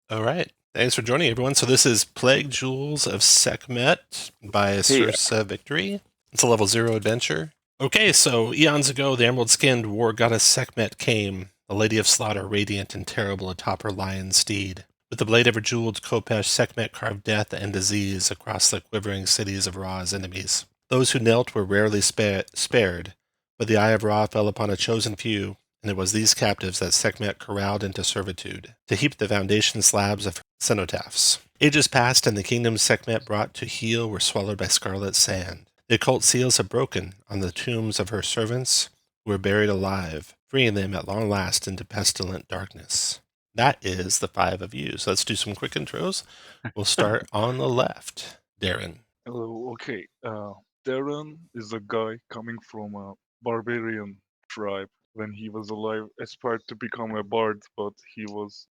All right. Thanks for joining, everyone. So this is Plague Jewels of SEKHMET by Hey, Sersa Victory. It's a level 0 adventure. Okay, so eons ago, the emerald-skinned war goddess SEKHMET came, the lady of slaughter, radiant and terrible atop her lion steed. With the blade of her jeweled khopesh, SEKHMET carved death and disease across the quivering cities of Ra's enemies. Those who knelt were rarely spared, but the eye of Ra fell upon a chosen few, and it was these captives that SEKHMET corralled into servitude, to heap the foundation slabs of cenotaphs. Ages passed, and the kingdoms SEKHMET brought to heal were swallowed by scarlet sand. The occult seals have broken on the tombs of her servants, who were buried alive, freeing them at long last into pestilent darkness. That is the 5 of you. So let's do some quick intros. We'll start on the left. Darren. Hello, okay. Darren is a guy coming from a barbarian tribe. When he was alive, aspired to become a bard, but he was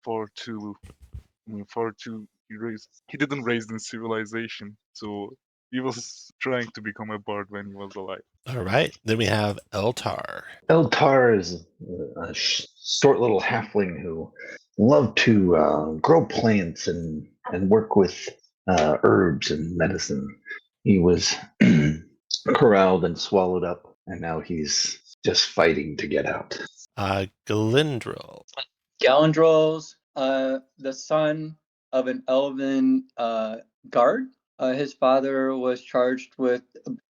he didn't raise in civilization, so he was trying to become a bard when he was alive. All right. Then we have Eltar. Eltar is a short little halfling who loved to grow plants and work with herbs and medicine. He was corralled and swallowed up, and now he's just fighting to get out. Glindril. Gallandrol's the son of an elven guard. His father was charged with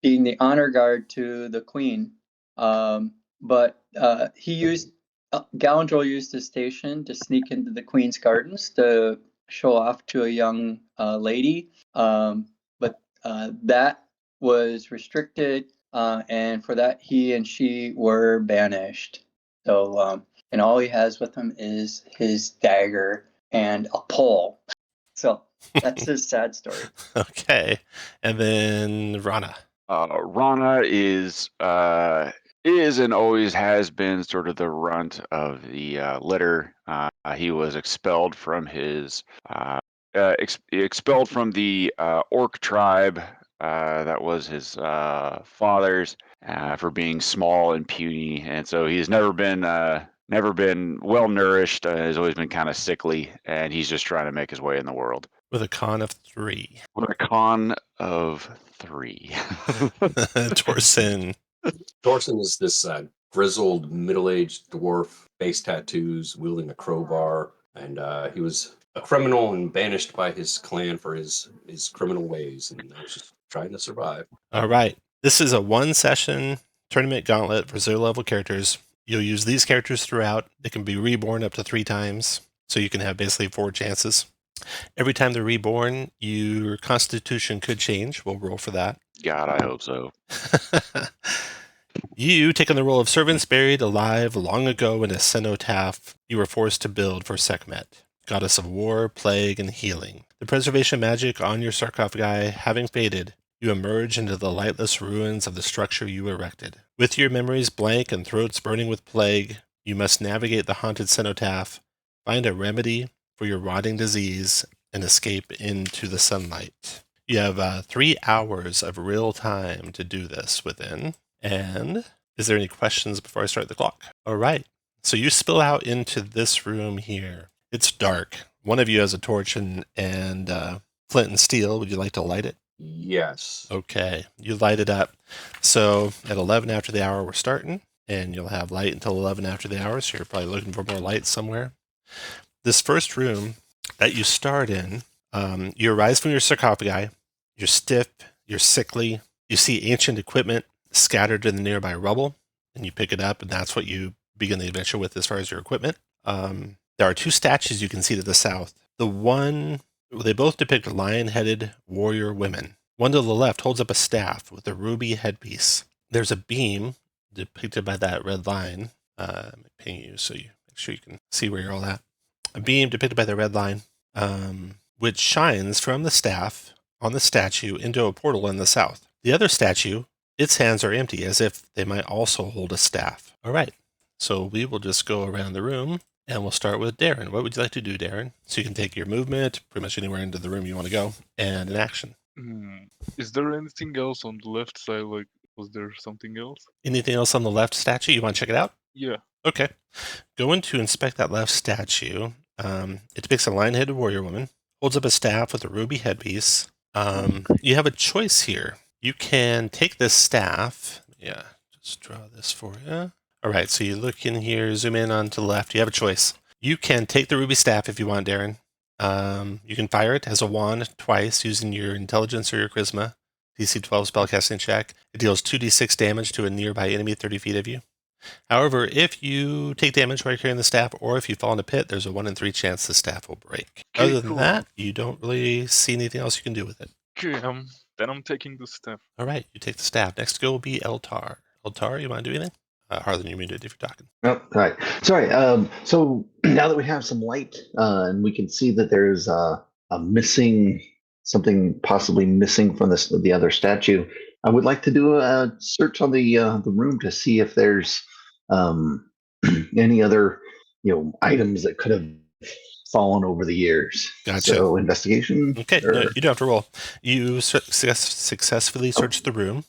being the honor guard to the queen, but Gallandrol used his station to sneak into the queen's gardens to show off to a young lady, but that was restricted, and for that he and she were banished. So, and all he has with him is his dagger and a pole. So that's his sad story. Okay. And then Rana. Rana is and always has been sort of the runt of the litter. He was expelled from his expelled from the orc tribe that was his father's for being small and puny, and so he's never been well nourished. Has always been kind of sickly, and he's just trying to make his way in the world. With a con of 3. With a con of 3. Torsen. Torsen is this grizzled, middle-aged dwarf, face tattoos, wielding a crowbar, and he was a criminal and banished by his clan for his criminal ways, and was just trying to survive. All right. This is a 1-session tournament gauntlet for 0-level characters. You'll use these characters throughout. They can be reborn up to 3 times, so you can have basically 4 chances. Every time they're reborn, your constitution could change. We'll roll for that. God, I hope so. You take on the role of servants buried alive long ago in a cenotaph you were forced to build for SEKHMET, goddess of war, plague, and healing. The preservation magic on your sarcophagi having faded, you emerge into the lightless ruins of the structure you erected. With your memories blank and throats burning with plague, you must navigate the haunted cenotaph, find a remedy for your rotting disease, and escape into the sunlight. You have 3 hours of real time to do this within. And is there any questions before I start the clock? All right. So you spill out into this room here. It's dark. One of you has a torch and flint and steel. Would you like to light it? Yes. Okay. You light it up. So at 11 after the hour, we're starting, and you'll have light until 11 after the hour. So you're probably looking for more light somewhere. This first room that you start in, you arise from your sarcophagi. You're stiff. You're sickly. You see ancient equipment scattered in the nearby rubble, and you pick it up, and that's what you begin the adventure with as far as your equipment. There are 2 statues you can see to the south. They both depict lion-headed warrior women. One to the left holds up a staff with a ruby headpiece. There's a beam depicted by that red line. Let me ping you so you make sure you can see where you're all at. A beam depicted by the red line, which shines from the staff on the statue into a portal in the south. The other statue, its hands are empty, as if they might also hold a staff. All right, so we will just go around the room, and we'll start with Darren. What would you like to do, Darren? So you can take your movement, pretty much anywhere into the room you want to go, and an action. Is there anything else on the left side? Like, was there something else? Anything else on the left statue? You want to check it out? Yeah. Okay. Go in to inspect that left statue, It depicts a lion-headed warrior woman, holds up a staff with a ruby headpiece. You have a choice here. You can take this staff. Yeah, just draw this for you. All right, so you look in here, zoom in on to the left. You have a choice. You can take the ruby staff if you want, Darren. You can fire it as a wand twice using your intelligence or your charisma. DC 12 spellcasting check. It deals 2d6 damage to a nearby enemy 30 feet of you. However, if you take damage while carrying the staff, or if you fall in a pit, there's a 1 in 3 chance the staff will break. Okay, Other than cool. that, you don't really see anything else you can do with it. Okay, then I'm taking the staff. All right, you take the staff. Next go will be Eltar. Eltar, you want to do anything? Harlan, you're muted if you're talking. Oh, all right. Sorry. So now that we have some light and we can see that there's a missing, something possibly missing from the other statue, I would like to do a search on the room to see if there's any other items that could have fallen over the years. Gotcha. So investigation. Okay, no, you don't have to roll. You successfully search the room.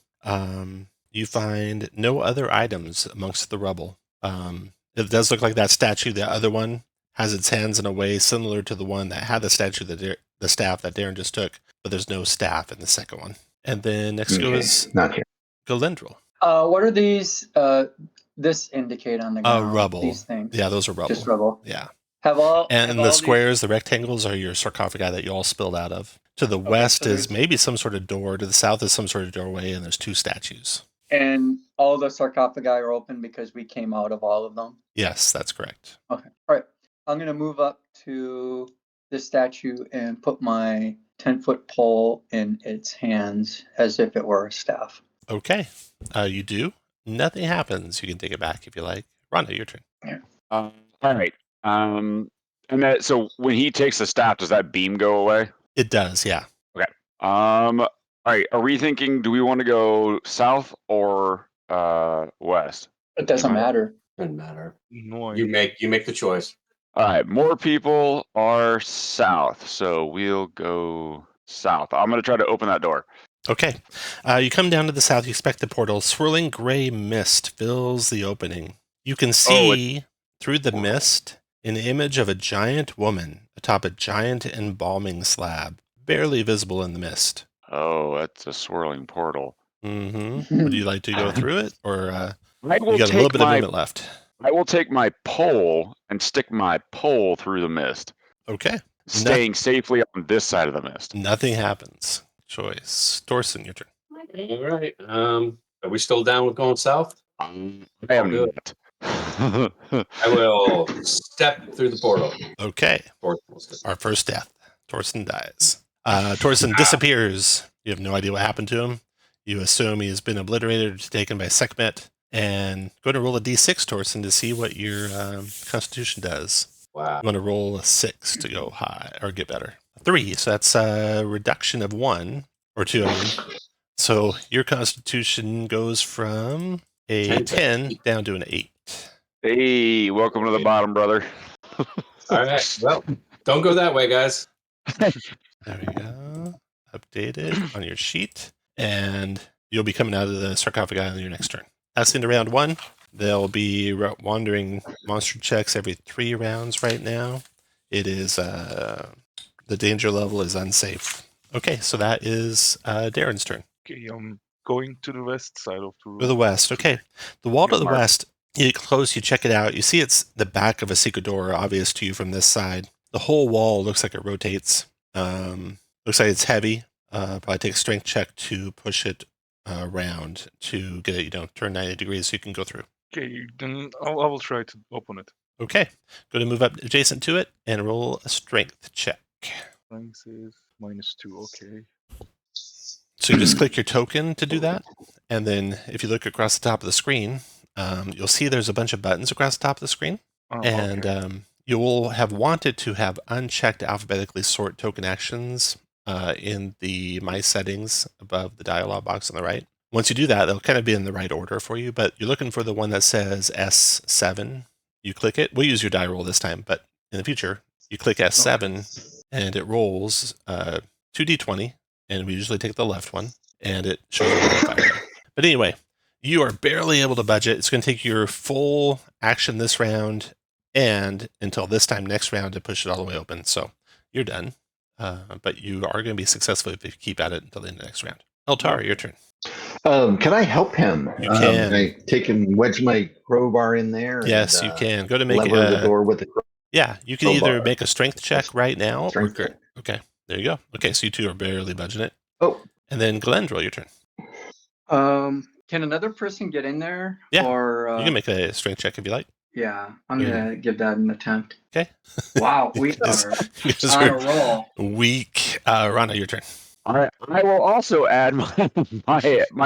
You find no other items amongst the rubble. It does look like that statue, the other one, has its hands in a way similar to the one that had the statue, the staff that Darren just took, but there's no staff in the second one. And then next goes not here. Galendril. What are these? This indicate on the ground? Rubble. These things. Yeah, those are rubble. Just rubble. Yeah. And The squares, the rectangles, are your sarcophagi that you all spilled out of. To the west so is maybe some sort of door. To the south is some sort of doorway, and there's 2 statues. And all the sarcophagi are open because we came out of all of them? Yes, that's correct. Okay. All right. I'm going to move up to the statue and put my 10-foot pole in its hands as if it were a staff. Okay. You do. Nothing happens. You can take it back if you like. Rhonda, your turn. Yeah. All right. And that, so when he takes the staff, does that beam go away? It does, yeah. All right. Are we thinking? Do we want to go south or west? It doesn't matter. Doesn't matter. No, You make the choice. All right. More people are south, so we'll go south. I'm gonna try to open that door. Okay. You come down to the south. You expect the portal. Swirling gray mist fills the opening. You can see through the mist an image of a giant woman atop a giant embalming slab, barely visible in the mist. Oh, that's a swirling portal. Mm-hmm. Would you like to go through it, or I you will got a little take bit of my movement left? I will take my pole and stick my pole through the mist, Okay. staying safely on this side of the mist. Nothing happens. Choice. Torsten, your turn. All right. Are we still down with going south? I am good. not. I will step through the portal. Okay. Portal. Our first death. Torsten dies. Torsten disappears. You have no idea what happened to him. You assume he has been obliterated or taken by SEKHMET. And go to roll a d6, Torsten, to see what your constitution does. Wow. You want to roll a 6 to go high or get better. 3, so that's a reduction of 1 or 2. I mean. So your constitution goes from a 10 down to an 8. Hey, welcome to the bottom, brother. All right. Well, don't go that way, guys. There we go. Updated on your sheet. And you'll be coming out of the sarcophagi on your next turn. That's into round 1. There'll be wandering monster checks every 3 rounds right now. It is, the danger level is unsafe. Okay, so that is Darren's turn. Okay, I'm going to the west side of the room. To the west, okay. The wall to the west, you get close, you check it out. You see it's the back of a secret door, obvious to you from this side. The whole wall looks like it rotates. Looks like it's heavy. Probably take a strength check to push it around to get it, turn 90 degrees so you can go through. Okay, then I will try to open it. Okay. Go to move up adjacent to it and roll a strength check. Strength is -2, okay. So you just click your token to do that. And then if you look across the top of the screen, you'll see there's a bunch of buttons across the top of the screen. And Okay. you will have wanted to have unchecked alphabetically sort token actions in the My Settings above the dialog box on the right. Once you do that, they'll kind of be in the right order for you, but you're looking for the one that says S7. You click it. We'll use your die roll this time, but in the future, you click S7 and it rolls 2d20, and we usually take the left one, and it shows a modifier. But anyway, you are barely able to budget. It's going to take your full action this round and until this time next round to push it all the way open. So you're done. But you are going to be successful if you keep at it until the end of the next round. Eltar, your turn. Can I help him? You can. I take and wedge my crowbar in there. Yes, and, you can. Go to make lever the door with the crowbar. Yeah, you can either crowbar. make a strength check right now. Strength check. Okay, there you go. Okay, so you two are barely budging it. Oh, And then Glendril, your turn. Can another person get in there? Yeah, Or you can make a strength check if you like. yeah, I'm gonna give that an attempt. Okay. Wow, we are on a roll. Weak. Rana, your turn. All right. I will also add my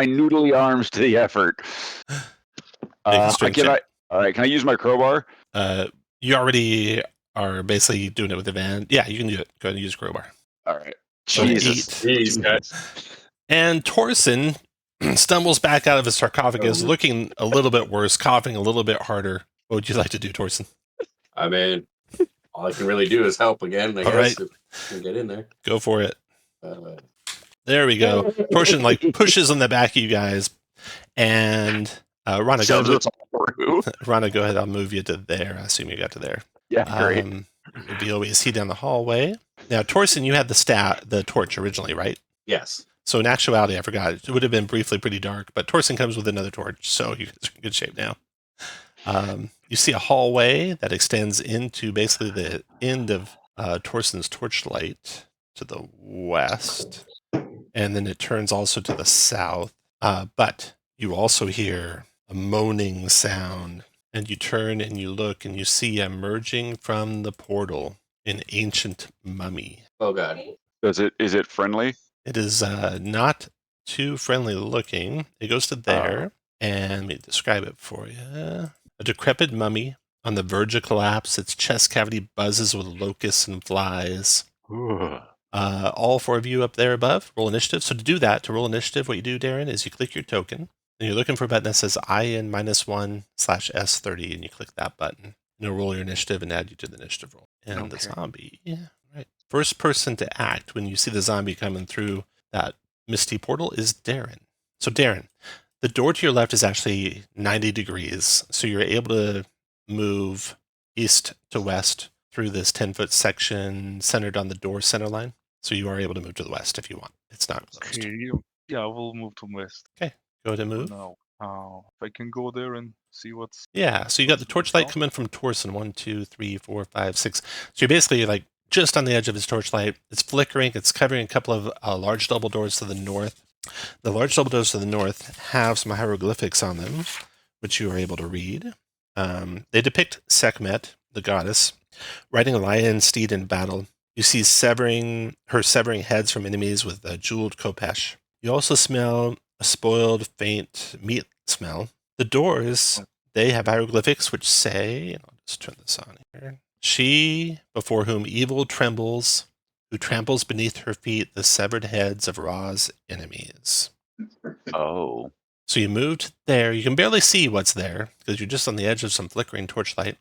noodly arms to the effort. Make a strength check. All right. Can I use my crowbar? You already are basically doing it with the van. Yeah, you can do it. Go ahead and use crowbar. All right. So Jesus. Jeez, guys. And Torsen stumbles back out of his sarcophagus, looking a little bit worse, coughing a little bit harder. What would you like to do, Torsen? I mean, all I can really do is help again, I All guess, right. if we can get in there. Go for it. There we go. Torsen pushes on the back of you guys, and Rana, go ahead. I'll move you to there. I assume you got to there. Yeah, great. Reveal what you see down the hallway. Now, Torsen, you had the torch originally, right? Yes. So in actuality, I forgot. It would have been briefly pretty dark, but Torsen comes with another torch, so you guys are in good shape now. You see a hallway that extends into basically the end of Torsen's torchlight to the west, and then it turns also to the south. But you also hear a moaning sound, and you turn and you look and you see emerging from the portal an ancient mummy. Oh, God. Is it friendly? It is not too friendly looking. It goes to there, and let me describe it for you. A decrepit mummy on the verge of collapse. Its chest cavity buzzes with locusts and flies. All four of you up there above, roll initiative. So to do that, to roll initiative, what you do, Darren, is you click your token, and you're looking for a button that says IN-1/S30, and you click that button. And it'll roll your initiative and add you to the initiative roll. And the zombie, right. First person to act when you see the zombie coming through that misty portal is Darren. So Darren, the door to your left is actually 90 degrees, so you're able to move east to west through this 10-foot section centered on the door center line. So you are able to move to the west if you want. It's not closed. Okay, yeah, we'll move to west. Okay, go ahead and move. Now, if I can go there and see what's... Yeah, so you got the torchlight coming from Torsen. 1, 2, 3, 4, 5, 6. So you're basically like just on the edge of his torchlight. It's flickering. It's covering a couple of large double doors to the north. The large double doors to the north have some hieroglyphics on them, which you are able to read. They depict SEKHMET, the goddess, riding a lion steed in battle. You see her severing heads from enemies with a jeweled khopesh. You also smell a spoiled, faint meat smell. The doors, they have hieroglyphics which say, and I'll just turn this on here, she before whom evil trembles, who tramples beneath her feet the severed heads of Ra's enemies. Oh. So you moved there. You can barely see what's there because you're just on the edge of some flickering torchlight.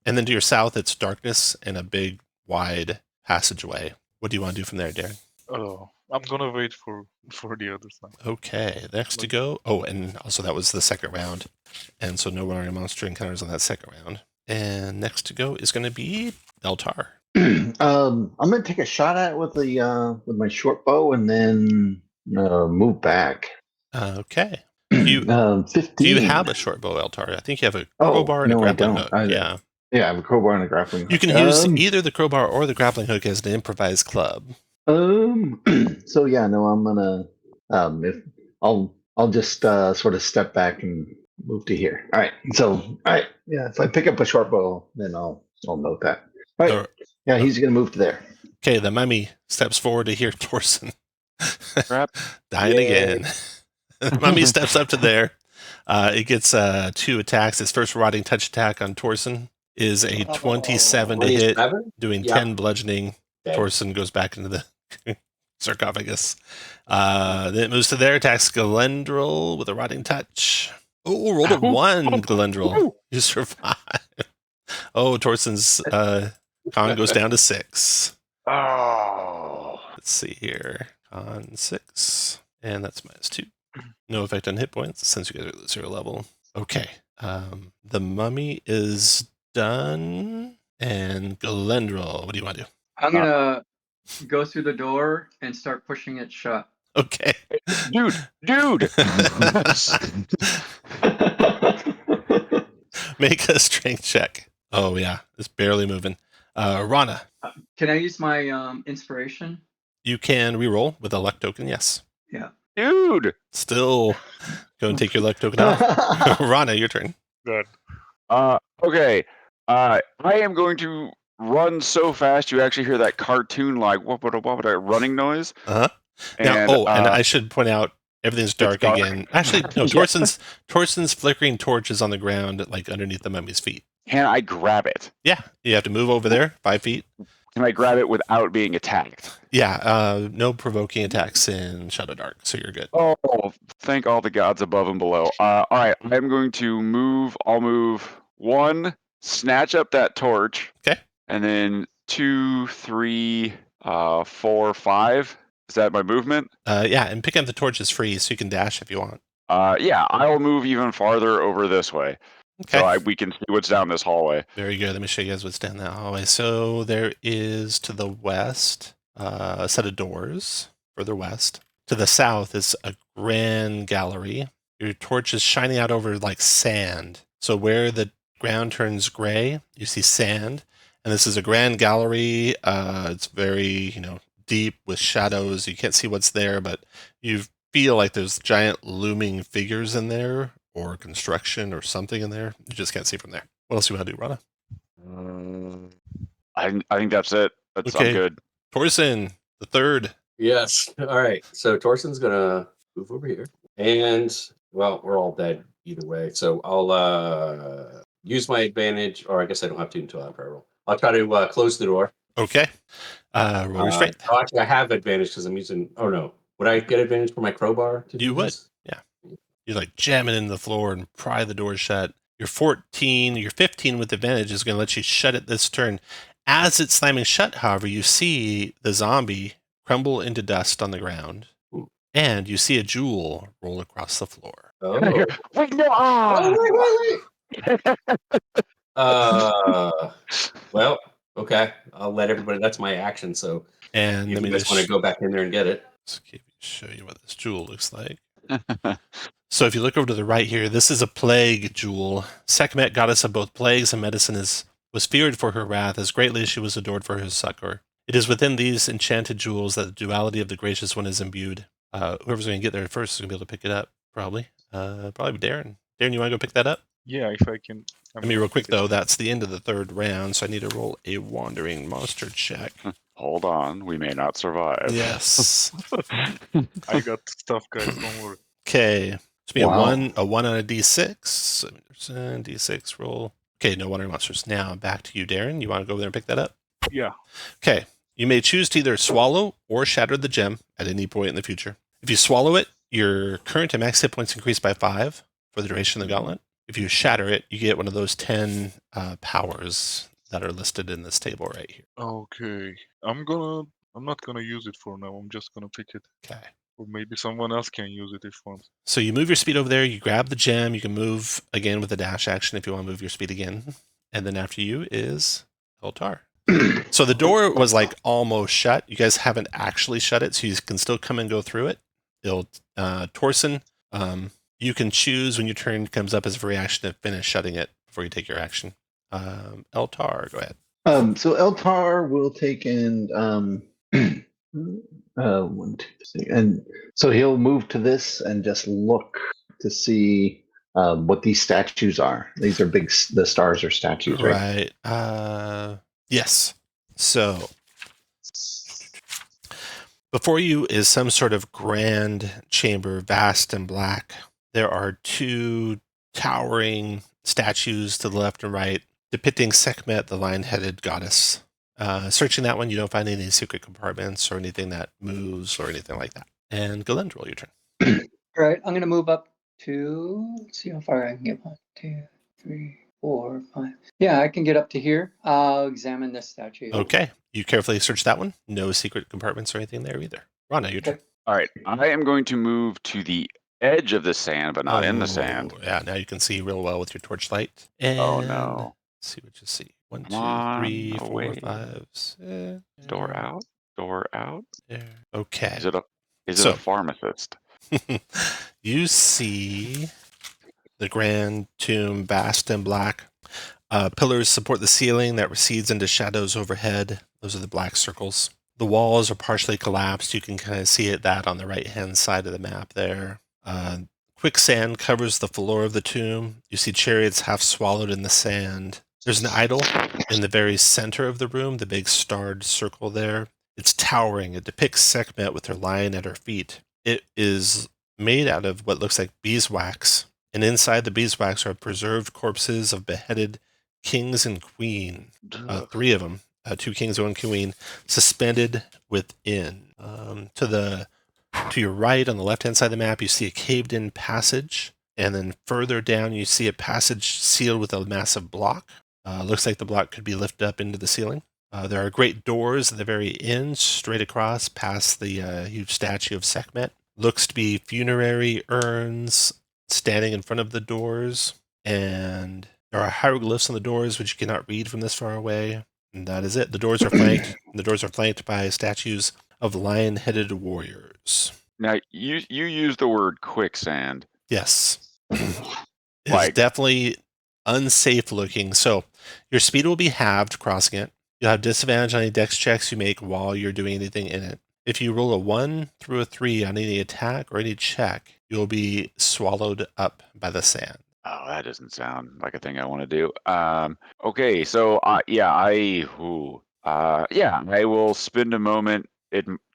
And then to your south, it's darkness and a big, wide passageway. What do you want to do from there, Darren? Oh, I'm gonna wait for the other side. Okay, next to go. Oh, and also that was the second round. And so no warrior monster encounters on that second round. And next to go is going to be Eltar. I'm going to take a shot at it with with my short bow and then move back. Okay. 15. Do you have a short bow, Eltar? I think you have a crowbar and a grappling hook. Yeah. Yeah, I have a crowbar and a grappling hook. You can use either the crowbar or the grappling hook as an improvised club. So yeah, no, I'm gonna I'll just sort of step back and move to here. All right. So yeah, if I pick up a short bow, then I'll note that. All right. Yeah, he's gonna move to there. Okay, the mummy steps forward to hear Torsen. Crap. Dying again. The mummy steps up to there. It gets 2 attacks. Its first rotting touch attack on Torsen is a 27 to hit, doing 10 bludgeoning. Okay. Torsen goes back into the sarcophagus. Then it moves to there, attacks Glendril with a rotting touch. Oh, rolled a 1, Glendril. You survive. Oh, Torsen's con goes down to 6. Oh. Let's see here. Con 6. And that's -2. No effect on hit points since you guys are at 0 level. Okay. The mummy is done. And Glendril, what do you want to do? I'm gonna go through the door and start pushing it shut. Okay. Dude. Make a strength check. Oh, yeah. It's barely moving. Rana, Can I use my inspiration? you can reroll with a luck token, yes. Yeah. Dude. Still go and take your luck token off. Rana, your turn. Good. Okay. I am going to run so fast you actually hear that cartoon like what running noise. Uh-huh. Now, and I should point out, everything's dark, dark. again. Actually, no, Torsten's flickering torch is on the ground, like underneath the mummy's feet. Can I grab it? Yeah, you have to move over there, 5 feet. Can I grab it without being attacked? Yeah, no provoking attacks in ShadowDark, so you're good. Oh, thank all the gods above and below. All right, I'm going to move. I'll move 1, snatch up that torch. Okay. And then 2, 3, 4, 5. Is that my movement? Yeah, and picking up the torch is free, so you can dash if you want. Yeah, I'll move even farther over this way. Okay. So we can see what's down this hallway. Very good. Let me show you guys what's down that hallway. So there is, to the west, a set of doors, further west. To the south is a grand gallery. Your torch is shining out over like sand. So where the ground turns gray, you see sand. And this is a grand gallery. It's very, deep with shadows. You can't see what's there, but you feel like there's giant looming figures in there, or construction or something in there. You just can't see from there. What else do you want to do, Rana? I think that's it. I'm good. Torsen, the third. Yes. All right. So Torsen's gonna move over here, and well, we're all dead either way. So I'll use my advantage, or I guess I don't have to until after I roll. I'll try to close the door. Okay. Roll your strength. Oh, actually, I have advantage because I'm using. Oh no, would I get advantage for my crowbar? You would. Yeah. You're like jamming into the floor and pry the door shut. You're 14. You're 15 with advantage is going to let you shut it this turn. As it's slamming shut, however, you see the zombie crumble into dust on the ground, and you see a jewel roll across the floor. Oh. Wait, no! Well, okay. I'll let everybody. That's my action. So, and if you just want to go back in there and get it, let's show you what this jewel looks like. So, if you look over to the right here, this is a plague jewel. SEKHMET, goddess of both plagues and medicine, was feared for her wrath as greatly as she was adored for her succor. It is within these enchanted jewels that the duality of the gracious one is imbued. Whoever's going to get there first is going to be able to pick it up, probably. Probably Darren. Darren, you want to go pick that up? Yeah, if I can. Let me real quick, though. That's the end of the third round, so I need to roll a wandering monster check. Hold on. We may not survive. Yes. I got stuff, guys. Don't worry. Okay. It's be a 1 on a d6. 70%, d6 roll. Okay, no wandering monsters. Now back to you, Darren. You want to go over there and pick that up? Yeah. Okay. You may choose to either swallow or shatter the gem at any point in the future. If you swallow it, your current and max hit points increase by 5 for the duration of the gauntlet. If you shatter it, you get one of those 10 powers that are listed in this table right here. Okay. I'm not gonna use it for now. I'm just gonna pick it. Okay. Or maybe someone else can use it if wants. So you move your speed over there, you grab the gem, you can move again with the dash action if you want to move your speed again. And then after you is Eltar. So the door was like almost shut. You guys haven't actually shut it, so you can still come and go through it. Torsen, you can choose when your turn comes up as a reaction to finish shutting it before you take your action. Eltar, go ahead. So Eltar will take and 1, 2, 3, and so he'll move to this and just look to see what these statues are. These are big. The stars are statues, right? Right. Yes. So before you is some sort of grand chamber, vast and black. There are 2 towering statues to the left and right, depicting SEKHMET, the lion-headed goddess. Searching that one, you don't find any secret compartments or anything that moves or anything like that. And Galendril, your turn. All right, I'm going to move up to, let's see how far I can get. 1, 2, 3, 4, 5. Yeah, I can get up to here. I'll examine this statue. Okay. You carefully search that one. No secret compartments or anything there either. Rana, your turn. All right. I am going to move to the edge of the sand, but not in the sand. Yeah, now you can see real well with your torchlight. And Oh, no. see what you see. 1, Come on, 2, 3, no 4, way. 5, 6. Door out. Door out. There. Okay. Is it a So- pharmacist? You see the grand tomb, vast and black. Pillars support the ceiling that recedes into shadows overhead. Those are the black circles. The walls are partially collapsed. You can kind of see that on the right-hand side of the map there. Quicksand covers the floor of the tomb. You see chariots half swallowed in the sand. There's an idol in the very center of the room, the big starred circle there. It's towering. It depicts SEKHMET with her lion at her feet. It is made out of what looks like beeswax, and inside the beeswax are preserved corpses of beheaded kings and queen. 3 of them, 2 kings and 1 queen, suspended within. To your right, on the left-hand side of the map, you see a caved-in passage, and then further down, you see a passage sealed with a massive block. Looks like the block could be lifted up into the ceiling. There are great doors at the very end, straight across past the huge statue of SEKHMET. Looks to be funerary urns standing in front of the doors, and there are hieroglyphs on the doors which you cannot read from this far away. And that is it. The doors are flanked by statues of lion-headed warriors. Now you use the word quicksand. Yes. It's Like- definitely unsafe looking. So your speed will be halved crossing it. You'll have disadvantage on any dex checks you make while you're doing anything in it. If you roll a 1 through a 3 on any attack or any check, you'll be swallowed up by the sand. Oh, that doesn't sound like a thing I want to do. Okay, so I will spend a moment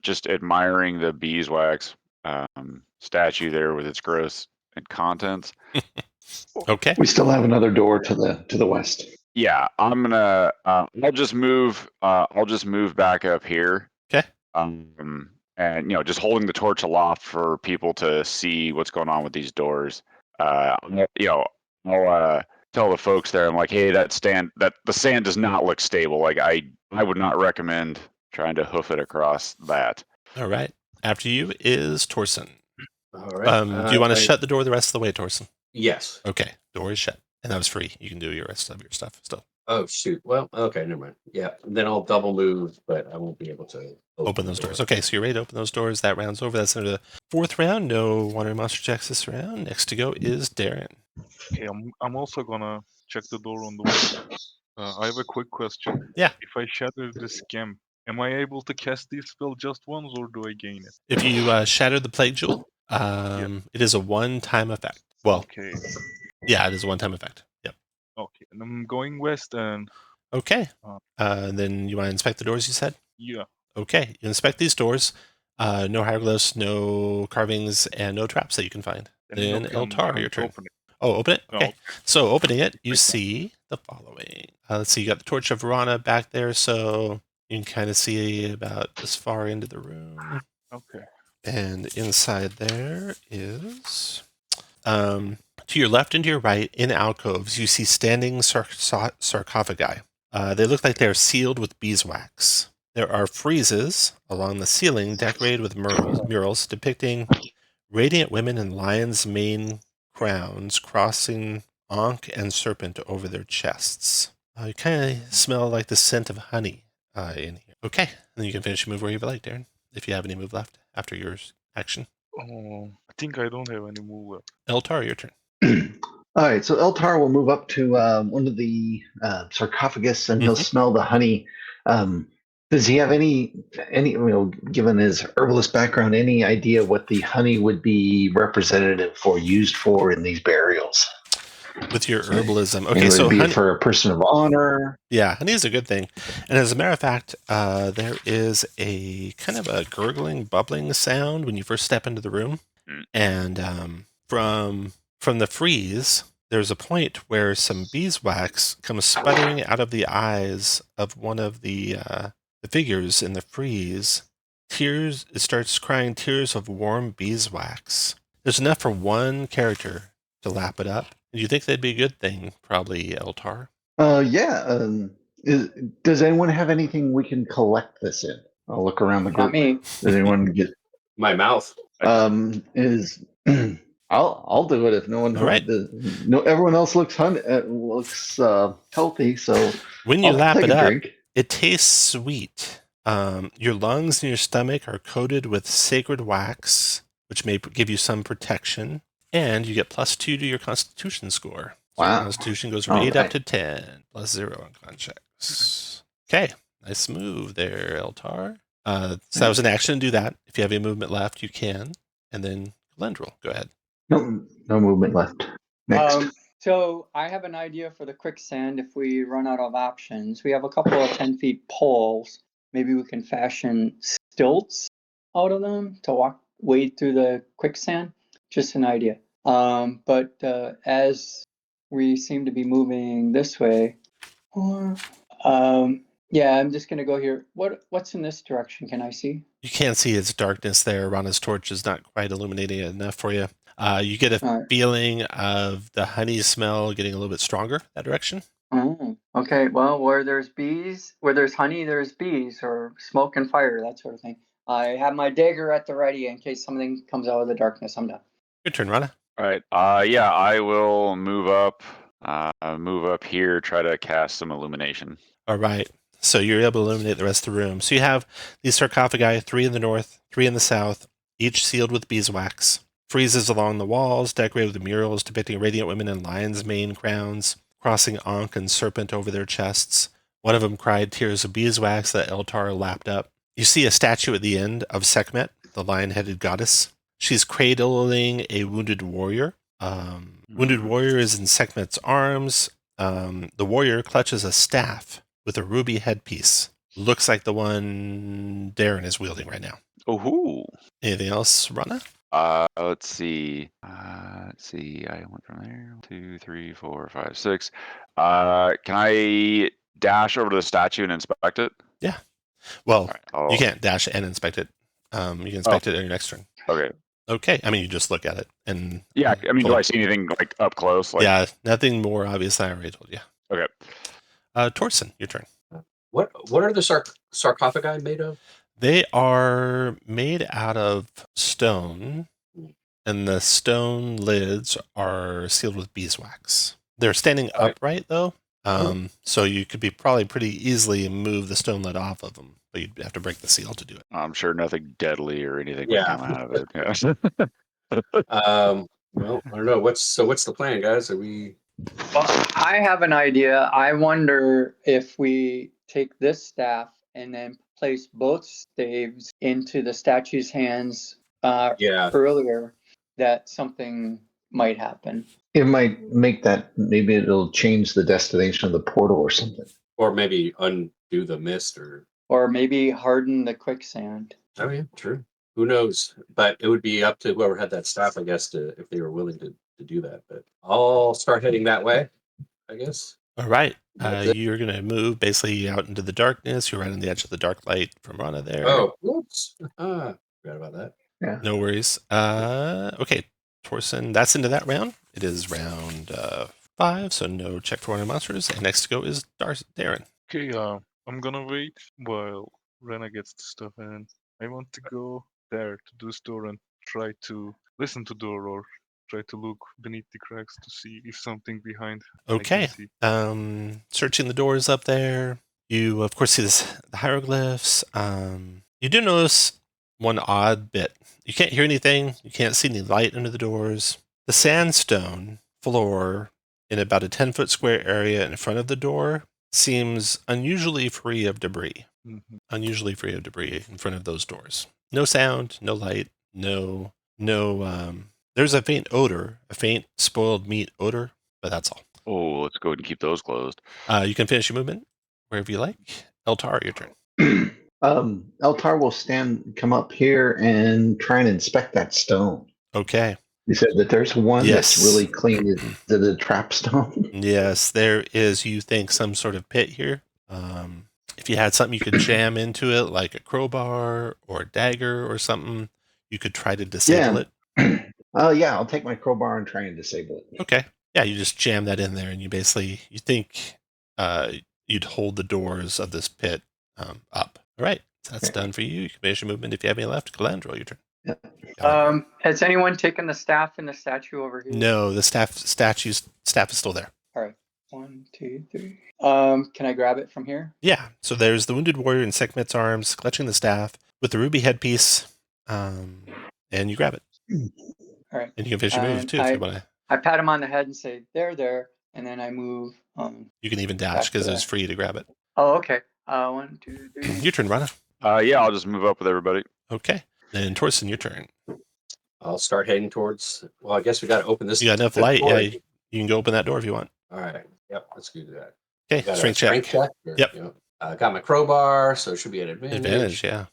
just admiring the beeswax statue there with its gross and contents. Okay. We still have another door to the west. Yeah, I'm gonna. I'll just move. I'll just move back up here. Okay. And just holding the torch aloft for people to see what's going on with these doors. I'll tell the folks there. I'm like, hey, the sand does not look stable. Like I would not recommend trying to hoof it across that. All right. After you is Torsen. All right. Do you want to shut the door the rest of the way, Torsen? Yes. Okay. Door is shut. And that was free. You can do your rest of your stuff still. Oh shoot. Well, okay, never mind. Yeah. Then I'll double move, but I won't be able to Open those doors. Okay, so you're ready to open those doors. That round's over. That's into the 4th round. No wandering monster checks this round. Next to go is Darren. Okay, I'm also gonna check the door on the way. I have a quick question. Yeah. If I shatter the scam, am I able to cast this spell just once, or do I gain it? If you shatter the plague jewel, it is a one-time effect. Well, Okay. yeah, it is a one-time effect. Yep. Okay, and I'm going west, and Okay. Then you want to inspect the doors, you said? yeah. Okay. You inspect these doors. No hieroglyphs, no carvings, and no traps that you can find. Then okay, I'm Eltar, going your to turn. open it. Oh, open it? Oh, Okay. So opening it, you Okay. see the following. Let's see, you got the Torch of Verana back there, so you can kind of see about this far into the room. Okay. And inside there is, to your left and to your right, in alcoves, you see standing sarcophagi. They look like they are sealed with beeswax. There are friezes along the ceiling decorated with murals depicting radiant women in lion's mane crowns crossing ankh and serpent over their chests. You kind of smell like the scent of honey in here. Okay, and then you can finish your move where you like, Darren, if you have any move left after your action. Oh, I think I don't have any move left. Eltar, your turn. All right, so Eltar will move up to one of the sarcophagus, and he'll smell the honey. Does he have any, given his herbalist background, any idea what the honey would be representative for, used for in these burials? With your herbalism. And Okay, would so it be honey, for a person of honor? yeah, honey is a good thing. And as a matter of fact, there is a kind of a gurgling, bubbling sound when you first step into the room. And from the frieze, there's a point where some beeswax comes sputtering out of the eyes of one of the figures in the frieze. It starts crying tears of warm beeswax. There's enough for one character to lap it up. Do you think that'd be a good thing? Probably Eltar. Yeah. Does anyone have anything we can collect this in? I'll look around the Not group. me. Does anyone get? My mouth. I'll do it if no one All right. no everyone else looks healthy. So When you I'll lap take it a up, drink. it tastes sweet. Your lungs and your stomach are coated with sacred wax, which may give you some protection, and you get +2 to your Constitution score. So your Wow. Constitution goes from All 8 up right. to 10, +0 on con checks. Okay, nice move there, Eltar. So that was an action to do that. If you have any movement left, you can. And then Glendril, go ahead. No movement left. Next. So I have an idea for the quicksand if we run out of options. We have a couple of 10 feet poles. Maybe we can fashion stilts out of them to wade through the quicksand. Just an idea. But as we seem to be moving this way, yeah, I'm just gonna go here. What's in this direction? Can I see? You can't see its darkness there. Rana's torch is not quite illuminating it enough for you. You get a All right. feeling of the honey smell getting a little bit stronger that direction. Oh, okay. Well, where there's honey, there's bees, or smoke and fire, that sort of thing. I have my dagger at the ready in case something comes out of the darkness. I'm done. Your turn, Rana. All right. Yeah, I will move up here, try to cast some illumination. All right. So you're able to illuminate the rest of the room. So you have these sarcophagi, 3 in the north, 3 in the south, each sealed with beeswax. Friezes along the walls, decorated with murals depicting radiant women in lion's mane crowns, crossing Ankh and serpent over their chests. One of them cried tears of beeswax that Eltar lapped up. You see a statue at the end of Sekhmet, the lion-headed goddess. She's cradling a wounded warrior. Wounded warrior is in Sekhmet's arms. The warrior clutches a staff with a ruby headpiece. Looks like the one Darren is wielding right now. Oh, Anything else, Rana? let's see. I went from there. 1, 2, 3, 4, 5, 6. Can I dash over to the statue and inspect it? Yeah. Well, All right, you can't dash and inspect it. You can inspect it on your next turn. Okay. Okay. I mean, you just look at it and. Yeah. I mean, do I see anything like up close? Like, yeah. Nothing more obvious than I already told you. Okay. Torsen, your turn. What are the sarcophagi made of? They are made out of stone, and the stone lids are sealed with beeswax. They're standing upright, though, so you could probably pretty easily move the stone lid off of them, but you'd have to break the seal to do it. I'm sure nothing deadly or anything would come out of it. Yeah. Well, I don't know. What's the plan, guys? Are we? Well, I have an idea. I wonder if we take this staff and then place both staves into the statue's hands earlier, that something might happen. It might make that. Maybe it'll change the destination of the portal or something. Or maybe undo the mist, or maybe harden the quicksand. Oh yeah, true. Who knows? But it would be up to whoever had that staff, I guess, if they were willing to do that. But I'll start heading that way, I guess. All right. You're going to move basically out into the darkness. You're right on the edge of the dark light from Rana there. Oh, whoops. Forgot about that. Yeah. No worries. Okay, Torsen, that's into that round. It is round 5, so no check for one of the monsters. And next to go is Darren. Okay, I'm gonna wait while Rena gets the stuff in. I want to go there to this door and try to listen to the door or try to look beneath the cracks to see if something behind. Okay. I can see. Searching the doors up there. You, of course, see the hieroglyphs. You do notice one odd bit. You can't hear anything. You can't see any light under the doors. The sandstone floor in about a 10-foot square area in front of the door seems unusually free of debris. Mm-hmm. Unusually free of debris in front of those doors. No sound, no light, no. There's a faint odor, a faint spoiled meat odor, but that's all. Oh, let's go ahead and keep those closed. You can finish your movement wherever you like. Eltar, your turn. Eltar will come up here and try and inspect that stone. Okay. You said that there's one Yes. that's really clean. The trap stone. Yes, there is, you think, some sort of pit here. If you had something you could jam into it, like a crowbar or a dagger or something, you could try to disable it. Yeah, I'll take my crowbar and try and disable it. Okay. Yeah, you just jam that in there, and you think you'd hold the doors of this pit up. All right, so that's done for you. You can finish your movement if you have any left. Galandro, your turn. Has anyone taken the staff in the statue over here? No, the staff is still there. All right. 1, 2, 3. Can I grab it from here? Yeah. So there's the wounded warrior in SEKHMET's arms, clutching the staff with the ruby headpiece, and you grab it. All right. And you can finish your move too if you want to. I pat him on the head and say, there, and then I move. You can even dash because it's free to grab it. Oh, okay. 1, 2, 3. Your turn, Rana. Yeah, I'll just move up with everybody. Okay. Then Torsten, your turn. I'll start heading towards. Well, I guess we got to open this. You got enough light? Yeah, you can go open that door if you want. All right. Yep. Let's do that. Okay. Strength check. Yep. Got my crowbar, so it should be an advantage. Yeah.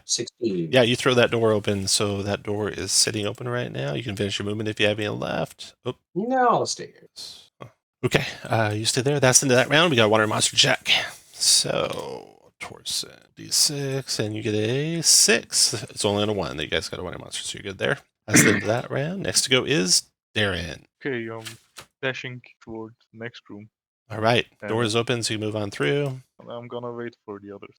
16. Yeah, you throw that door open, so that door is sitting open right now. You can finish your movement if you have any left. Oh. No, I'll stay here. Okay, you stay there. That's into that round. We got a water monster check. So, Torsen, D6, and you get a 6. It's only on a 1 that you guys got a water monster, so you're good there. That's the end of that round. Next to go is Darren. Okay, dashing toward the next room. All right, door is open, so you move on through. I'm gonna wait for the others.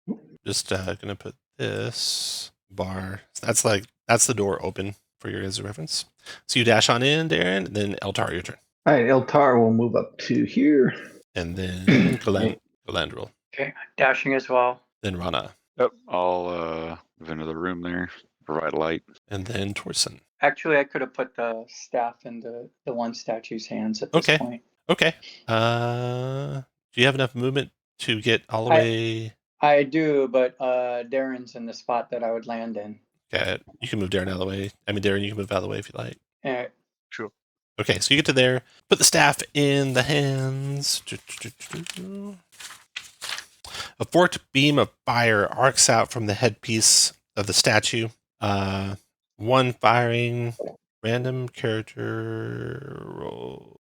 Just gonna put this bar. That's the door open for your guys' reference. So you dash on in, Darren, and then Eltar, your turn. All right, Eltar will move up to here. And then Galandril. Okay, dashing as well. Then Rana. Yep, I'll move into the room there, provide light. And then Torsen. Actually, I could have put the staff in the one statue's hands at this point. Okay. Do you have enough movement to get all the way? I do, but Darren's in the spot that I would land in. Okay, you can move Darren out of the way. I mean, Darren, you can move out of the way if you like. All right. Sure. Okay, so you get to there, put the staff in the hands. A forked beam of fire arcs out from the headpiece of the statue. One firing, random character roll.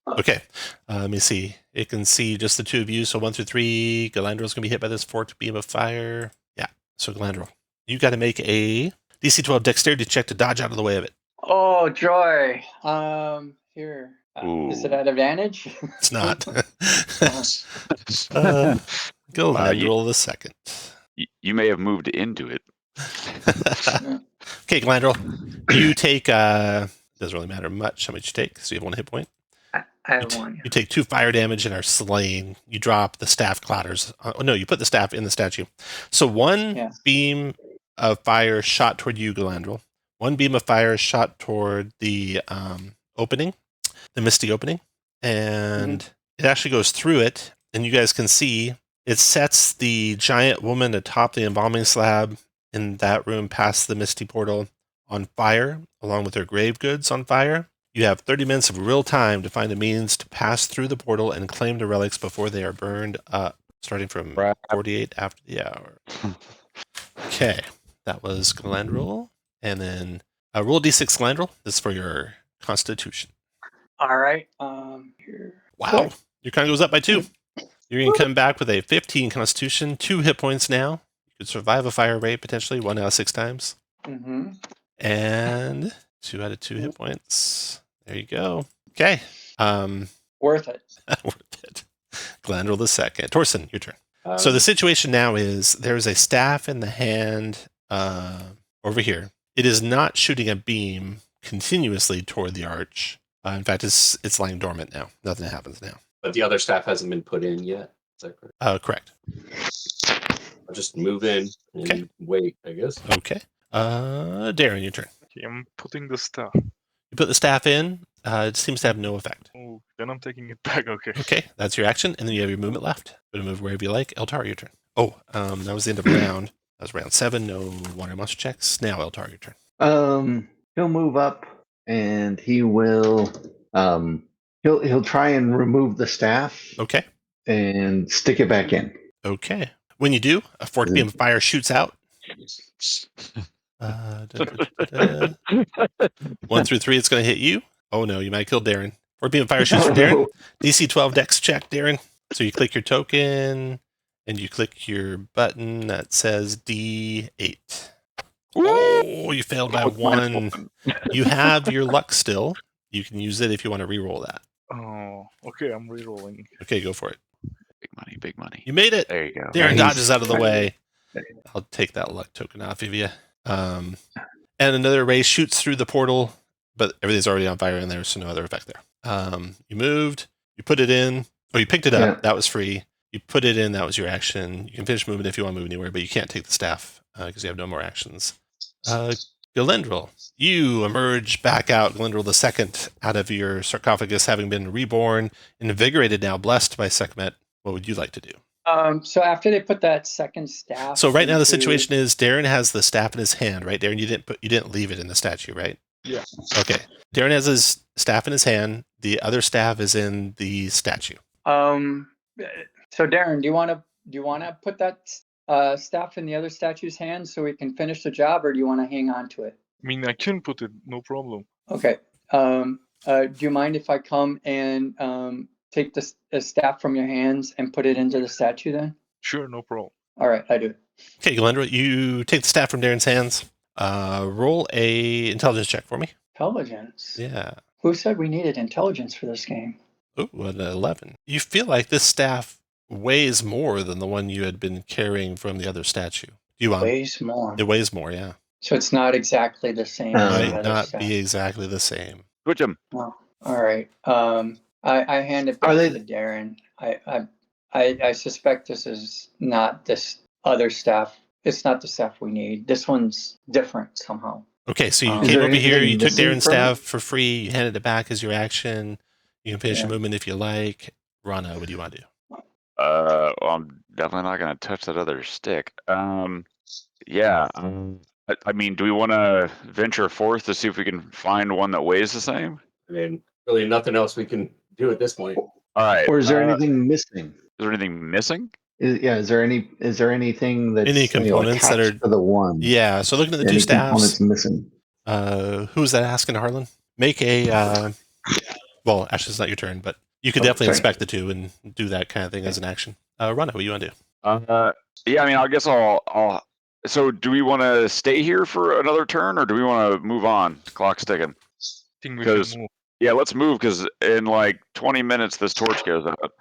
Okay, let me see. It can see just the two of you, so 1 through 3. Galandril's going to be hit by this forked beam of fire. Yeah, so Galandril, you got to make a DC 12 dexterity check to dodge out of the way of it. Oh, joy. Here. Is it at advantage? It's not. Galandril the second. You may have moved into it. Okay, Galandril, you take, doesn't really matter much how much you take, so you have 1 hit point. I have 1. You take 2 fire damage and are slain. You drop, the staff clatters. No, you put the staff in the statue. So 1 beam of fire shot toward you, Galandril. 1 beam of fire shot toward the opening, the misty opening, and it actually goes through it, and you guys can see it sets the giant woman atop the embalming slab in that room past the misty portal on fire, along with her grave goods on fire. You have 30 minutes of real time to find a means to pass through the portal and claim the relics before they are burned up, starting from 48 after the hour. Okay, that was Galandril. And then roll D6 Galandril. This is for your constitution. All right. Here. Wow. Your con goes up by 2. You're going to come back with a 15 constitution, 2 hit points now. You could survive a fire rate potentially 1 out of 6 times. Mm-hmm. And 2 out of 2 hit points. There you go. Okay. Worth it. Worth it. Galandril the second. Torsen, your turn. So the situation now is there's a staff in the hand over here. It is not shooting a beam continuously toward the arch. In fact, it's lying dormant now. Nothing happens now. But the other staff hasn't been put in yet. Is that correct? Correct. I'll just move in and wait, I guess. Okay. Darren, your turn. Okay, I'm putting the staff. You put the staff in. It seems to have no effect. Oh, then I'm taking it back. Okay. Okay, that's your action, and then you have your movement left. Go to move wherever you like. Eltar, your turn. Oh, that was the end of round. That was round 7. No water monster checks. Now Eltar, your turn. He'll move up, and he will. He'll try and remove the staff. Okay. And stick it back in. Okay. When you do, a forked beam of fire shoots out. 1 through 3, it's going to hit you. Oh no, you might kill Darren. Forked beam of fire shoots for Darren. DC 12 dex check, Darren. So you click your token, and you click your button that says D8. Oh, you failed by 1. You have your luck still. You can use it if you want to re-roll that. Oh, okay, I'm re-rolling. Okay, go for it. Big money, big money. You made it. There you go. Darren dodges out of the way. I'll take that luck token off of you. And another ray shoots through the portal, but everything's already on fire in there, so no other effect there. You moved, you put it in, or you picked it up, that was free. You put it in, that was your action. You can finish moving if you want to move anywhere, but you can't take the staff because you have no more actions. Galendril, you emerge back out, Galendril the second, out of your sarcophagus, having been reborn, invigorated now, blessed by SEKHMET. What would you like to do? So after they put that second staff. So right now the situation is Darren has the staff in his hand, right? Darren, you didn't leave it in the statue, right? Yeah. Okay. Darren has his staff in his hand. The other staff is in the statue. So Darren, do you want to put that staff in the other statue's hand so we can finish the job, or do you want to hang on to it? I mean, I can put it, no problem. Okay. Do you mind if I come and take the staff from your hands and put it into the statue then? Sure, no problem. All right, I do. Okay, Galendra, you take the staff from Darren's hands. Roll a intelligence check for me. Intelligence? Yeah. Who said we needed intelligence for this game? Ooh, an 11. You feel like this staff weighs more than the one you had been carrying from the other statue. Weighs more. It weighs more, yeah. So it's not exactly the same. It might not be exactly the same. Switch them. Oh, all right. I hand it back to Darren. I suspect this is not this other staff. It's not the staff we need. This one's different somehow. Okay, so you came over here, you took Darren's staff for free, you handed it back as your action. You can finish your movement if you like. Rana, what do you want to do? Well, I'm definitely not going to touch that other stick. Yeah. I mean, do we want to venture forth to see if we can find one that weighs the same? I mean, really nothing else we can do at this point. All right. Or is there anything missing? Is there anything missing? Is there anything that's any components that are to the one? Yeah. So looking at the two staffs, missing. Who's that asking, Harlan? Make a. Well, actually, it's not your turn, but you could definitely inspect the two and do that kind of thing as an action. Rana, what do you want to do? Yeah. I mean, I guess I'll. So, do we want to stay here for another turn, or do we want to move on? Clock's ticking. I think we should move. Yeah, let's move because in like 20 minutes this torch goes out.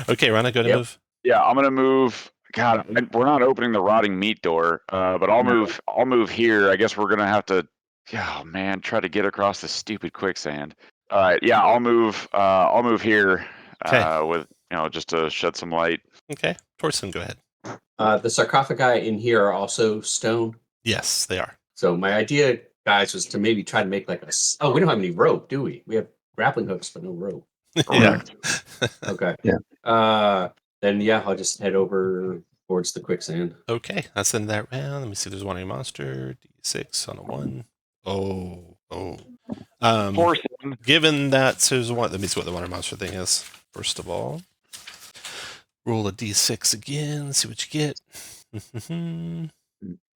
Okay, Rana, go to move. Yeah, I'm gonna move. God, we're not opening the rotting meat door, but I'll move. I'll move here. I guess we're gonna have to. Oh man, try to get across the stupid quicksand. All right, yeah, I'll move. I'll move here. With just to shed some light. Okay, Torsten, go ahead. The sarcophagi in here are also stone. Yes, they are. So my idea, guys, was to maybe try to make like we don't have any rope, do we? We have grappling hooks, but no rope. Yeah. Okay. Yeah. Then I'll just head over towards the quicksand. Okay, that's the end of that round. Let me see if there's one on your monster. D6 on a 1. Oh. Given that there's one, let me see what the water monster thing is. First of all, roll a D6 again. See what you get.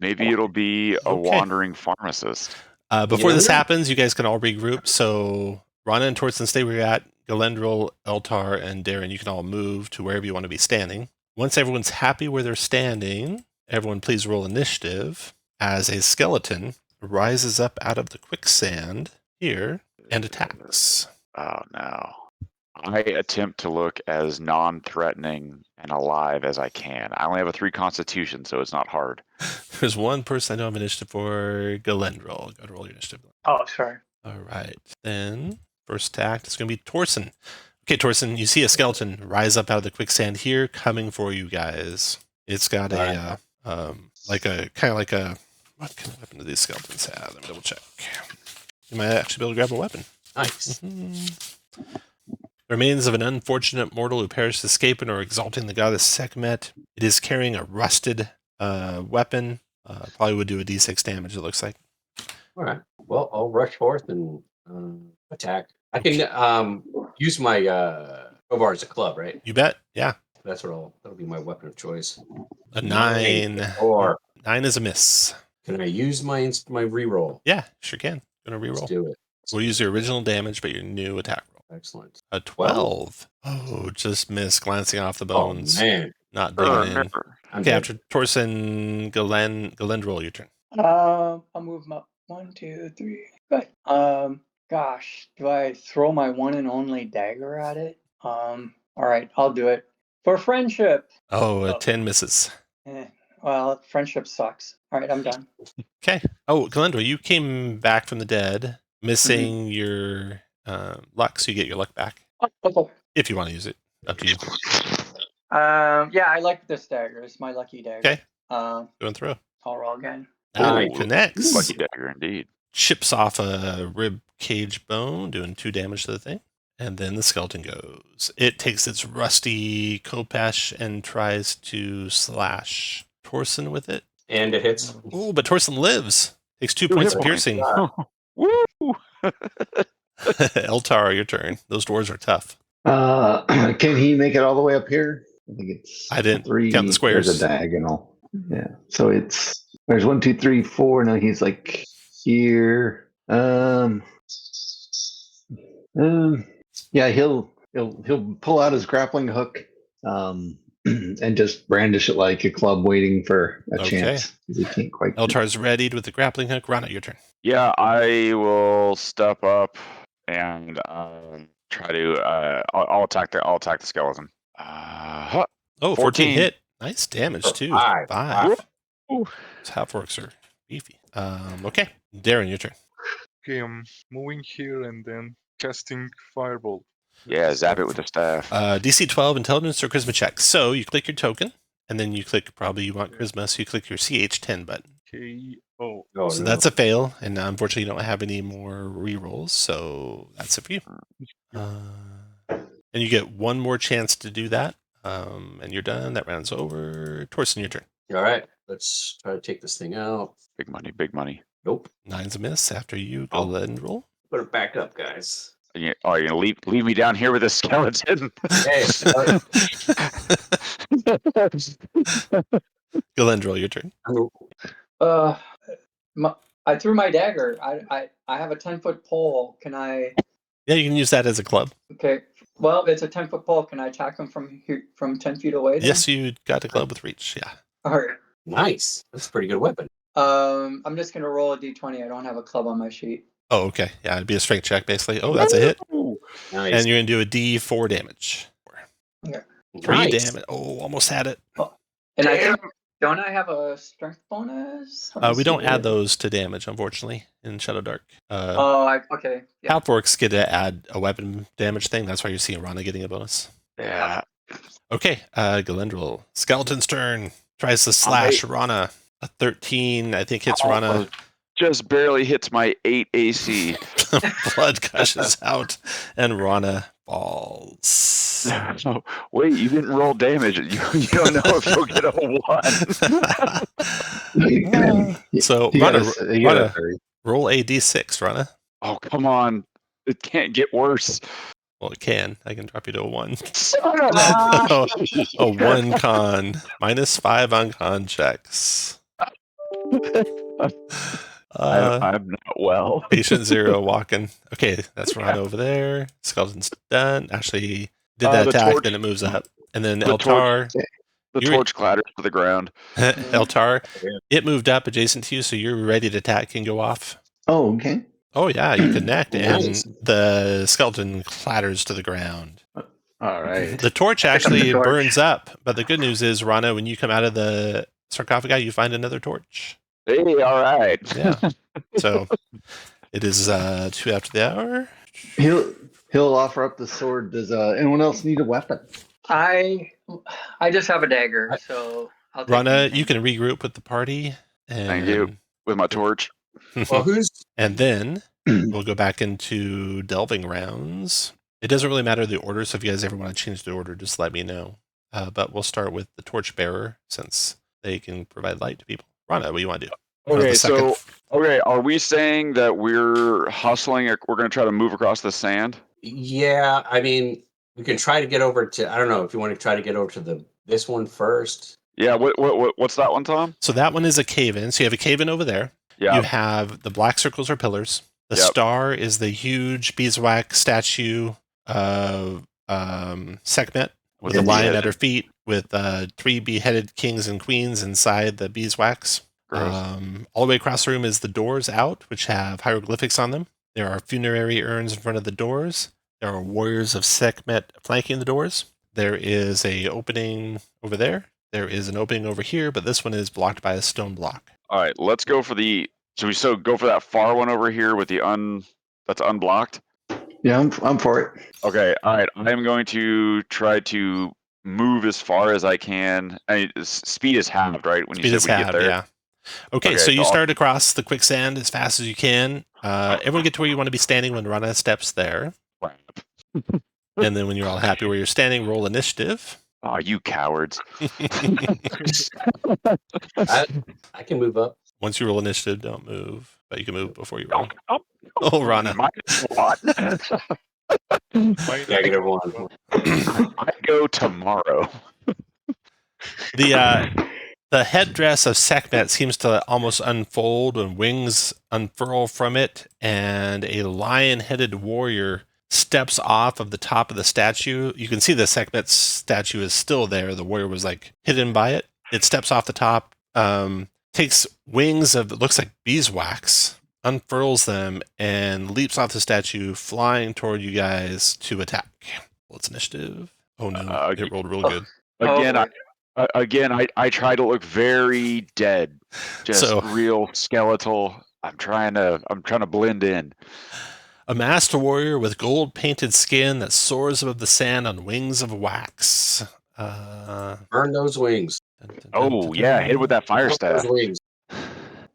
Maybe it'll be a wandering pharmacist. Before this happens, you guys can all regroup. So Rana and Torsten, stay where you're at. Galendril, Eltar, and Darren, you can all move to wherever you want to be standing. Once everyone's happy where they're standing, everyone please roll initiative as a skeleton rises up out of the quicksand here and attacks. Oh no. I attempt to look as non-threatening and alive as I can. I only have a 3 constitution, so it's not hard. There's one person I know have initiative for. Galendril. Go to roll your initiative. Oh, sorry. All right. Then first attack is going to be Torsten. Okay, Torsten, you see a skeleton rise up out of the quicksand here, coming for you guys. It's got a what kind of weapon do these skeletons have? Let me double check. You might actually be able to grab a weapon. Nice. The remains of an unfortunate mortal who perished escaping or exalting the goddess SEKHMET. It is carrying a rusted weapon. Probably would do a d6 damage, it looks like. All right. Well, I'll rush forth and attack. I can use my crowbar as a club, right? You bet. Yeah. That'll be my weapon of choice. A 9. Or 9 is a miss. can I use my reroll? Yeah, sure can. Gonna reroll. Let's do it. We'll use your original damage, but your new attack roll. Excellent. A 12. Oh, just missed, glancing off the bones. Oh, man. Not digging in. Okay, after Torsten, Galendril, your turn. I'll move my 1, 2, 3. Good. Gosh, do I throw my one and only dagger at it? All right, I'll do it. For friendship. Oh, a 10 misses. Well, friendship sucks. All right, I'm done. Okay. Oh, Glendor, you came back from the dead, missing your luck, so you get your luck back. Oh, okay. If you want to use it. Up to you. Yeah, I like this dagger. It's my lucky dagger. Okay. Um, Go and throw. I'll roll again. Ooh, Ooh, connects. Lucky dagger indeed. Chips off a rib cage bone, doing 2 damage to the thing. And then the skeleton goes. It takes its rusty Kopesh and tries to slash Torsen with it. And it hits. Ooh, but Torsen lives. Takes 2 Two points hit of points. piercing. Woo! Eltar, your turn. Those doors are tough. Can he make it all the way up here? I think it's I didn't 3. count the squares. There's a diagonal. Yeah. So there's 1, 2, 3, 4. Now he's like here. Yeah, he'll pull out his grappling hook, and just brandish it like a club, waiting for a Okay. chance. He can't quite. Eltar's readied with the grappling hook. Rana, your turn. Yeah, I will step up and try to. I'll attack the skeleton. Oh, 14 14. hit. Nice damage, too. 5. 5. Ooh. These half orcs are beefy. Okay. Darren, your turn. Okay, I'm moving here and then casting Firebolt. Yeah, zap it with the staff. DC 12 intelligence or charisma check. So you click your token, and then you click, probably you want charisma, so you click your CH10 button. Okay. Oh, Oh, So no. that's a fail, and unfortunately you don't have any more rerolls, so that's it for you. And you get 1 more chance to do that, and you're done. That round's over. Torsten, your turn. All right. Let's try to take this thing out. Big money, big money. Nope. 9's a miss after you go Oh. ahead and roll. Put it back up, guys. You're gonna leave me down here with a skeleton? Hey, Galendril, your turn. I threw my dagger. I have a 10-foot pole. Can I? Yeah, you can use that as a club. Okay. Well, it's a 10-foot pole. Can I attack him from here, from 10 feet away? Then? Yes, you got a club with reach. Yeah. All right. nice. That's a pretty good weapon. I'm just gonna roll a d20. I don't have a club on my sheet. Oh, okay. Yeah, it'd be a strength check, basically. Oh, that's a hit. Nice. And you're going to do a D4 damage. Yeah. 3 Nice. damage. Oh, almost had it. And I think, don't I have a strength bonus? Let me We don't see. add those to damage, unfortunately, in ShadowDark. Okay. Yeah. Half orcs get to add a weapon damage thing. That's why you're seeing Rana getting a bonus. Yeah. Okay, Galendril. Skeleton's turn. Tries to slash Rana. A 13, I think, hits Rana. Just barely hits my 8 AC. Blood gushes out, and Rana falls. No, wait, you didn't roll damage. You don't know if you'll get a 1. So, You Rana, gotta- you gotta Rana, hurry. roll a D6, Rana. Oh, come on. It can't get worse. Well, it can. I can drop you to a 1. Son of a- A 1 con. -5 on con checks. I'm not well. Patient 0 walking. Okay, that's Rana over there. Skeleton's done. Actually, did that The attack, torch- then it moves up. And then the Eltar, The You're- torch clatters to the ground. Eltar, it moved up adjacent to you, so you're ready to attack and go off. Oh, okay. Oh yeah, you connect, Nice. and the skeleton clatters to the ground. All right. The torch Pick up the actually torch. burns up, but the good news is, Rana, when you come out of the sarcophagi, you find another torch. Hey, all right. Yeah. So it is 2 after the hour. He'll offer up the sword. Does anyone else need a weapon? I just have a dagger, so I'll take Rana, anything. you can regroup with the party. And, Thank you. With my torch. Well, who's And then we'll go back into delving rounds. It doesn't really matter the order, so if you guys ever want to change the order, just let me know. But we'll start with the torchbearer, since they can provide light to people. Rana, what do you want to do? Or Okay, the second- so are we saying that we're hustling? We're going to try to move across the sand? Yeah, I mean, we can try to get over to. I don't know if you want to try to get over to this one first. Yeah. What's that one, Tom? So that one is a cave-in. So you have a cave-in over there. Yeah. You have the black circles are pillars. The Yep. star is the huge beeswax statue of Sekhmet with Yeah, a lion yeah. at her feet, with 3 beheaded kings and queens inside the beeswax. Gross. All the way across the room is the doors out, which have hieroglyphics on them. There are funerary urns in front of the doors. There are warriors of Sekhmet flanking the doors. There is a opening over there. There is an opening over here, but this one is blocked by a stone block. All right, let's go for the. Should we so go for that far one over here with the that's unblocked? Yeah, I'm for it. Okay, all right. I'm going to try to move as far as I can. I mean, speed is halved, right? When you Speed said is we get halved, there. yeah. Okay, so you start across the quicksand as fast as you can. Everyone get to where you want to be standing when Rana steps there. And then when you're all happy where you're standing, roll initiative. Oh, you cowards. I can move up. Once you roll initiative, don't move. But you can move before you roll. Oh, Oh, Rana. what? Yeah, get everyone. I go tomorrow. The headdress of SEKHMET seems to almost unfold and wings unfurl from it, and a lion-headed warrior steps off of the top of the statue. You can see the SEKHMET statue is still there. The warrior was like hidden by it. It steps off the top, takes wings of, it looks like beeswax, unfurls them, and leaps off the statue, flying toward you guys to attack. What's initiative? Oh no, it rolled real good. Again, I try to look very dead, just real skeletal. I'm trying to blend in. A masked warrior with gold-painted skin that soars above the sand on wings of wax. Burn those wings. Oh yeah, hit it with that fire staff. Those wings.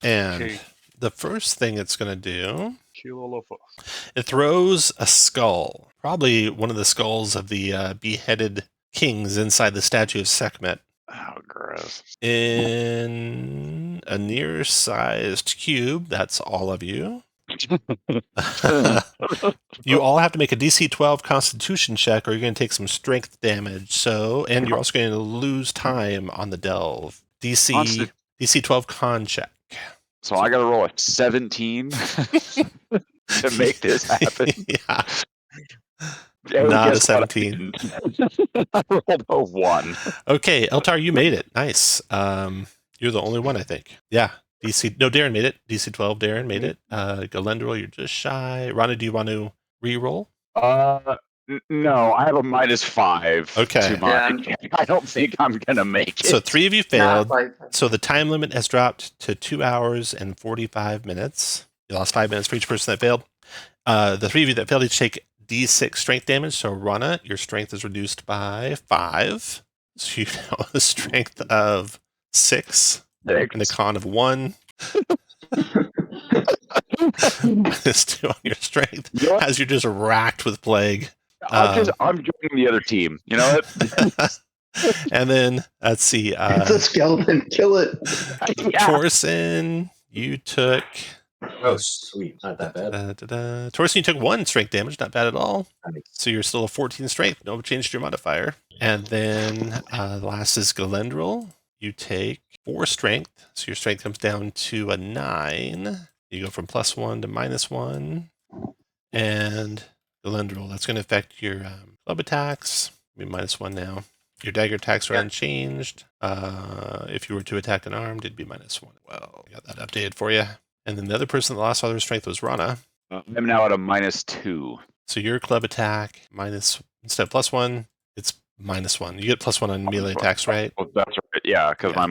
And the first thing it's going to do, Kill all of us. it throws a skull, probably one of the skulls of the beheaded kings inside the statue of SEKHMET. Oh, gross. In a near-sized cube, that's all of you. You all have to make a DC 12 Constitution check, or you're going to take some strength damage. So, and you're also going to lose time on the delve. DC 12 Con check. So I got to roll a 17 to make this happen. Yeah. Not a 17. I rolled a 1. Okay, Eltar, you made it. Nice. You're the only one, I think. Yeah. Darren made it. DC 12, Darren made it. Galendril, you're just shy. Rana, do you want to re-roll? No, I have a -5. Okay. To mine. Yeah. I don't think I'm going to make it. So 3 of you failed. So the time limit has dropped to 2 hours and 45 minutes. You lost 5 minutes for each person that failed. The 3 of you that failed each take D6 strength damage. So Rana, your strength is reduced by 5. So you now have a strength of 6 and a con of 1. -2 on your strength as you're just racked with plague. I'm joining the other team. You know what? And then let's see. It's a skeleton. Kill it. Torsen, you took. Oh, sweet. Not that bad. Torsen, you took 1 strength damage. Not bad at all. So you're still a 14 strength. No change to your modifier. And then the last is Galendril. You take 4 strength. So your strength comes down to a 9. You go from +1 to -1. And Galendril, that's going to affect your club attacks. Be -1 now. Your dagger attacks are unchanged. If you were to attack unarmed, it'd be -1. Well, got that updated for you. And then the other person that lost all their strength was Rana. I'm now at a -2. So your club attack instead of +1, it's -1. You get +1 on melee attacks, right? Well, that's right. Yeah, because my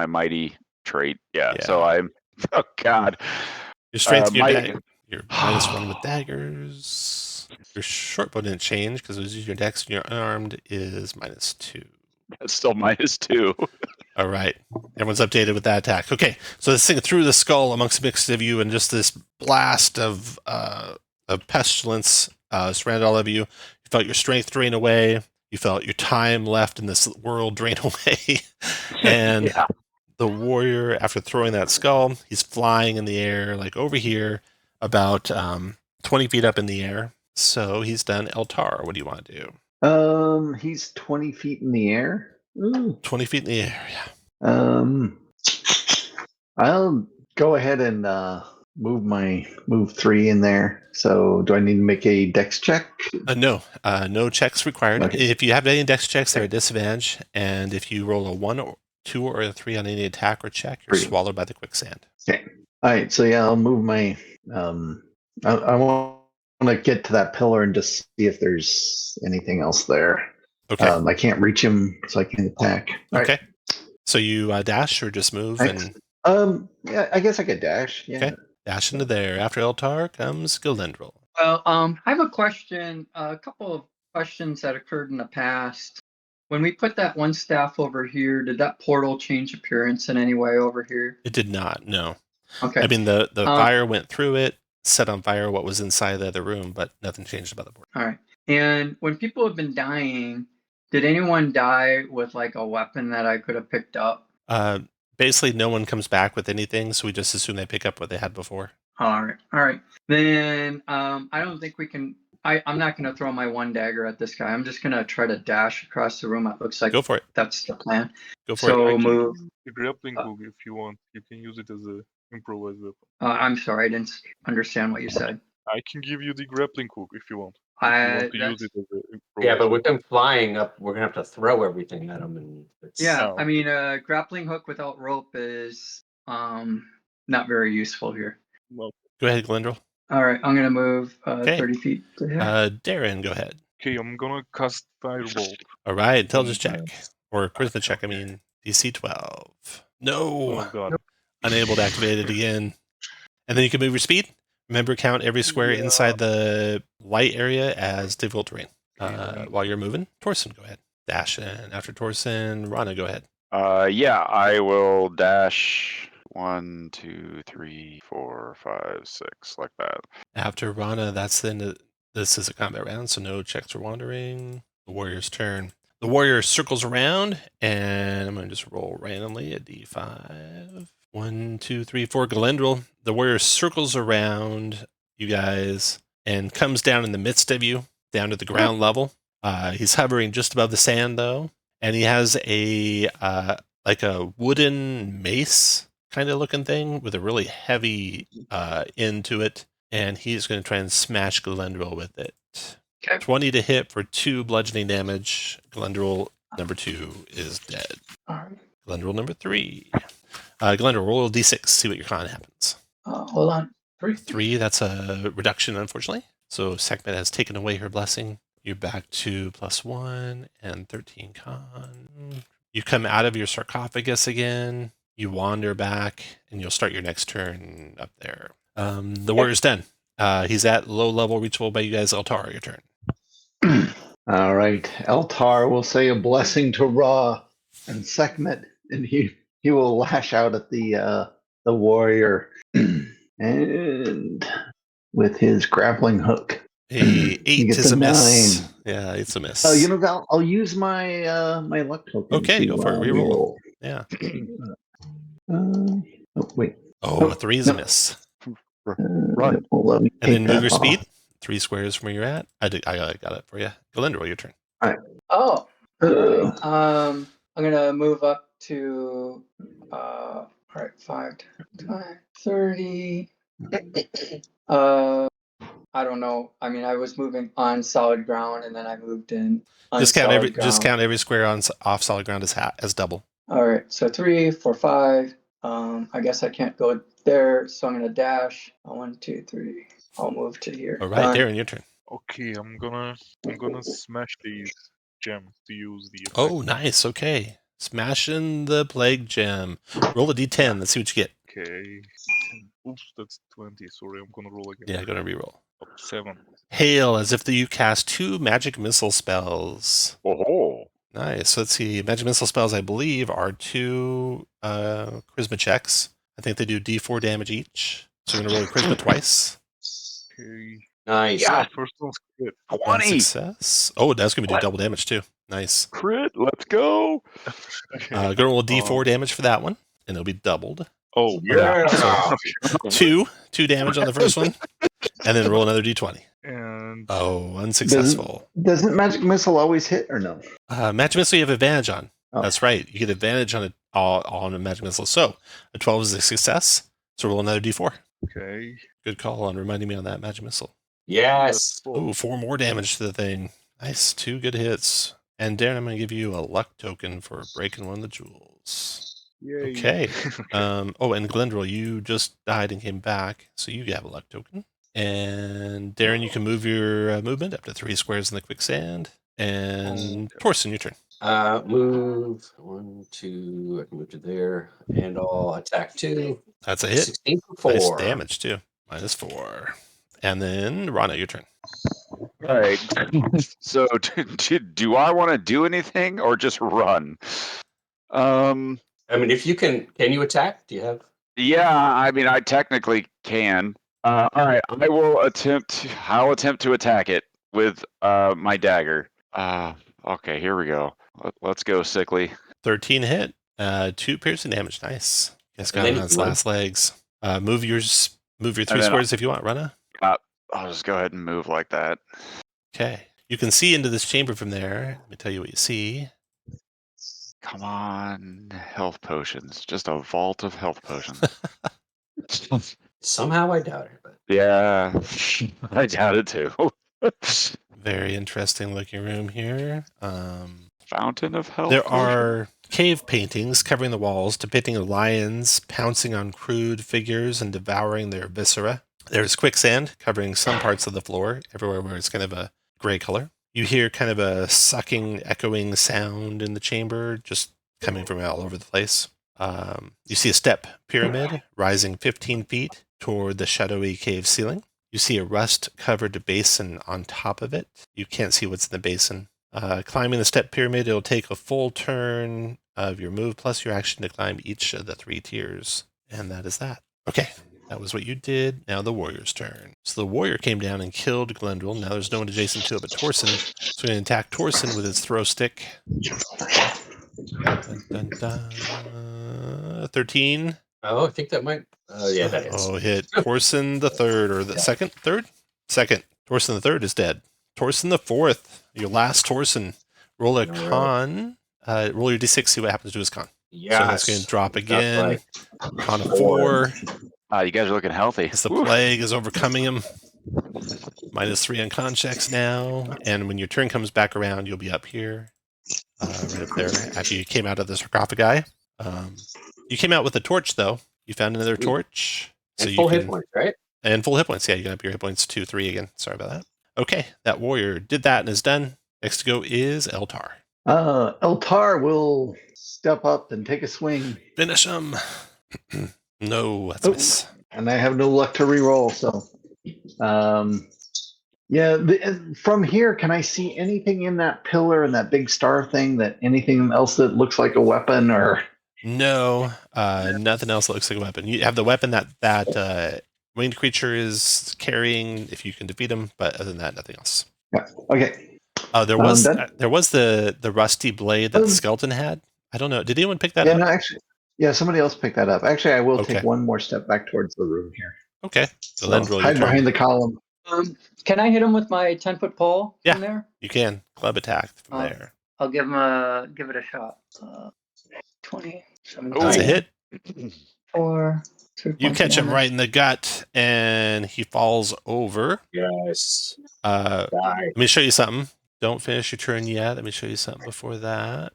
mighty trait. Yeah. So I'm. Oh God. Your strength, you're -1 with daggers. Your short bow didn't change because it was your dex, and your unarmed is -2. That's still -2. All right. Everyone's updated with that attack. Okay. So this thing threw the skull amongst a mix of you, and just this blast of pestilence surrounded all of you. You felt your strength drain away. You felt your time left in this world drain away. And the warrior, after throwing that skull, he's flying in the air, like over here, about 20 feet up in the air. So he's done. Eltar, what do you want to do? He's 20 feet in the air. Ooh. 20 feet in the air, yeah. I'll go ahead and move 3 in there. So do I need to make a dex check? No checks required. Okay. If you have any dex checks, they're at disadvantage. And if you roll a 1, or 2, or a 3 on any attack or check, you're swallowed by the quicksand. Okay. All right. So yeah, I'll move my. I want to get to that pillar and just see if there's anything else there. Okay. I can't reach him, so I can't attack. All okay. Right. So you dash or just move? And Yeah, I guess I could dash. Yeah. Okay. Dash into there. After Eltar comes Galendril. Well, I have a question, a couple of questions that occurred in the past. When we put that one staff over here, did that portal change appearance in any way over here? It did not, no. Okay. I mean, the fire went through it, set on fire what was inside the other room, but nothing changed about the board. All right. And when people have been dying, did anyone die with like a weapon that I could have picked up? Basically, no one comes back with anything, so we just assume they pick up what they had before. All right. Then I don't think we can. I'm not going to throw my one dagger at this guy. I'm just going to try to dash across the room. It looks like Go for it. that's the plan. Go for So it. I can move. use the grappling hook if you want. You can use it as a improvised weapon. I'm sorry, I didn't understand what you said. I can give you the grappling hook if you want. If I you want to use it as a improvised Yeah, but with weapon. them flying up, we're gonna have to throw everything at them, and it's, Yeah, Oh. I mean, grappling hook without rope is not very useful here. Well, Go ahead, Glendril. All right, I'm gonna move Okay. 30 feet to here. Darren, go ahead. okay, I'm gonna cast Firebolt. All right, intelligence Okay. check. Or charisma check, I mean. DC 12. No. Oh god. Unable to activate it again. And then you can move your speed. Remember, count every square Yeah. inside the light area as difficult terrain. While you're moving, Torsen, go ahead. Dash in. After Torsen, Rana, go ahead. Yeah, I will dash 1, 2, 3, 4, 5, 6, like that. After Rana, that's the end of, this is a combat round, so no checks for wandering. The warrior's turn. The warrior circles around, and I'm going to just roll randomly a d5. 1, 2, 3, 4. Galendril. The warrior circles around you guys and comes down in the midst of you, down to the ground level. He's hovering just above the sand, though, and he has a like a wooden mace kind of looking thing with a really heavy end to it, and he's going to try and smash Galendril with it. Okay. 20 to hit for 2 bludgeoning damage. Glendril number 2 is dead. All right. Glendril number 3. Glendril, roll a d6, see what your con happens. Hold on. 3, that's a reduction, unfortunately. So SEKHMET has taken away her blessing. You're back to +1 and 13 con. You come out of your sarcophagus again. You wander back, and you'll start your next turn up there. The warrior's done. He's at low level, reachable by you guys. Eltar, your turn. All right. Eltar will say a blessing to Ra and SEKHMET, and he will lash out at the warrior and with his grappling hook. A He 8 gets is a a miss. 9. Yeah, it's a miss. Oh, you know, I'll use my my luck token. Okay, go for it. Reroll. Yeah. Oh wait. Oh, a 3 is a No. miss. Run. Well, let me And then take move that your speed. off. 3 squares from where you're at. I got it for you. Galendril, your turn. Oh. Uh, I'm gonna move up to all right, 5, 30. I don't know. I mean, I was moving on solid ground, and then I moved in. Just count unsolid ground. every square on off solid ground as double. All right, so 3, 4, 5. I guess I can't go there, so I'm gonna dash. 1, 2, 3. I'll move to here. All right, Darren, your turn. Okay, I'm gonna smash these gems to use the effect. Oh, nice. Okay, smashing the plague gem. Roll a d10. Let's see what you get. Okay. Oops, that's 20. Sorry, I'm gonna roll again. Yeah, gonna reroll. 7. Hail, as if you cast 2 magic missile spells. Oh. Nice. Let's see. Magic missile spells, I believe, are 2 charisma checks. I think they do d4 damage each. So we're gonna roll a charisma twice. Okay. nice. Yeah. First one's crit. One 20. success. Oh, that's gonna do What? double damage too. Nice. Crit. Let's go. Gonna roll a d4 damage for that one, and it'll be doubled. Oh, Yeah. Two damage on the first one, and then roll another d20. And Oh, unsuccessful. Doesn't magic missile always hit or no? Magic missile you have advantage on. Oh. That's right. You get advantage on a magic missile. So a 12 is a success. So roll another d4. okay. Good call on reminding me on that magic missile. Yes. Oh, 4 more damage to the thing. Nice. 2 good hits. And Darren, I'm going to give you a luck token for breaking one of the jewels. Yay. Okay. And Glendril, you just died and came back, so you have a luck token. And Darren, you can move your movement up to 3 squares in the quicksand. And Torsten, your turn. Move 1, 2. I can move to there, and I'll attack 2. That's a hit. 16 for Nice 4. damage too. -4. And then Rana, your turn. All right. So, do I want to do anything or just run? I mean, if you can you attack? Do you have? Yeah, I mean, I technically can. All right, I'll attempt to attack it with my dagger. Okay, here we go. Let's go, Sickly. 13 hit. 2 piercing damage. Nice. Guess And got then on you its can last legs. Move your 3 then squares if you want, Rana. I'll just go ahead and move like that. Okay. You can see into this chamber from there. Let me tell you what you see. Come on, health potions. Just a vault of health potions. Somehow I doubt it, but Yeah, I doubt it too. Very interesting looking room here. Fountain of health. There are cave paintings covering the walls depicting lions pouncing on crude figures and devouring their viscera. There's quicksand covering some parts of the floor, everywhere where it's kind of a gray color. You hear kind of a sucking, echoing sound in the chamber, just coming from all over the place. You see a step pyramid rising 15 feet toward the shadowy cave ceiling. You see a rust-covered basin on top of it. You can't see what's in the basin. Climbing the step pyramid, it'll take a full turn of your move plus your action to climb each of the 3 tiers. And that is that. Okay, that was what you did. Now the warrior's turn. So the warrior came down and killed Glendril. Now there's no one adjacent to it but Torsen. So we're going to attack Torsen with his throw stick. Dun, dun, dun. 13. I think that might. Yeah, that is. Oh, hit. Torsen the third, or the second? Third? Second. Torsen the third is dead. Torsen the fourth, your last Torsen. Roll a con. Roll your d6, see what happens to his con. Yeah. So that's going to drop again. Right. Con of 4. You guys are looking healthy. As the Woo. plague is overcoming him. -3 on con checks now. And when your turn comes back around, you'll be up here. Right up there after you came out of the sarcophagi. You came out with a torch, though. You found another torch. And so full you can, hit points, right? And full hit points. Yeah, you can up your hit points 2, 3 again. Sorry about that. Okay, that warrior did that and is done. Next to go is Eltar. Eltar will step up and take a swing. Finish him. No, that's a miss. And I have no luck to reroll, so. From here, can I see anything in that pillar and that big star thing? That anything else that looks like a weapon or? No, nothing else that looks like a weapon. You have the weapon that winged creature is carrying if you can defeat him, but other than that, nothing else. Yeah. Okay. There was the rusty blade that the skeleton had. I don't know. Did anyone pick that up? No, actually, somebody else picked that up. Actually, I will Okay. take one more step back towards the room here. Okay. So So then roll your hide turn. behind the column. Can I hit him with my 10-foot pole Yeah. from there? You can club attack from there. I'll give it a shot. 20, 17, That's a hit. 4. You catch him right in the gut, and he falls over. Yes. Die. Die. Let me show you something. Don't finish your turn yet. Let me show you something before that.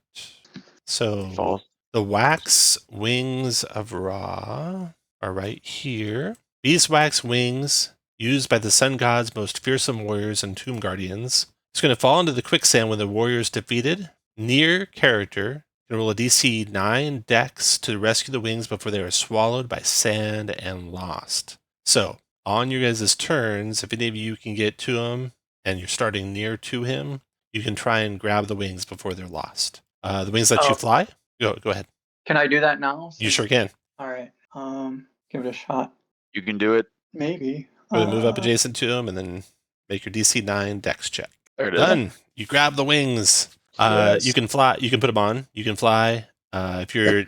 So the wax wings of Ra are right here. These wax wings, used by the sun god's most fearsome warriors and tomb guardians, it's going to fall into the quicksand when the warrior is defeated. Near character can roll a DC 9 dex to rescue the wings before they are swallowed by sand and lost. So, on your guys' turns, if any of you can get to him and you're starting near to him, you can try and grab the wings before they're lost. The wings let you fly. Go ahead. Can I do that now? You sure can. All right. Give it a shot. You can do it. Maybe. Go ahead and move up adjacent to him and then make your DC 9 dex check. There it is. Done. You grab the wings. Yes. You can fly. You can put them on. You can fly. If you're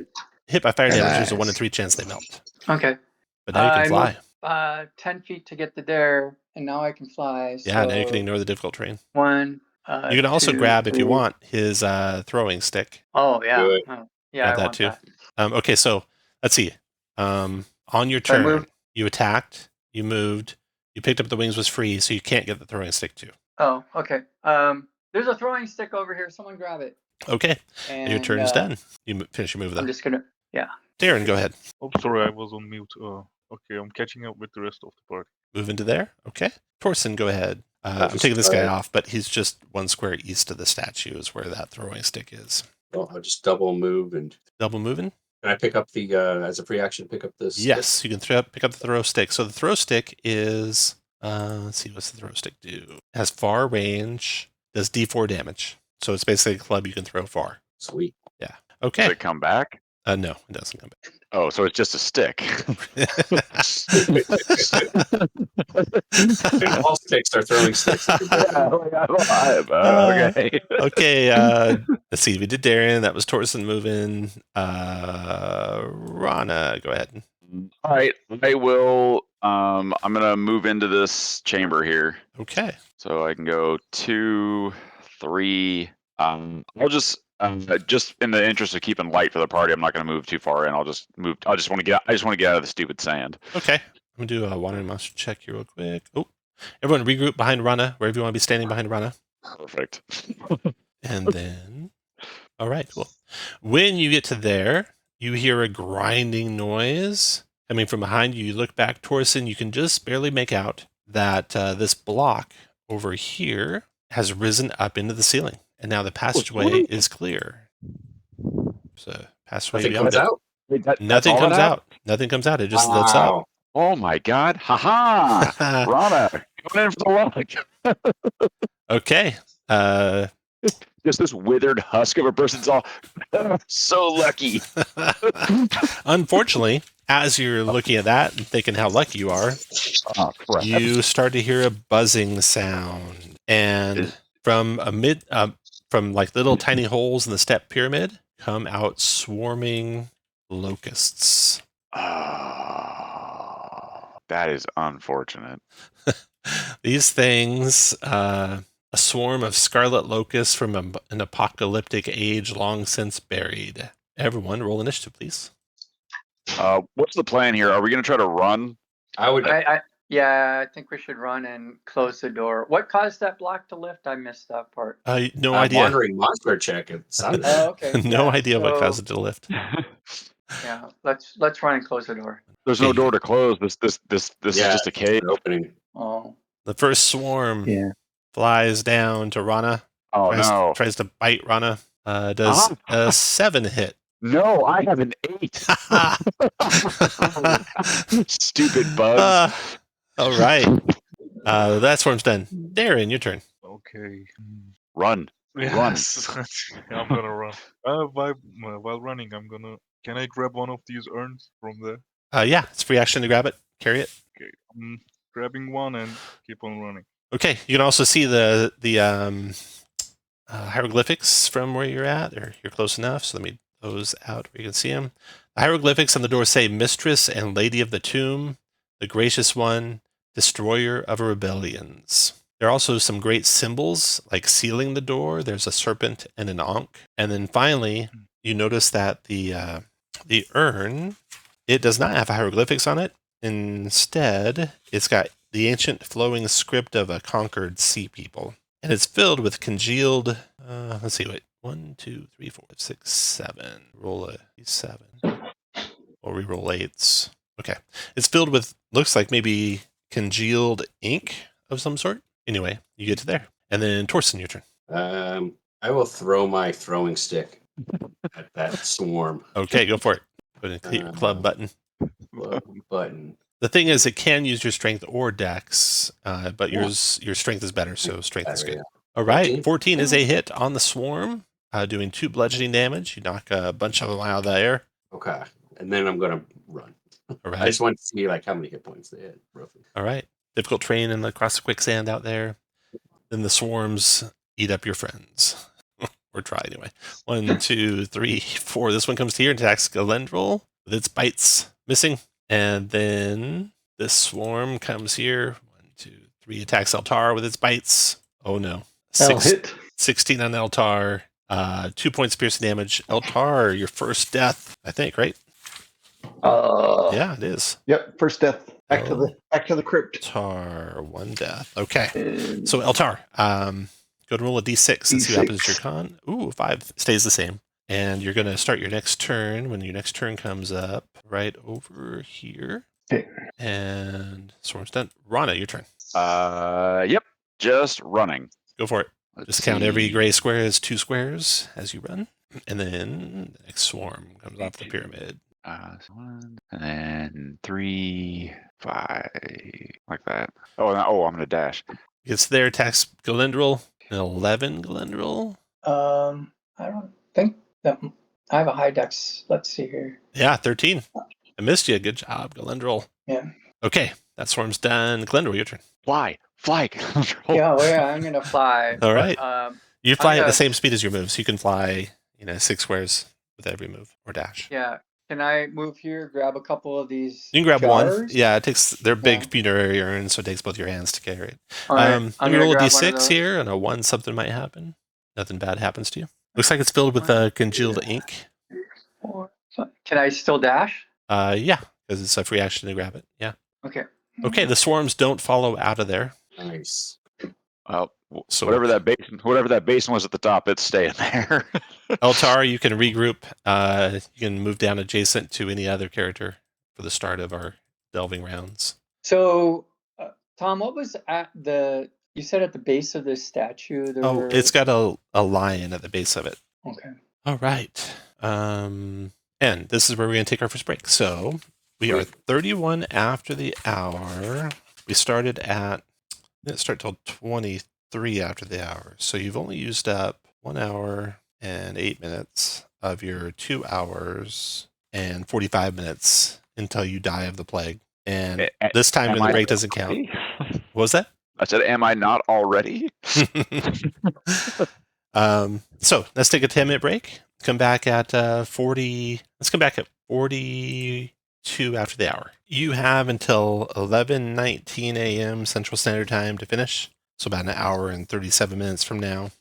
hit by fire damage, there's a 1 in 3 chance they melt. Okay. But now you can fly. Moved, 10 feet to get to there, and now I can fly. Yeah, so now you can ignore the difficult terrain. 1. You can also 2, grab, if 3. you want, his throwing stick. Oh yeah. Good. Yeah, Grab I want too. that. Okay, so let's see. On your So I turn, moved. you attacked, you moved, you picked up the wings was free, so you can't get the throwing stick too. Oh, okay. There's a throwing stick over here. Someone grab it. Okay, And your turn is done. You finish your move I'm though. just gonna. Yeah. Darren, go ahead. Oh, sorry, I was on mute. Okay, I'm catching up with the rest of the party. Move into there. Okay. Torsen, go ahead. I'm just, taking this guy off, but he's just 1 square east of the statue is where that throwing stick is. Well, I'll just double move and Double moving? can I pick up the as a free action? Pick up this. Yes, you can pick up the throw stick. So the throw stick is, let's see, what's the throw stick do? It has far range, does D4 damage. So it's basically a club you can throw far. Sweet. Yeah. Does Okay. it come back? No, it doesn't come Oh, so it's just a stick. back. All sticks are throwing sticks. Okay. Okay. Let's see. We did Darian. That was Torsen moving. Rana, go ahead. All right, I will. I'm gonna move into this chamber here, Okay. so I can go 2, 3. I'll just in the interest of keeping light for the party, I'm not gonna move too far in. I'll just move. I just want to get out of the stupid sand. Okay. I'm gonna do a wandering monster check here real quick. Oh, everyone regroup behind Rana, wherever you want to be standing behind Rana. Perfect. And then, all right, cool. When you get to there, you hear a grinding noise coming from behind you. You look back, Torsen, you can just barely make out that this block over here has risen up into the ceiling. And now the passageway is clear. So, passageway Nothing beyond comes it. out. Wait, that's Nothing all comes that out. Nothing comes out. It just lifts up. Wow. Oh my God! Haha! Rana, coming in for the luck. Okay. Just this withered husk of a person's all so lucky. Unfortunately, as you're looking at that and thinking how lucky you are, Oh, crap. you start to hear a buzzing sound, and from from like little tiny holes in the step pyramid come out swarming locusts. Oh, that is unfortunate. These things, a swarm of scarlet locusts from an apocalyptic age long since buried. Everyone, roll initiative, please. What's the plan here? Are we going to try to run? I would. Yeah, I think we should run and close the door. What caused that block to lift? I missed that part. No idea. Wandering monster check. It sounded. Oh, okay. No yeah, idea what so, caused it to lift. Yeah, let's run and close the door. There's no door to close. This is just a cave. An opening. Oh, The first swarm Yeah. flies down to Rana. Oh no! Tries to bite Rana. Does a 7 hit. No, I have an 8. Stupid bugs. All right. That swarm's done. Darren, your turn. Okay. Run. Yes. Yeah, I'm gonna run. While running, Can I grab one of these urns from there? Yeah, it's free action to grab it. Carry it. Okay. I'm grabbing one and keep on running. Okay. You can also see the hieroglyphics from where you're at, or you're close enough. So let me those out where you can see them. The hieroglyphics on the door say Mistress and Lady of the Tomb, the Gracious One, Destroyer of Rebellions. There are also some great symbols, like sealing the door. There's a serpent and an ankh. And then finally, you notice that the urn, it does not have hieroglyphics on it. Instead, it's got the ancient flowing script of a conquered sea people. And it's filled with congealed, let's see, wait. 1, 2, 3, 4, 5, 6, 7. Roll a 7. Or re-roll 8s. Okay. It's filled with, looks like maybe congealed ink of some sort. Anyway, you get to there. And then Torsen, your turn. I will throw my throwing stick at that swarm. Okay, go for it. Put in your club button. Button. The thing is, it can use your strength or dex, but your strength is better, so strength is good. Yeah. All right, 14 is a hit on the swarm, doing 2 bludgeoning damage. You knock a bunch of them out of the air. Okay, and then I'm gonna run. All I right. just want to see like how many hit points they had roughly. All right. Difficult terrain and across the quicksand out there. Then the swarms eat up your friends. Or try anyway. 1, 2, 3, 4. This one comes here and attacks Galendril with its bites missing. And then this swarm comes here. 1, 2, 3. Attacks Eltar with its bites. Oh no. That'll hit. 16 on Eltar. 2 points piercing damage. Eltar, your first death, I think, right? Yeah, it is. Yep, first death. Back to the crypt. Eltar, 1 death. Okay. And So Eltar, go to roll a d6 and see what happens to your con. Ooh, 5 stays the same. And you're going to start your next turn when your next turn comes up right over here. Okay. And swarm's done. Rana, your turn. Yep. Just running. Go for it. Let's Just count every see. gray square as 2 squares as you run. And then the next swarm comes off the pyramid. 1, and then 3, 5, like that. Oh, I'm gonna dash. Gets there, attacks Galindril. An 11 Galindril. I don't think that I have a high dex. Let's see here. Yeah, 13. I missed you. Good job, Galindril. Yeah. Okay, that swarm's done. Galindril, your turn. Fly. Yeah, well, yeah, I'm gonna fly. All right. You fly at gonna- the same speed as your move, so you can fly, 6 squares with every move or dash. Yeah. Can I move here, grab a couple of these? You can grab one. jars? Yeah, they're big Yeah. funerary urns, so it takes both your hands to carry it. All right, Let I'm me gonna roll a grab one of d6 those. here, and a 1 something might happen. Nothing bad happens to you. Looks like it's filled with congealed ink. 4, 5. Can I still dash? Yeah, because it's a free action to grab it. Yeah. Okay. Okay, the swarms don't follow out of there. Nice. Well, So whatever that basin was at the top, it's staying there. Eltar, you can regroup. You can move down adjacent to any other character for the start of our delving rounds. So, Tom, what was you said at the base of this statue? It's got a lion at the base of it. Okay. All right. And this is where we're going to take our first break. So we are 31 after the hour. We started at, didn't start till 23 after the hour. So you've only used up 1 hour and 8 minutes of your 2 hours and 45 minutes until you die of the plague. And this time when the break doesn't count. What was that? I said, am I not already? So let's take a 10-minute break. Come back at 40. Let's come back at 42 after the hour. You have until 11:19 a.m. Central Standard Time to finish. So about an hour and 37 minutes from now.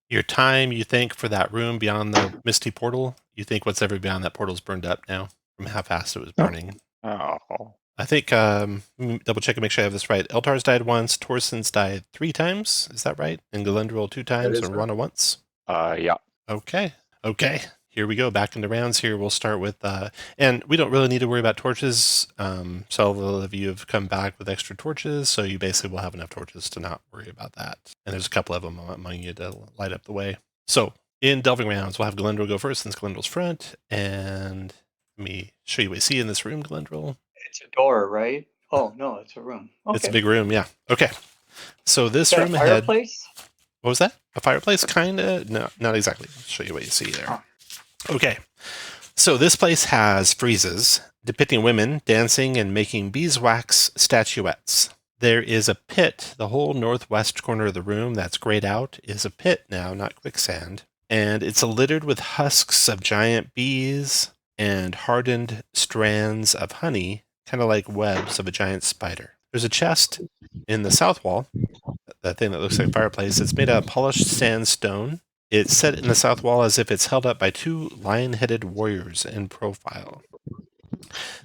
Your time, you think, for that room beyond the misty portal, you think what's ever beyond that portal is burned up now from how fast it was burning. Oh. I think, double check and make sure I have this right. Eltar's died once, Torsen's died 3 times. Is that right? And Galindril 2 times and Rana once? Yeah. Okay. Here we go. Back into rounds here. We'll start with, and we don't really need to worry about torches. Several of you have come back with extra torches, so you basically will have enough torches to not worry about that. And there's a couple of them among you to light up the way. So in delving rounds, we'll have Galindril go first since Galindril's front. And let me show you what you see in this room, Galindril. It's a door, right? Oh no, it's a room. Okay. It's a big room, yeah. Okay. So this Is that room a ahead. fireplace? What was that? A fireplace? Kinda? No, not exactly. I'll show you what you see there. Oh. Okay. So this place has friezes depicting women dancing and making beeswax statuettes. There is a pit. The whole northwest corner of the room that's grayed out is a pit now, not quicksand. And it's littered with husks of giant bees and hardened strands of honey, kind of like webs of a giant spider. There's a chest in the south wall, that thing that looks like a fireplace. It's made of polished sandstone. It's set in the south wall as if it's held up by 2 lion-headed warriors in profile.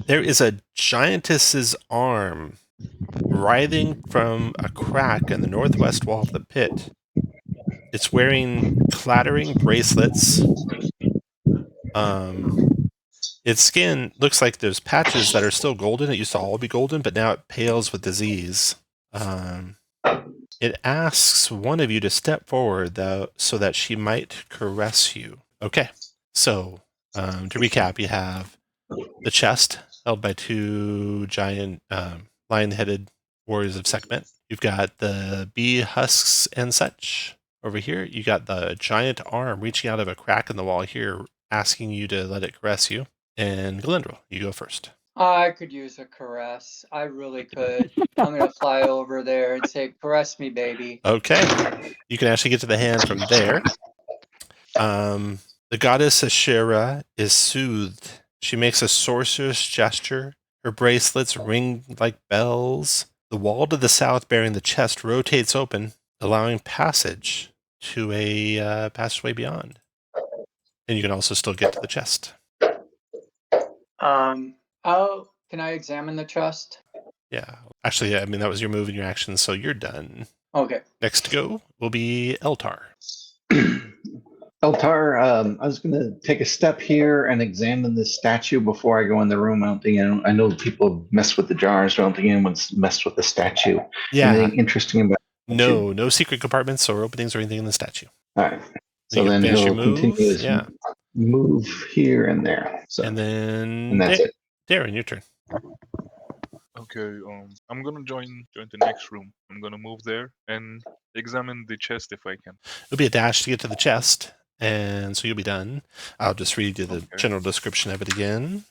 There is a giantess's arm writhing from a crack in the northwest wall of the pit. It's wearing clattering bracelets. Its skin looks like there's patches that are still golden. It used to all be golden, but now it pales with disease. It asks one of you to step forward, though, so that she might caress you. Okay, so to recap, you have the chest held by 2 giant lion-headed warriors of SEKHMET. You've got the bee husks and such over here. You got the giant arm reaching out of a crack in the wall here, asking you to let it caress you. And Galindril, you go first. I could use a caress. I really could. I'm gonna fly over there and say, "Caress me, baby." Okay, you can actually get to the hand from there. The goddess Ashera is soothed. She makes a sorcerous gesture. Her bracelets ring like bells. The wall to the south bearing the chest rotates open, allowing passage to a passageway beyond. And you can also still get to the chest. Can I examine the chest? Yeah. Actually, I mean, that was your move and your action, so you're done. Okay. Next to go will be Eltar. Eltar, I was going to take a step here and examine this statue before I go in the room. I know people have messed with the jars, but I don't think anyone's messed with the statue. Yeah. Anything interesting about the statue? No secret compartments or openings or anything in the statue. All right. So You can then finish he'll your move. continue his Yeah. move here and there. So, And then and that's it. Darren, your turn. Okay, I'm gonna join the next room. I'm gonna move there and examine the chest if I can. It'll be a dash to get to the chest, and so you'll be done. I'll just read you the Okay. general description of it again.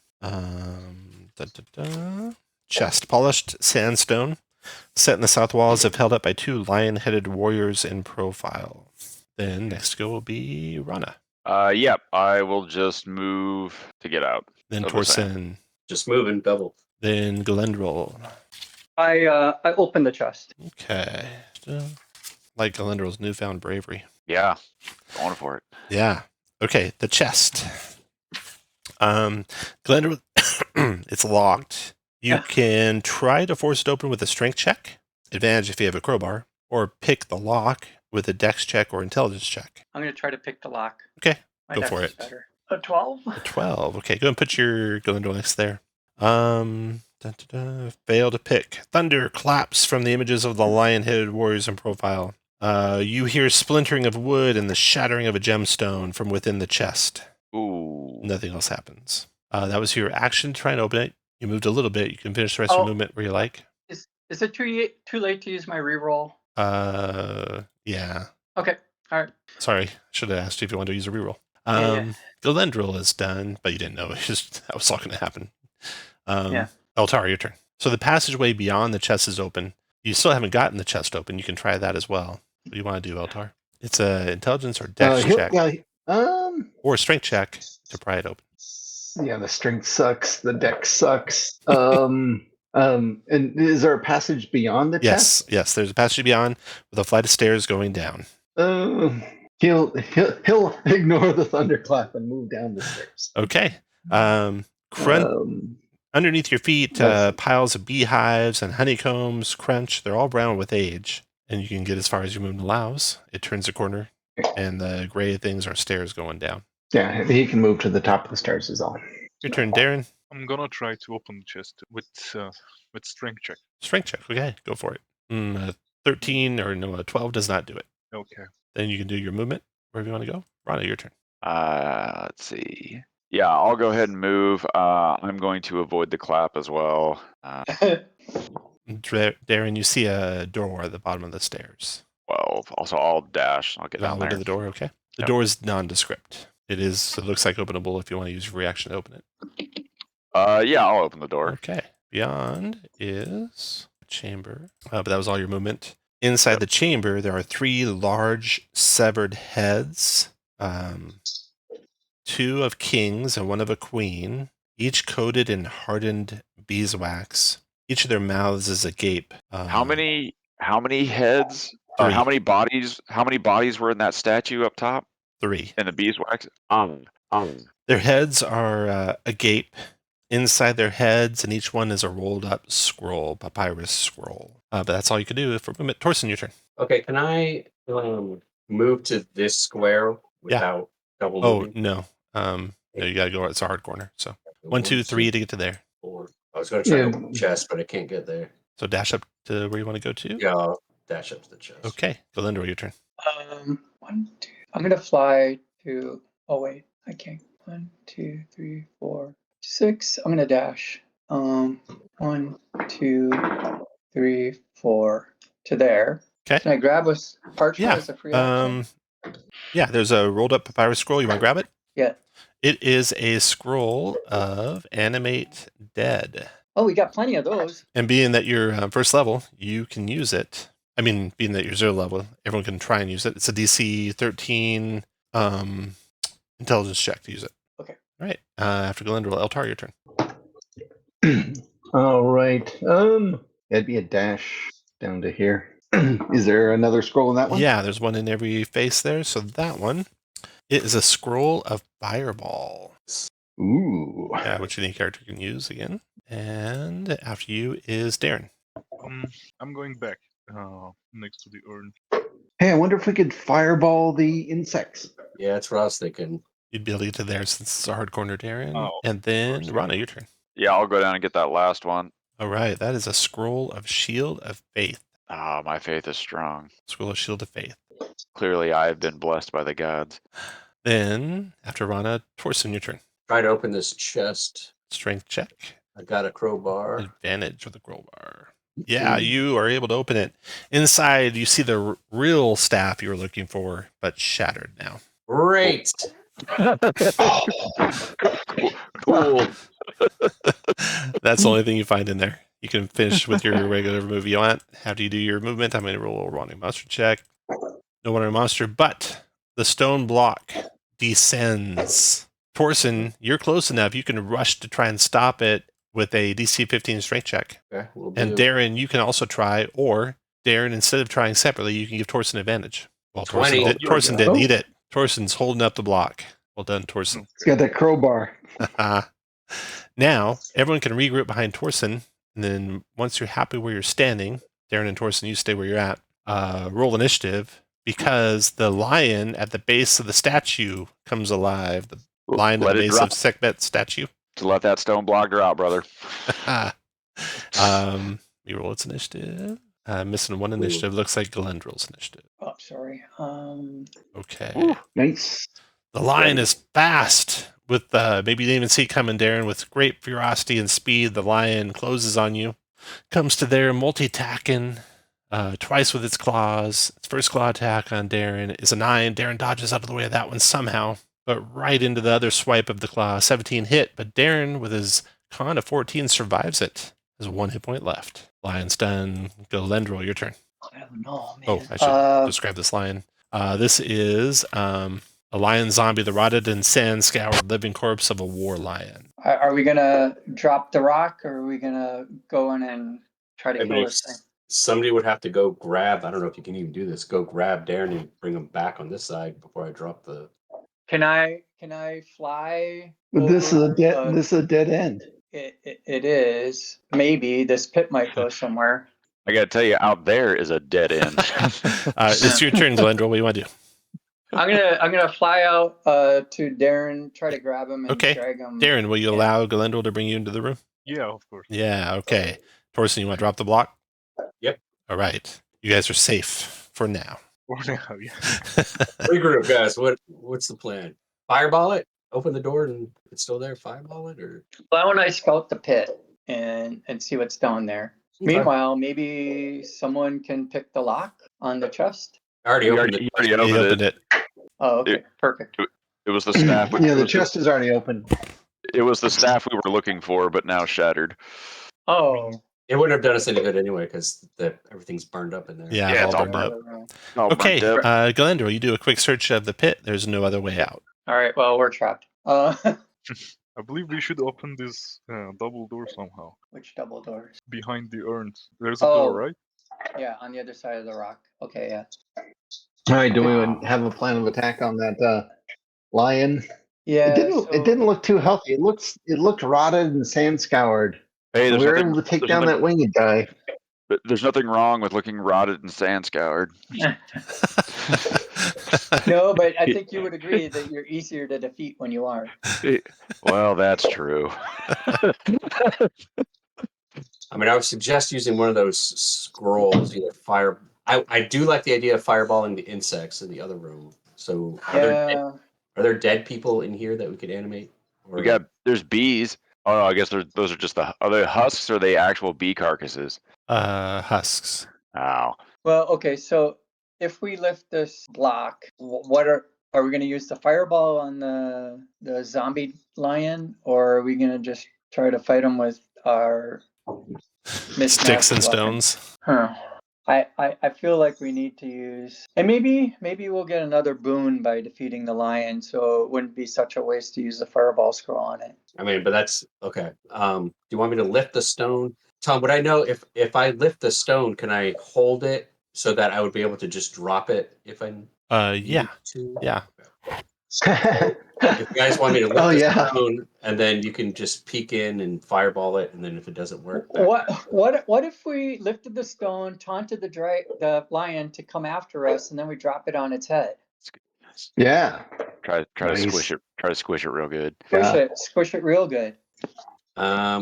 Chest, polished sandstone, set in the south wall as if held up by two lion-headed warriors in profile. Then next to go will be Rana. Yep, I will just move to get out. Then of the sand. Torsen. Just moving double. Then Glendril. I open the chest. Okay. Like Glendril's newfound bravery. Yeah, going for it. Yeah. Okay, the chest. Glendril, it's locked. You can try to force it open with a strength check. Advantage if you have a crowbar. Or pick the lock with a dex check or intelligence check. I'm going to try to pick the lock. Okay, My go dex for is it. Better. A 12? A 12. Okay, go and put your Glendril next there. Fail to pick. Thunder claps from the images of the lion-headed warriors in profile. You hear splintering of wood and the shattering of a gemstone from within the chest. Ooh. Nothing else happens. That was your action to try and open it. You moved a little bit. You can finish the rest of your movement where you like. Is it too late to use my reroll? Yeah. Okay. All right. Sorry, should have asked you if you wanted to use a reroll. Yeah. Glendril is done, but you didn't know that was all going to happen. Yeah. Eltar, your turn. So the passageway beyond the chest is open. You still haven't gotten the chest open. You can try that as well. What do you want to do, Eltar? It's a intelligence or dex check. Or a strength check to pry it open. Yeah, the strength sucks. The deck sucks. And is there a passage beyond the chest? Yes. There's a passage beyond with a flight of stairs going down. He'll ignore the thunderclap and move down the stairs. Okay. Underneath your feet, piles of beehives and honeycombs crunch. They're all brown with age, and you can get as far as your movement allows. It turns a corner, and the gray things are stairs going down. Yeah, he can move to the top of the stairs is all. Your turn, Darren. I'm gonna try to open the chest with strength check. Strength check. Okay, go for it. 13 or no, 12 does not do it. Okay. Then you can do your movement wherever you want to go. Rana, your turn. Let's see. Yeah, I'll go ahead and move. I'm going to avoid the clap as well. Darren, you see a door at the bottom of the stairs. 12. Also, I'll dash. I'll get down there. To the door, okay. The door is nondescript. It looks like openable if you want to use your reaction to open it. Yeah, I'll open the door. Okay. Beyond is a chamber. But that was all your movement. Inside the chamber, there are 3 large severed heads. 2 of kings and 1 of a queen, each coated in hardened beeswax. Each of their mouths is agape. How many heads? 3. How many bodies? How many bodies were in that statue up top? 3. In the beeswax? Their heads are agape. Inside their heads, and each one is a rolled up scroll, papyrus scroll. But that's all you can do for movement. Torsen, your turn. Okay, can I move to this square without double moving? No. No, you gotta go. It's a hard corner. So 1, 2, 3 to get to there. 4. I was going to try to open the chest, but I can't get there. So dash up to where you want to go to. Yeah, I'll dash up to the chest. Okay, Galindor, your turn. 1, 2. I'm gonna fly to. Oh wait, I can't. 1, 2, 3, 4, 6. I'm gonna dash. 1, 2, 3, 4 to there. Okay. Can I grab a parchment as a free action? Yeah, there's a rolled up papyrus scroll. You want to grab it? Yeah. It is a scroll of animate dead. Oh, we got plenty of those. And being that you're first level, you can use it. I mean, being that you're 0 level, everyone can try and use it. It's a DC 13 intelligence check to use it. Okay. All right. After Glendril, Eltar, your turn. All right. That'd be a dash down to here. Is there another scroll in that one? Yeah, there's one in every face there. So that one, it is a scroll of fireball. Ooh. Yeah, which any character can use again. And after you is Darren. I'm going back next to the urn. Hey, I wonder if we could fireball the insects. Yeah, that's what I was thinking. You'd be able to get to there since it's a hard corner, Darren. Oh, And then, course, yeah. Rana, your turn. Yeah, I'll go down and get that last one. All right, that is a scroll of Shield of Faith. Ah, my faith is strong. Scroll of Shield of Faith. Clearly, I have been blessed by the gods. Then, after Rana, Torsten, your turn. Try to open this chest. Strength check. I got a crowbar. Advantage with the crowbar. Yeah, you are able to open it. Inside, you see the real staff you were looking for, but shattered now. Great. Cool. That's the only thing you find in there. You can finish with your regular move you want. How do you do your movement? I'm going to roll a wandering monster check. No wandering monster, but the stone block descends. Torsen, you're close enough. You can rush to try and stop it with a DC 15 strength check. Okay, we'll do. And Darren, you can also try, or Darren, instead of trying separately, you can give Torsen advantage. Well, 20. Torsen didn't need it. Torsen's holding up the block. Well done, Torsen. He's got that crowbar. Now, everyone can regroup behind Torsen, and then once you're happy where you're standing, Darren and Torsen, you stay where you're at. Roll initiative, because the lion at the base of the statue comes alive. The lion at Let the it base drop. of SEKHMET statue. To let that stone block drop, brother. You roll its initiative. Missing one initiative. Looks like Glendrill's initiative. Oh, sorry. Okay. Ooh. Nice. The lion is fast. With maybe you didn't even see it coming, Darren. With great ferocity and speed, the lion closes on you. Comes to there, multi-attacking twice with its claws. Its first claw attack on Darren is a 9. Darren dodges out of the way of that one somehow, but right into the other swipe of the claw. 17 hit, but Darren, with his con of 14, survives it. Has 1 hit point left. Lion's done. Glendrill, your turn. I don't know, man. Oh, I should describe this lion. This is a lion zombie, the rotted and sand-scoured living corpse of a war lion. Are we gonna drop the rock, or are we gonna go in and try to kill this thing? Somebody would have to go grab. I don't know if you can even do this. Go grab Darren and bring him back on this side before I drop the. Can I fly? This is a over, dead. This is a dead end. It is. Maybe this pit might go somewhere. I gotta tell you, out there is a dead end. It's your turn, Glendrill. What do you want to do? I'm gonna fly out to Darren, try to grab him and Okay. drag him. Darren, will you allow Glendrill to bring you into the room? Yeah, of course. Yeah, okay. Torsten, you want to drop the block? Yep. All right. You guys are safe for now. For now, yeah. Regroup, guys. What's the plan? Fireball it? Open the door and if it's still there, fireball it? Or Why don't I scout the pit and see what's down there? Meanwhile, maybe someone can pick the lock on the chest. I already You opened it. already He opened opened it. it. Oh, okay, perfect. It was the staff. Yeah, it the was chest is already open. It was the staff we were looking for, but now shattered. Oh, It wouldn't have done us any good anyway because everything's burned up in there. Yeah, Yeah, all it's all burned up. All Okay, burnt up. Glendrill, you do a quick search of the pit. There's no other way out. all right. Well, we're trapped. I believe we should open this double door somehow. Which double doors? Behind the urns. There's a Oh. door, right? Yeah, on the other side of the rock. Okay, yeah. All right, do we have a plan of attack on that lion? Yeah. It didn't look too healthy. It looked rotted and sand scoured. Hey, We there's were nothing, able to take there's down nothing- that winged guy. there's nothing wrong with looking rotted and sand scoured. No, but I think you would agree that you're easier to defeat when you are. Well, that's true. I mean, I would suggest using one of those scrolls, either fire. I do like the idea of fireballing the insects in the other room. So Yeah. are there dead people in here that we could animate? Or There's bees. Oh, no, I guess those are just are they husks or are they actual bee carcasses? Husks. Oh. Well, okay. So if we lift this block, what are we going to use the fireball on the zombie lion, or are we going to just try to fight him with our Sticks and mismatched stones. weapon? I feel like we need to use, and maybe we'll get another boon by defeating the lion, so it wouldn't be such a waste to use the fireball scroll on it. I mean, but that's okay. Do you want me to lift the stone? Tom, would I know if I lift the stone, can I hold it so that I would be able to just drop it if I Yeah. need to? Yeah. If you guys want me to lift Oh, the yeah. stone and then you can just peek in and fireball it, and then if it doesn't work, What if we lifted the stone, taunted the lion to come after us, and then we drop it on its head? Yeah. Try to Nice. squish it. Try to squish it real good. Squish it real good. I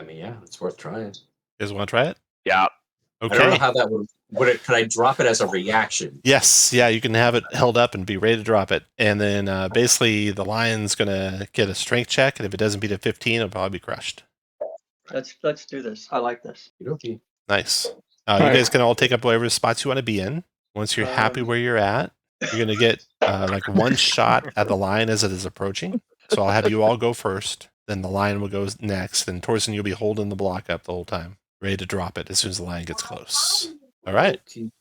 mean, yeah, it's worth trying. You guys want to try it? Yeah. I don't know Okay. how that would. Could I drop it as a reaction? Yes. Yeah, you can have it held up and be ready to drop it. And then basically the lion's going to get a strength check. And if it doesn't beat a 15, it'll probably be crushed. Let's do this. I like this. Okay. Nice. You guys can all take up whatever spots you want to be in. Once you're happy where you're at, you're going to get like one shot at the lion as it is approaching. So I'll have you all go first. Then the lion will go next. Then Torsen, you'll be holding the block up the whole time, ready to drop it as soon as the lion gets close. All right.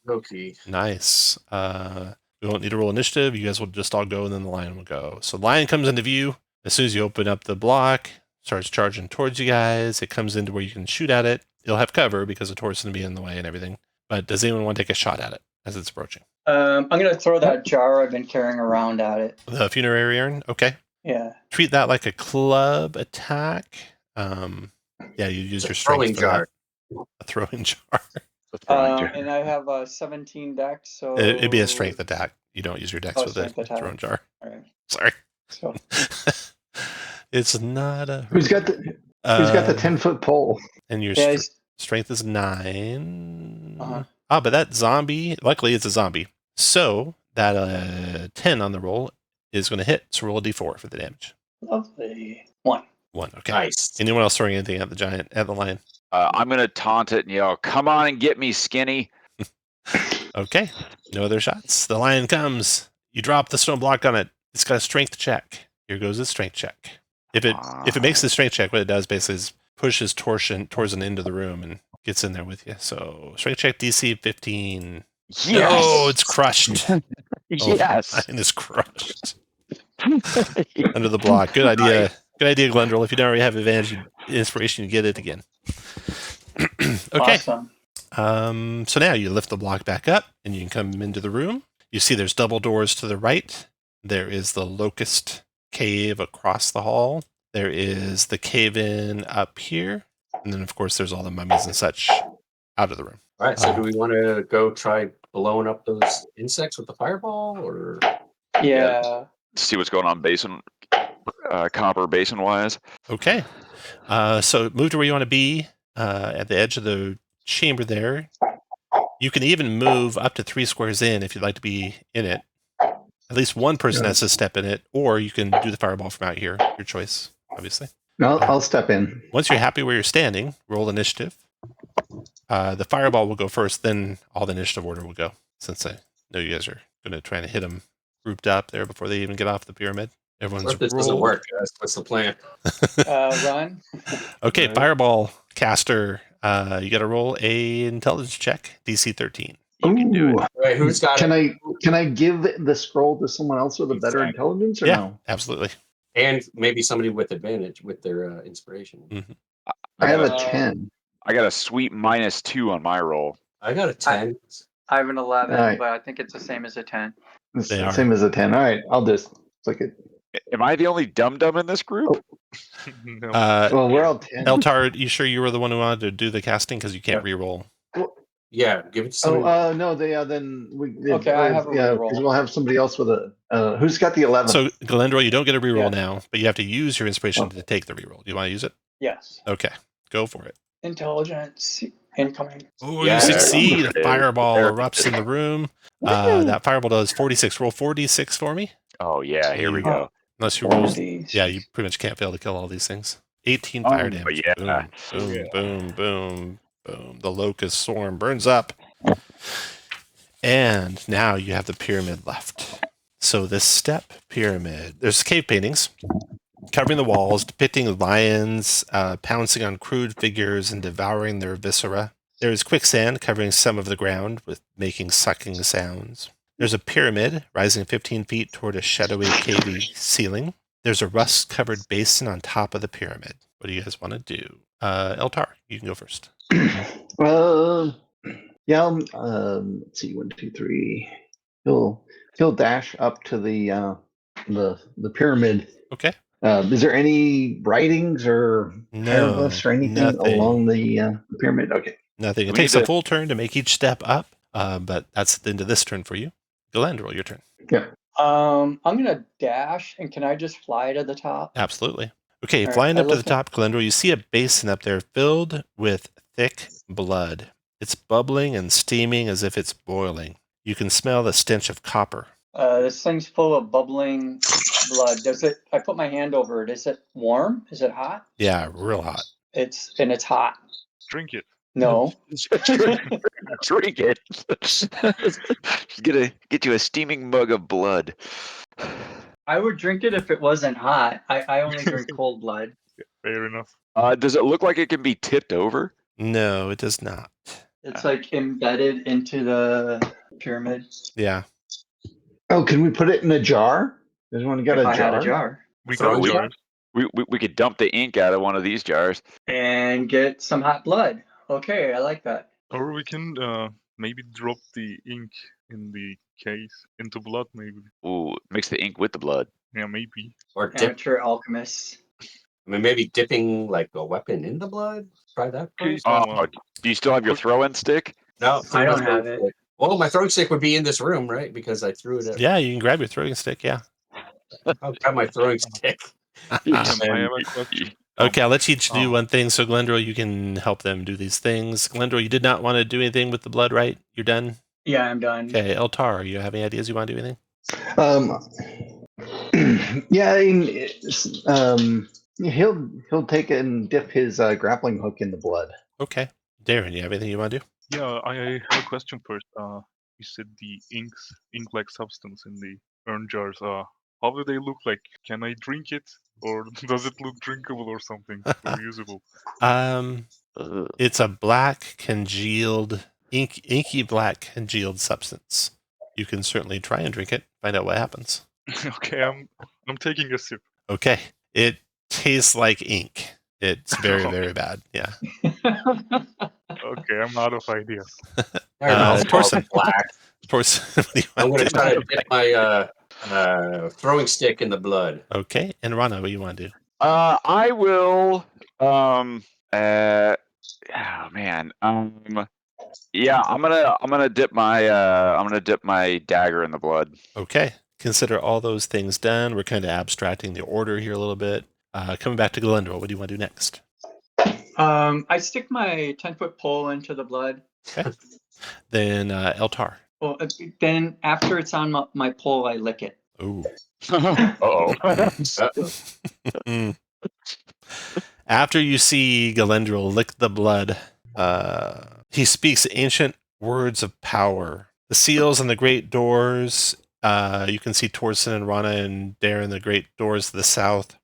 Okay. Nice. We won't need to roll initiative. You guys will just all go, and then the lion will go. So the lion comes into view. As soon as you open up the block, starts charging towards you guys. It comes into where you can shoot at it. You'll have cover because of Torsen being in the way and everything. But does anyone want to take a shot at it as it's approaching? I'm going to throw that jar I've been carrying around at it. The funerary urn? Okay. Yeah. Treat that like a club attack. Yeah, you use your strength for that. A throwing jar. And I have a 17 dex, so It'd be a strength attack. You don't use your dex with a throwing jar. All right. Sorry. So it's not a. Who's got the 10-foot pole? And your strength is 9. Uh-huh. But that zombie. Luckily, it's a zombie. So that 10 on the roll is going to hit. So roll a d4 for the damage. Lovely. 1. Okay. Nice. Anyone else throwing anything at the lion? I'm gonna taunt it and yell, "Come on and get me, skinny!" Okay. No other shots. The lion comes. You drop the stone block on it. It's got a strength check. Here goes its strength check. If it makes the strength check, what it does basically is pushes Torsen into the room and gets in there with you. So strength check DC 15. Yes. No, it's crushed. Yes. The lion is crushed. Under the block. Good idea. Good idea, Glendril. If you don't already have advantage inspiration, you get it again. Okay. Awesome. So now you lift the block back up and you can come into the room. You see there's double doors to the right. There is the locust cave across the hall. There is the cave-in up here. And then, of course, there's all the mummies and such out of the room. All right, so do we want to go try blowing up those insects with the fireball, or? Yeah. See what's going on copper basin wise. Okay. So move to where you want to be at the edge of the chamber there. You can even move up to 3 squares in if you'd like to be in it. At least one person has to step in it, or you can do the fireball from out here. Your choice, obviously. No, I'll step in. Once you're happy where you're standing, roll initiative. The fireball will go first, then all the initiative order will go, since I know you guys are going to try to hit them grouped up there before they even get off the pyramid. Everyone's What if this doesn't work, guys? What's the plan? Run. Okay, fireball caster. You got to roll a intelligence check, DC 13. You can do it. Wait, who's got it? Can I give the scroll to someone else with a better intelligence or no? Absolutely. And maybe somebody with advantage with their inspiration. Mm-hmm. I have a 10. I got a sweet -2 on my roll. I got a 10. I have an 11, Right. but I think it's the same as a 10. It's They the are. same as a 10. All right, I'll just click it. Am I the only dum-dum in this group? No. Well, we're all 10. Eltar, you sure you were the one who wanted to do the casting? Because you can't re-roll. Yeah, give it to somebody. No, then we. Okay, I have a reroll. because we'll have somebody else with a. Who's got the 11? So, Glendril, you don't get a re-roll Yeah. now, but you have to use your inspiration to take the re-roll. Do you want to use it? Yes. Okay, go for it. Intelligence incoming. Oh, Yeah, you succeed. there A it is. fireball There it erupts is. in the room. That fireball does 46. Roll 4d6 for me. Oh yeah, here we go. Unless you roll. These. Yeah, you pretty much can't fail to kill all these things. 18 fire damage. yeah. Boom, Yeah. boom, boom, boom. The locust swarm burns up. And now you have the pyramid left. So this step pyramid, there's cave paintings covering the walls depicting lions pouncing on crude figures and devouring their viscera. There is quicksand covering some of the ground with making sucking sounds. There's a pyramid rising 15 feet toward a shadowy, cavey ceiling. There's a rust-covered basin on top of the pyramid. What do you guys want to do? Eltar, you can go first. Yeah. Let's see. 1, 2, 3. He'll dash up to the pyramid. Okay. Is there any writings or hieroglyphs or anything nothing. along the pyramid? Okay. Nothing. It We takes need a to- full turn to make each step up, but that's the end of this turn for you. Galandril, your turn. Yeah. I'm gonna dash, and can I just fly to the top? Absolutely. Okay, All right, flying I up to the look top, Glendor, you see a basin up there filled with thick blood. It's bubbling and steaming as if it's boiling. You can smell the stench of copper. This thing's full of bubbling blood. I put my hand over it. Is it warm? Is it hot? Yeah, real hot. It's hot. Drink it. No. Drink it. She's gonna get you a steaming mug of blood. I would drink it if it wasn't hot. I only drink cold blood. Fair enough. Does it look like it can be tipped over? No, it does not. It's like embedded into the pyramid. Yeah. Oh, can we put it in a jar? Does anyone got If a I jar? had a jar. We Throwing got jars? jars. We could dump the ink out of one of these jars. And get some hot blood. Okay, I like that. Or we can maybe drop the ink in the case into blood, maybe. Ooh, mix the ink with the blood. Yeah, maybe. Or dip. Amateur alchemists. I mean, maybe dipping like a weapon in the blood. Try that. Okay, first? Oh, do you still have your throw-in stick? No, I don't have it. Well, my throwing stick would be in this room, right? Because I threw it. Yeah, you can grab your throwing stick. Yeah. I'll grab my throwing stick. I have a question. Okay, I'll let you each do one thing. So, Glendor, you can help them do these things. Glendor, you did not want to do anything with the blood, right? You're done? Yeah, I'm done. Okay, Eltar, you have any ideas you want to do anything? Yeah, I mean, he'll take it and dip his grappling hook in the blood. Okay. Darren, you have anything you want to do? Yeah, I have a question first. You said the ink-like substance in the urn jars. How do they look like? Can I drink it, or does it look drinkable or something or usable? It's a black congealed, inky black congealed substance. You can certainly try and drink it. Find out what happens. Okay, I'm taking a sip. Okay. It tastes like ink. It's very, very bad. Yeah. Okay, I'm out of ideas. Torsten. Black. Torsten, what do you I'm want going to to try to dip my throwing stick in the blood. Okay. And Rana, what do you want to do? I will. Oh man. Yeah, I'm gonna dip my dagger in the blood. Okay. Consider all those things done. We're kind of abstracting the order here a little bit. Coming back to Glendor, what do you want to do next? I stick my 10-foot pole into the blood. Okay. Then Eltar. Well, then after it's on my pole, I lick it. Ooh. Uh-oh. After you see Galendril lick the blood, he speaks ancient words of power. The seals and the great doors, you can see Torsten and Rana and Darren, the great doors to the south,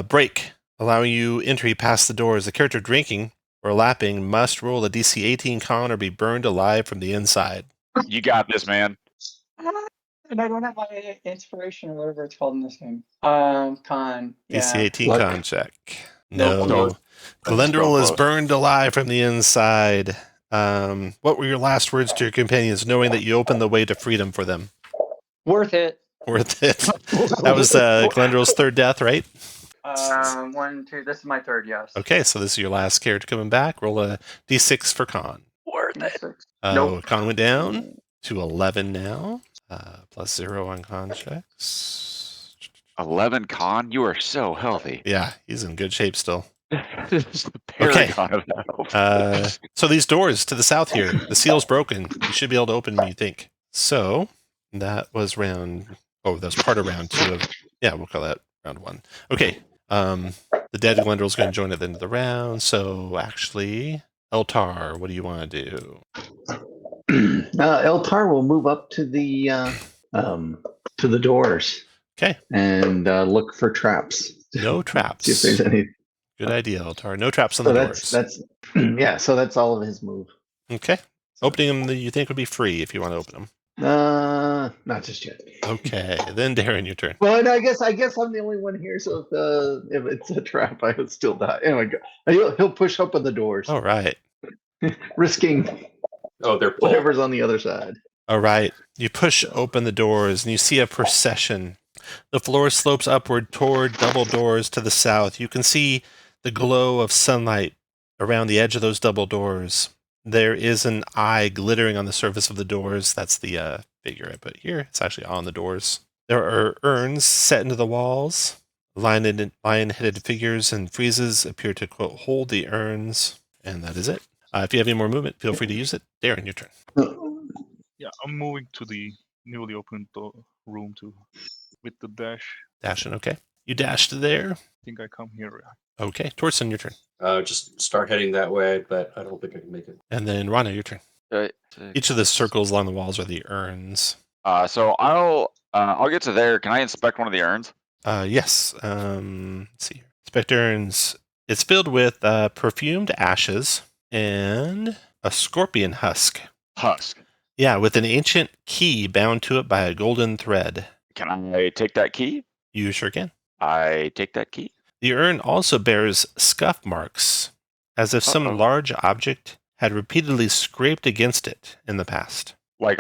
break, allowing you entry past the doors. The character drinking or lapping must roll a DC 18 con or be burned alive from the inside. You got this, man. And I don't have my inspiration or whatever it's called in this game. Con. Yeah. DC 18 Luck. con check. No. No. Galendril is close. burned alive from the inside. What were your last words to your companions, knowing that you opened the way to freedom for them? Worth it. Worth it. That was Glendril's third death, right? 1, 2. This is my third, yes. Okay, so this is your last character coming back. Roll a d6 for con. Worth it. Nope. Con went down to 11 now. Plus 0 on con checks. 11 con. You are so healthy. Yeah, he's in good shape still. This is the paragon of health. So these doors to the south here, the seal's broken. You should be able to open them, you think. So that was round. Oh, that was part of round 2 of. Yeah, we'll call that round 1. Okay. The dead Glendril's going to join at the end of the round. So actually, Eltar, what do you want to do? Eltar will move up to the doors. Okay. And look for traps. No See if traps. there's any. Good idea, Eltar. No traps on So the that's doors. yeah. So that's all of his move. Okay. Opening them, you think would be free if you want to open them. Not just yet. Okay. Then Darren, your turn. Well, and I guess I'm the only one here. So if it's a trap, I would still die. Anyway, he'll push open the doors, All right. risking Oh, they're full. whatever's on the other side. All right. You push open the doors and you see a procession. The floor slopes upward toward double doors to the south. You can see the glow of sunlight around the edge of those double doors. There is an eye glittering on the surface of the doors. That's the figure I put here. It's actually on the doors. There are urns set into the walls. Lion-headed figures and friezes appear to, quote, hold the urns, and that is it. If you have any more movement, feel free to use it. Darren, your turn. Yeah, I'm moving to the newly opened room with the dash. Dashing, okay. You dashed there. I think I come here. Okay, Torsten, your turn. Just start heading that way, but I don't think I can make it. And then Rana, your turn. Each of the circles along the walls are the urns. So I'll get to there. Can I inspect one of the urns? Yes. Let's see here. Inspect urns. It's filled with perfumed ashes and a scorpion husk. Husk. Yeah, with an ancient key bound to it by a golden thread. Can I take that key? You sure can. I take that key. The urn also bears scuff marks, as if some large object had repeatedly scraped against it in the past. Like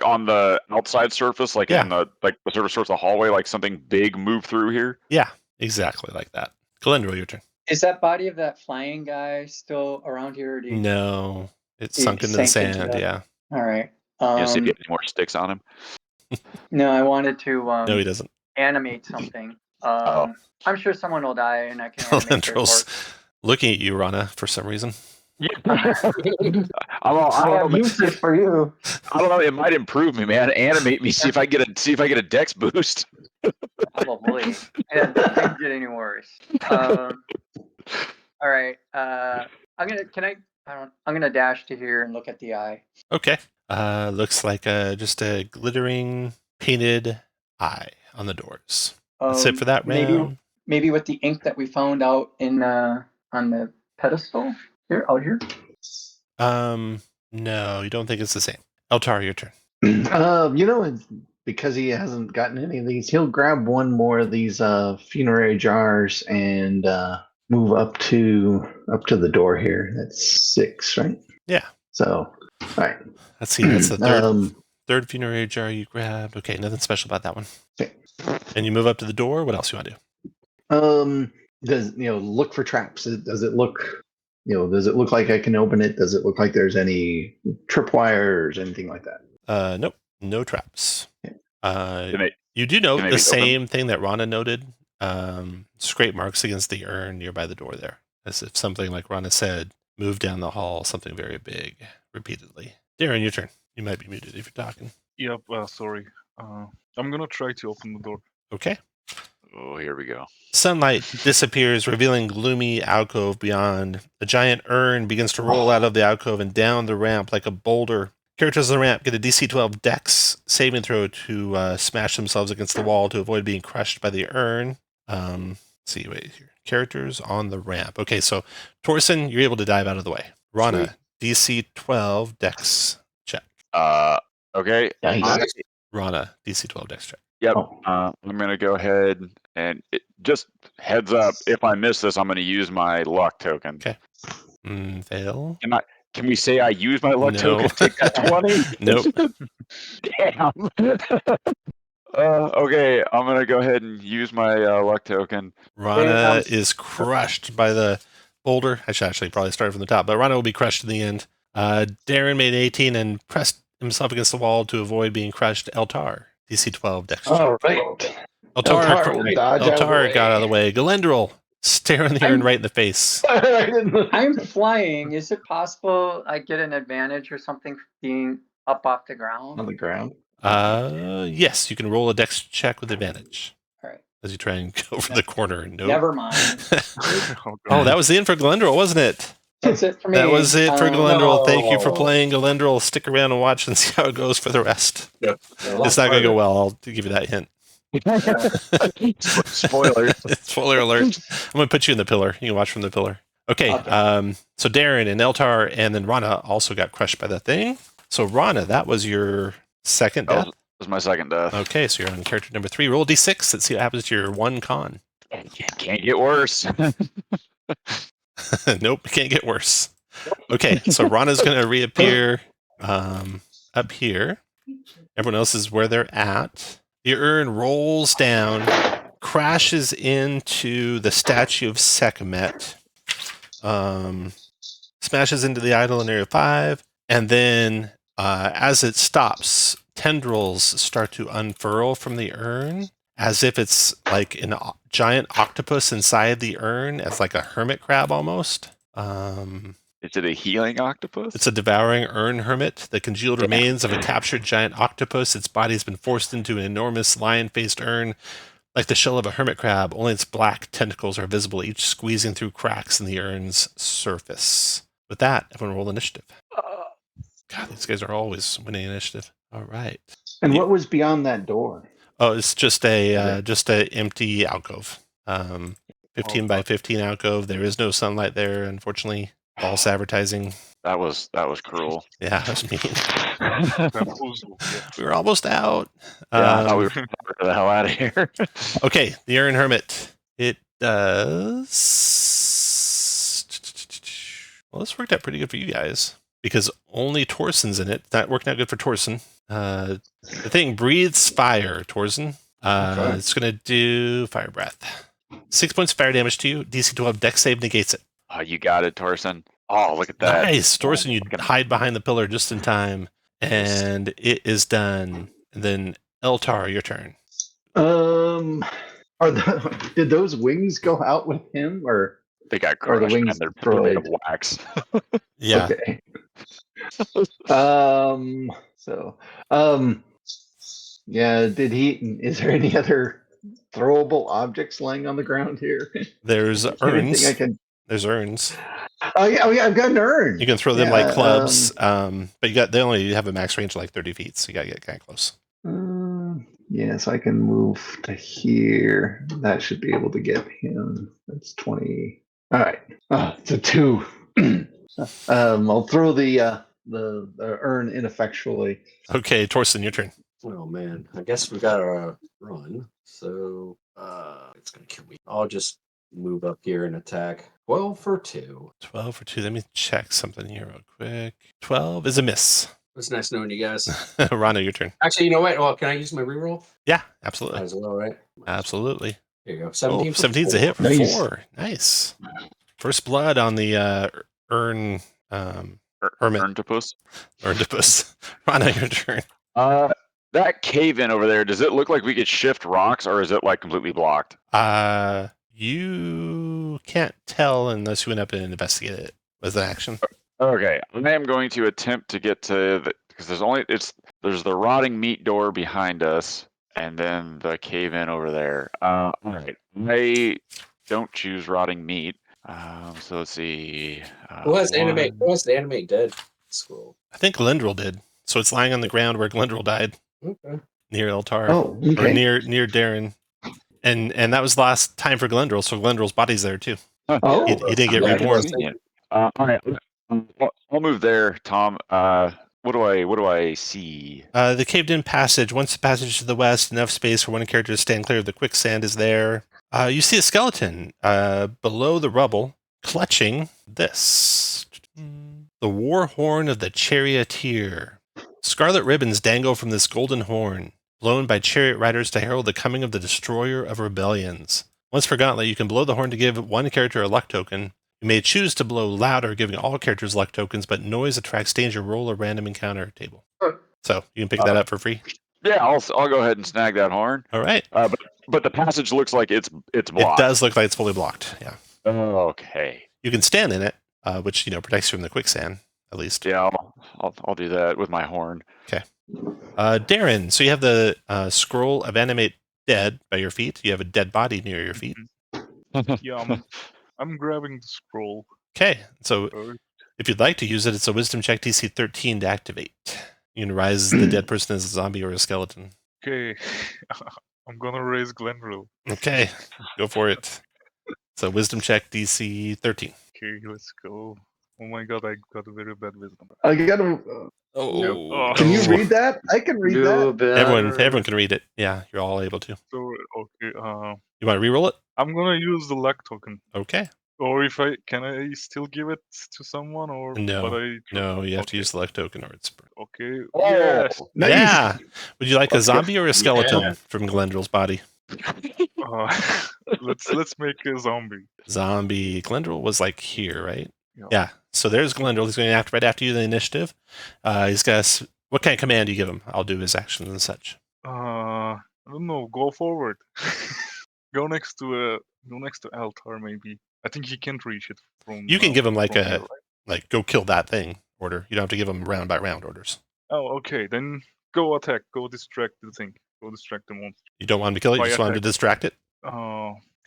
on the outside surface, like Yeah. in the surface of the hallway, like something big moved through here. Yeah, exactly like that. Glendro, your turn. Is that body of that flying guy still around here? Or No, it's He sunk into the sank into sand. the- Yeah. All right. You see any more sticks on him? No, I wanted to No, he doesn't. animate something. Oh. I'm sure someone will die, and I can animate their Glendro's corpse. looking at you, Rana, for some reason. I have uses for you. I don't know. It might improve me, man. Animate me. See if I get a dex boost. Probably. And it can't get any worse. All right. I'm gonna dash to here and look at the eye. Okay. Looks like just a glittering painted eye on the doors. That's it for that round. Maybe with the ink that we found out in on the pedestal out here. No, you don't think it's the same. Eltar, your turn. Because he hasn't gotten any of these, he'll grab one more of these funerary jars and move up to the door here. That's 6, right? Yeah. So, all right. Let's see. That's the third funerary jar you grabbed. Okay, nothing special about that one. Okay. And you move up to the door. What else you want to do? Does look for traps? Does it look like I can open it? Does it look like there's any tripwires, anything like that? Nope, no traps. Okay. You do note the same thing that Rana noted. Scrape marks against the urn nearby the door there, as if something like Rana said, move down the hall, something very big, repeatedly. Darren, your turn. You might be muted if you're talking. Yep. Sorry. I'm gonna try to open the door. Okay. Oh, here we go. Sunlight disappears, revealing gloomy alcove beyond. A giant urn begins to roll out of the alcove and down the ramp like a boulder. Characters on the ramp get a DC 12 Dex saving throw to smash themselves against the wall to avoid being crushed by the urn. See, wait here. Characters on the ramp. Okay, so Torsten, you're able to dive out of the way. Rana, DC 12 Dex check. Okay. Nice. Rana, DC 12 Dex check. Yep. I'm gonna go ahead and just heads up. If I miss this, I'm gonna use my luck token. Okay. Fail. Can we say I use my luck No. token to take that 20? Nope. Damn. Okay, I'm gonna go ahead and use my luck token. Rana is crushed by the boulder. I should actually probably start from the top, but Rana will be crushed in the end. Darren made 18 and pressed himself against the wall to avoid being crushed. Eltar, DC 12 Dex check. All right. Eltar got out of the way. Galendril, staring the urn right in the face. I'm flying. Is it possible I get an advantage or something for being up off the ground? On the ground. Yes, you can roll a Dex check with advantage. All right. As you try and go over the corner. Nope. Never mind. Oh, that was the end for Galendril, wasn't it? That's it for me. That was it for Galendril. No. Thank you for playing Galendril. Stick around and watch and see how it goes for the rest. Yep. It's not going to go well. I'll give you that hint. Spoilers. Spoiler alert. I'm going to put you in the pillar. You can watch from the pillar. Okay. So Darren and Eltar and then Rana also got crushed by that thing. So Rana, that was your second death? That was my second death. Okay, so you're on character number 3. Roll D6. Let's see what happens to your 1 con. Can't get worse. Nope, it can't get worse. Okay, so Rana's going to reappear up here. Everyone else is where they're at. The urn rolls down, crashes into the statue of SEKHMET, smashes into the idol in area 5, and then as it stops, tendrils start to unfurl from the urn, as if it's like a giant octopus inside the urn, as like a hermit crab almost. Is it a healing octopus? It's a devouring urn hermit. The congealed remains of a captured giant octopus. Its body has been forced into an enormous lion-faced urn, like the shell of a hermit crab. Only its black tentacles are visible, each squeezing through cracks in the urn's surface. With that, everyone roll initiative. God, these guys are always winning initiative. All right. And what was beyond that door? Oh, it's just a empty alcove. 15 by 15 alcove. There is no sunlight there, unfortunately. False advertising. That was cruel. Yeah, that was mean. Bamboozle, yeah. We were almost out. Yeah, I thought we were get the hell out of here. Okay, the Urn Hermit. It does. Well, this worked out pretty good for you guys because only Torson's in it. That worked out good for Torson. The thing breathes fire, Torson. Okay. It's going to do fire breath. 6 points of fire damage to you. DC 12 dex save negates it. Oh, you got it, Torson. Oh, look at that. Nice. Torson, you hide behind the pillar just in time. And it is done. And then Eltar, your turn. Did those wings go out with him, or They got Or the crushed wings and they're made of destroyed. wax. Yeah. Okay. Yeah. Did he? Is there any other throwable objects laying on the ground here? There's urns. Anything I can? There's urns. Oh yeah, I've got an urn. You can throw them Yeah, like clubs, but they only have a max range of like 30 feet, so you gotta get kind of close. Yeah, so I can move to here. That should be able to get him. That's 20. All right. It's a 2. I'll throw the urn ineffectually. Okay, Torsten, your turn. Oh man, I guess we gotta run. So it's gonna kill me. I'll just move up here and attack. 12 for 2. 12 for 2. Let me check something here real quick. 12 is a miss. It was nice knowing you guys. Rana, your turn. Actually, you know what? Well, can I use my reroll? Yeah, absolutely. Might as well, right? Absolutely. There you go. 17 for 17's a hit for Nice. 4. Nice. First blood on the urn hermit. Urntopus. Urnipus. Rana, your turn. That cave in over there, does it look like we could shift rocks or is it like completely blocked? You can't tell unless you went up and investigated it. Was the action? Okay, I am going to attempt to get to because there's the rotting meat door behind us, and then the cave in over there. All right, I don't choose rotting meat. So let's see. Who has the animate dead scroll? I think Glendril did. So it's lying on the ground where Glendril died, Okay. near Eltar, Oh, or okay. near Darren. And that was the last time for Glendril, so Glendril's body's there too. Oh, He didn't get Yeah, reborn. All right, I'll move there, Tom. What do I see? The caved-in passage. Once the passage to the west, enough space for one character to stand clear of the quicksand is there. You see a skeleton below the rubble, clutching this. The war horn of the charioteer. Scarlet ribbons dangle from this golden horn, blown by chariot riders to herald the coming of the destroyer of rebellions. Once for Gauntlet, you can blow the horn to give one character a luck token. You may choose to blow louder, giving all characters luck tokens, but noise attracts danger. Roll a random encounter table. So you can pick that up for free. Yeah, I'll go ahead and snag that horn. All right. But the passage looks like it's It blocked. does look like it's fully blocked. Yeah. Okay. You can stand in it, which protects you from the quicksand at least. Yeah, I'll do that with my horn. Darren, so you have the scroll of animate dead by your feet. You have a dead body near your feet. Yeah, I'm grabbing the scroll. Okay. So First. if you'd like to use it, it's a wisdom check DC 13 to activate. You can rise the dead person as a zombie or a skeleton. Okay, I'm gonna raise Glendril. Okay. Go for it. So wisdom check DC 13. Okay, let's go. Oh my god, I got a very bad wisdom. I gotta. Oh. Can you read that? I can read that. Everyone can read it. Yeah, you're all able to. So okay, You want to reroll it? I'm gonna use the luck token. Okay. Or can I still give it to someone, or No. but No, you have to Okay. use the luck token or it's. Okay. Oh, Yes. Nice. Yeah. Would you like a Let's go. zombie or a skeleton Yeah. from Glendril's body? Let's make a zombie. Zombie. Glendril was like here, right? Yeah. Yeah. So there's Glendril. He's going to act right after you in the initiative. He's got What kind of command do you give him? I'll do his actions and such. I don't know. Go forward. Go next to Altar maybe. I think he can't reach it from. You can give him like from a here, right? like go kill that thing order. You don't have to give him round by round orders. Oh, okay. Then go attack. Go distract the thing. Go distract the monster. You don't want him to kill it. You By just want him to attack. distract it.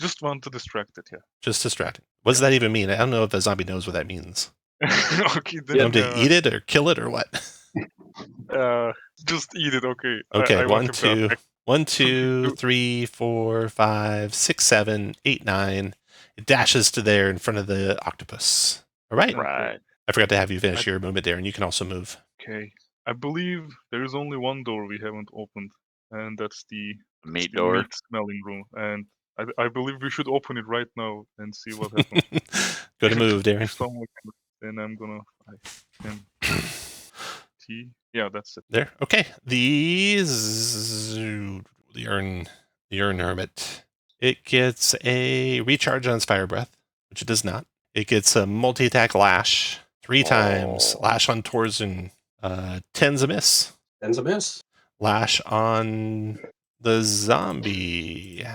Just want to distract it. Yeah. Just distract it. What does that even mean? I don't know if the zombie knows what that means. Okay. Then, You want him to eat it or kill it or what? Just eat it. Okay. Okay, I want him to attack. 1, 2, 3, 4, 5, 6, 7, 8, 9. It dashes to there in front of the octopus. All right. Right. I forgot to have you finish your movement there, and you can also move. Okay. I believe there is only one door we haven't opened, and that's the Meat the door. meat smelling room. And I believe we should open it right now and see what happens. Go to move, Darren. Someone can- Then I'm gonna. Yeah, that's it. There. Okay. The urn hermit. It gets a recharge on its fire breath, which it does not. It gets a multi-attack lash 3 times. Lash on Torsen. 10's a miss. 10's a miss. Lash on the zombie.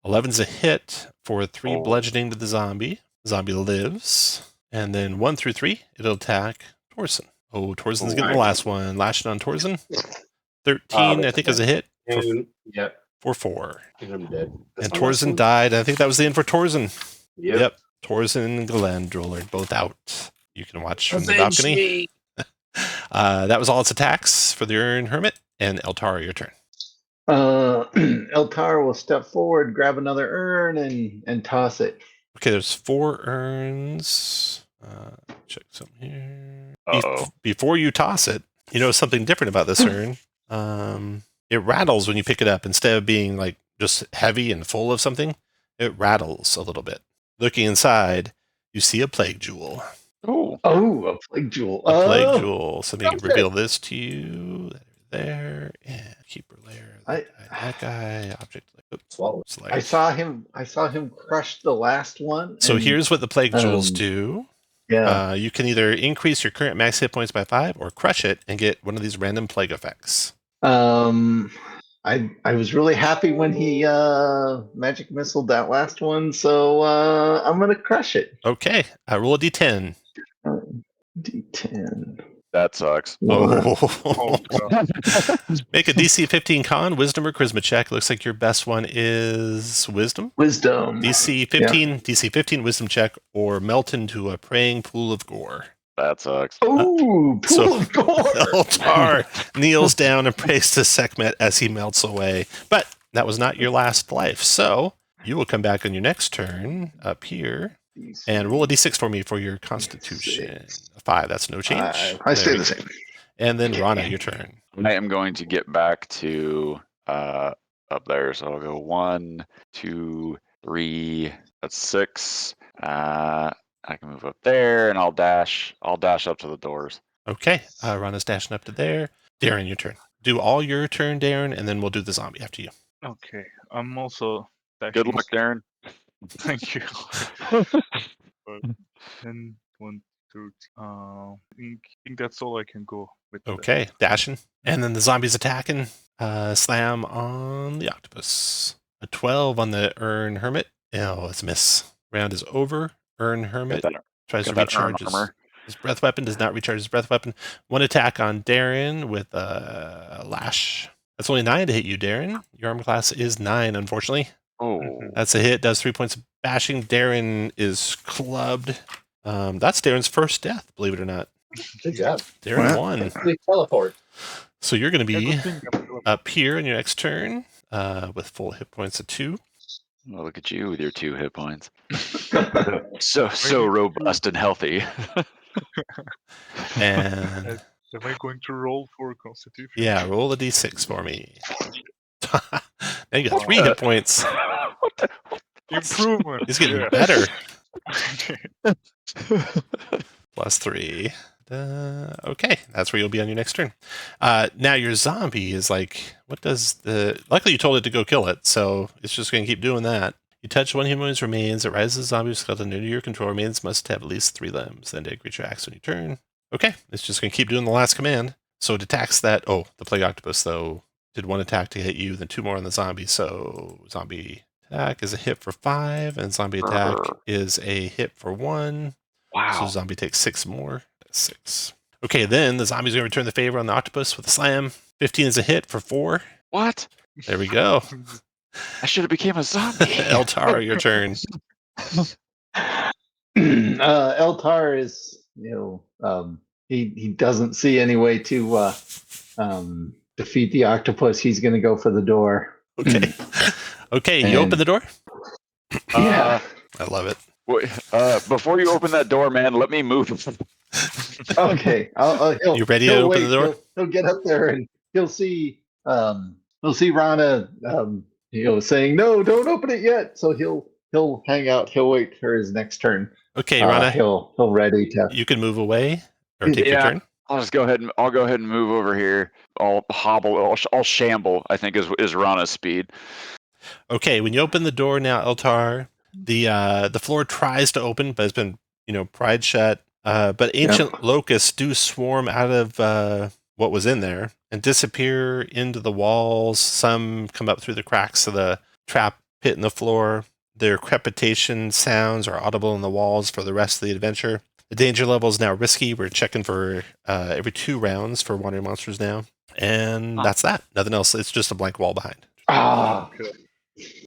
11's a hit for 3 bludgeoning to the zombie. Zombie lives. And then 1 through 3, it'll attack Torsen. Oh, Torsen's getting the last one. Lashing on Torsen. 13, I think, is a hit. Yep. For 4. And I'm dead. And Torsen died. I think that was the end for Torsen. Yep. Torsen and Galandril are both out. You can watch from the balcony. That was all its attacks for the Urn Hermit. And Eltar, your turn. Eltar will step forward, grab another urn, and toss it. Okay, there's 4 urns. Check something here. Before you toss it, you know something different about this urn. It rattles when you pick it up. Instead of being like just heavy and full of something, it rattles a little bit. Looking inside, you see a plague jewel. Oh, a plague jewel. A plague jewel. So let me reveal this to you. There. And keeper layer. That guy. Object. Swallow. I saw him crush the last one. So here's what the plague jewels do. Yeah. You can either increase your current max hit points by 5 or crush it and get one of these random plague effects. I was really happy when he magic missiled that last one, so I'm gonna crush it. Okay, roll a d10. D10. That sucks. Oh. Make a DC 15 con, wisdom or charisma check. Looks like your best one is wisdom. Wisdom. DC 15, yeah. DC 15 wisdom check, or melt into a praying pool of gore. That sucks. Ooh, pool of gore. Eltar kneels down and prays to SEKHMET as he melts away. But that was not your last life, so you will come back on your next turn up here and roll a d6 for me for your constitution. 5, that's no change. I stay the same. And then Rana, your turn. I am going to get back to up there, so I'll go 1, 2, 3. That's 6. I can move up there, and I'll dash up to the doors. Okay, Rana's dashing up to there. Darren, your turn. Do all your turn, Darren, and then we'll do the zombie after you. Okay, I'm also. Good luck, Darren. Thank you. 10, 1, 2. I think that's all I can go with. Okay, dashing, and then the zombie's attacking. Slam on the octopus. A 12 on the Urn Hermit. Oh, it's a miss. Round is over. Urn Hermit tries to recharge his breath weapon. Does not recharge his breath weapon. 1 attack on Darren with a lash. That's only 9 to hit you, Darren. Your armor class is 9, unfortunately. Oh, that's a hit. Does 3 points of bashing. Darren is clubbed. That's Darren's first death, believe it or not. Good job. Darren won. Teleport. So you're going to be up here in your next turn with full hit points of 2. Well, look at you with your 2 hit points. so robust and healthy. And am I going to roll for Constitution? Yeah, roll a d6 for me. Now you got 3 hit points. Improvement. He's getting better. Plus 3. Okay, that's where you'll be on your next turn. Now your zombie is like, what does the... Luckily you told it to go kill it, so it's just going to keep doing that. You touch one human's remains, it rises a zombie skeleton under your control. Remains must have at least 3 limbs. Then take creature acts on your turn. Okay, it's just going to keep doing the last command. So it attacks that. Oh, the plague octopus though did 1 attack to hit you, then 2 more on the zombie. So zombie attack is a hit for 5, and zombie attack is a hit for 1. So Wow. zombie takes 6 more. That's 6. Okay, then the zombie's going to return the favor on the octopus with a slam. 15 is a hit for 4. What? There we go. I should have became a zombie. Eltar, your turn. Eltar is, he doesn't see any way to defeat the octopus. He's going to go for the door. Okay. Okay, you open the door? Yeah. I love it. Wait, before you open that door, man, let me move. Okay. You ready to open the door? He'll get up there and he'll see Rana saying, "No, don't open it yet." So he'll hang out. He'll wait for his next turn. Okay, Rana. He'll ready to. You can move away or take your turn. I'll go ahead and move over here. I'll hobble. I'll shamble. I think is Rana's speed. Okay, when you open the door now, Eltar, the floor tries to open, but it's been pried shut. But ancient locusts do swarm out of what was in there and disappear into the walls. Some come up through the cracks of the trap pit in the floor. Their crepitation sounds are audible in the walls for the rest of the adventure. The danger level is now risky. We're checking for every 2 rounds for wandering monsters now. And that's that. Nothing else. It's just a blank wall behind. Okay.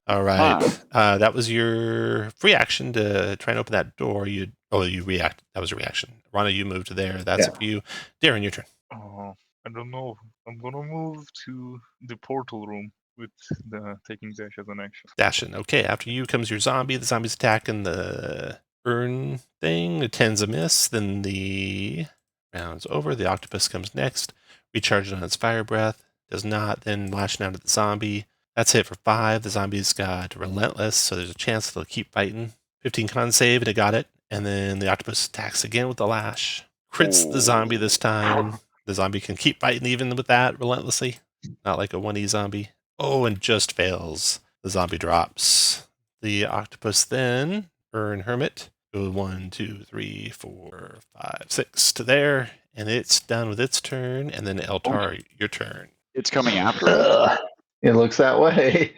All right. That was your free action to try and open that door. You react. That was a reaction. Rana, you moved there. That's it for you. Darren, your turn. I don't know. I'm gonna move to the portal room with the taking dash as an action. Dashin. Okay, after you comes your zombie. The zombie's attacking the urn thing. It tends a miss. Then the round's over. The octopus comes next. Recharges on its fire breath. Does not. Then lashing out at the zombie. That's hit for 5. The zombie's got relentless, so there's a chance they'll keep fighting. 15 con save, and it got it. And then the octopus attacks again with the lash. Crits the zombie this time. The zombie can keep fighting even with that relentlessly. Not like a 1E zombie. Oh, and just fails. The zombie drops. The octopus then, Urn Hermit, goes 1, 2, 3, 4, 5, 6 to there. And it's done with its turn. And then Eltar, your turn. It's coming after. It looks that way.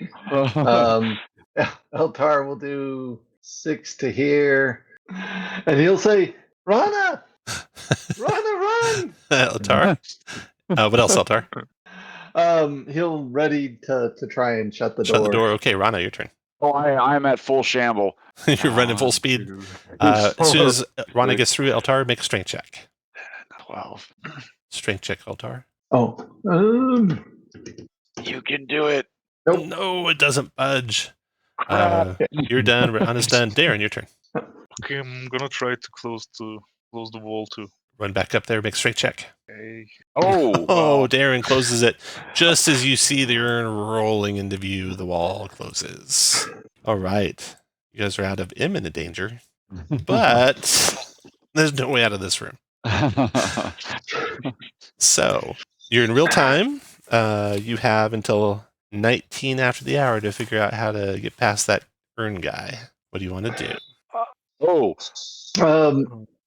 Eltar will do 6 to here, and he'll say, "Rana, run!" Eltar. What else, Eltar? He'll ready to try and shut the door. Shut the door. Okay, Rana, your turn. Oh, I'm at full shamble. You're running full speed. As soon as Rana gets through, Eltar, make a strength check. 12. Strength check, Eltar. Oh, You can do it. Nope. No, it doesn't budge. You're done. Rana's done. Darren, your turn. Okay, I'm gonna try to close the wall too. Run back up there, make a strength check. Okay. Oh, Darren closes it. Just as you see the urn rolling into view, the wall closes. All right. You guys are out of imminent danger, but there's no way out of this room. So you're in real time. You have until 19 after the hour to figure out how to get past that urn guy. What do you want to do?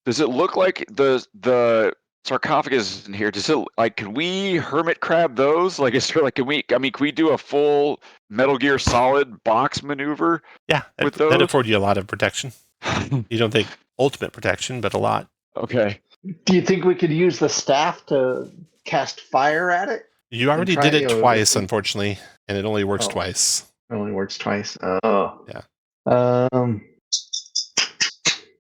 Does it look like the sarcophagus in here? Does it can we hermit crab those? Is there can we do a full Metal Gear Solid box maneuver? Yeah, with those? That afford you a lot of protection. You don't think ultimate protection, but a lot. Okay. Do you think we could use the staff to cast fire at it? You already did it twice, unfortunately, and it only works twice. It only works twice. Oh. Yeah.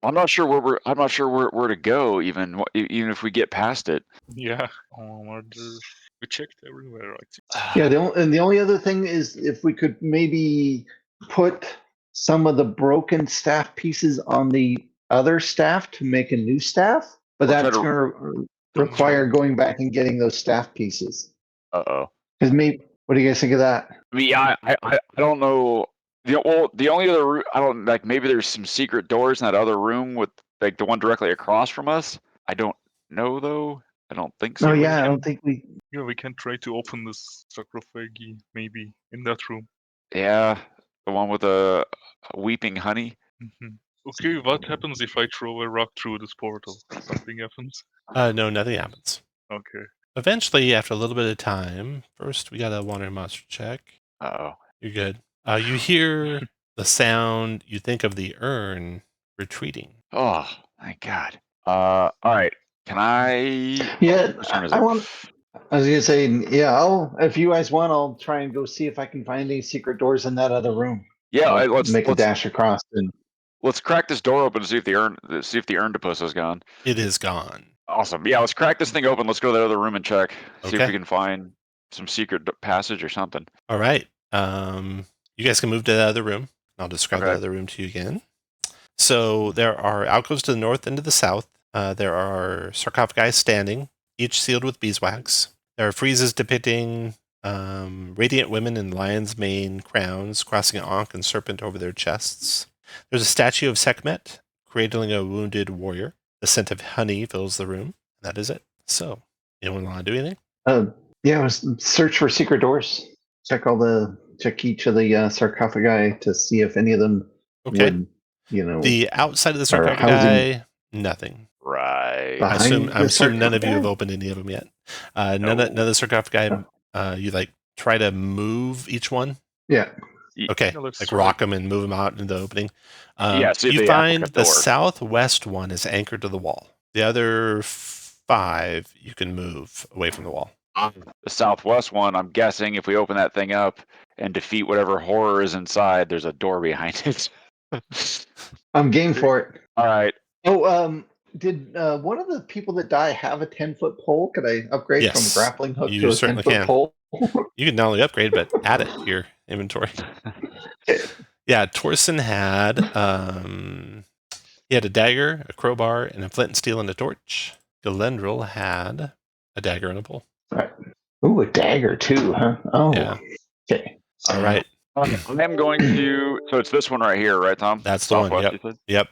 I'm not sure where to go, even if we get past it. Yeah. We checked everywhere, right? Yeah. The only other thing is if we could maybe put some of the broken staff pieces on the other staff to make a new staff, but that's going to require going back and getting those staff pieces. Uh-oh. Because what do you guys think of that? I don't know. The only other room, I don't maybe there's some secret doors in that other room with the one directly across from us. I don't know though. I don't think so. Oh yeah, I don't think we. Yeah, we can try to open this sarcophagi maybe in that room. Yeah, the one with the weeping honey. Mm-hmm. Okay, what happens if I throw a rock through this portal? Something happens? No, nothing happens. Okay. eventually, after a little bit of time, first we got a wandering monster check. Uh-oh. You're good. You hear the sound. You think of the urn retreating. Oh, thank God. All right. Can I? Yeah, Whose turn is I it? want. I was gonna say, yeah. If you guys want, I'll try and go see if I can find any secret doors in that other room. Yeah, I'll let's make a dash across and. let's crack this door open to see if the urn is gone. It is gone. Awesome. Yeah, let's crack this thing open. Let's go to that other room and check. See if Okay. we can find some secret passage or something. All right. You guys can move to the other room. I'll describe the Okay. other room to you again. So there are alcoves to the north and to the south. There are sarcophagi standing, each sealed with beeswax. There are friezes depicting radiant women in lion's mane crowns, crossing an ankh and serpent over their chests. There's a statue of Sekhmet, cradling a wounded warrior. The scent of honey fills the room. That is it. So, anyone want to do anything? Yeah, I was search for secret doors. Check each of the sarcophagi to see if any of them Okay. would, The outside of the Or sarcophagi, housing. nothing. Right. Behind I the assume none of you have sarcophagi? opened any of them yet. None of the sarcophagi. You like try to move each one. Yeah. Okay, Yeah, let's like try. rock them and move them out into the opening. Yeah, see if You they act find like a the door. southwest one is anchored to the wall. The other 5 you can move away from the wall. The southwest one, I'm guessing if we open that thing up and defeat whatever horror is inside, there's a door behind it. I'm game for it. All right. Oh, did one of the people that die have a 10-foot pole? Could I upgrade from a Yes, grappling hook you to a certainly 10-foot can. pole? You can not only upgrade, but add it to your inventory. Yeah, Torsen had he had a dagger, a crowbar, and a flint and steel and a torch. Galendril had a dagger and a pole. Ooh, a dagger too, huh? Oh, Yeah. okay. All right, I am going to. So it's this one right here, right, Tom? that's the one. Southwest, Yep. you said? Yep.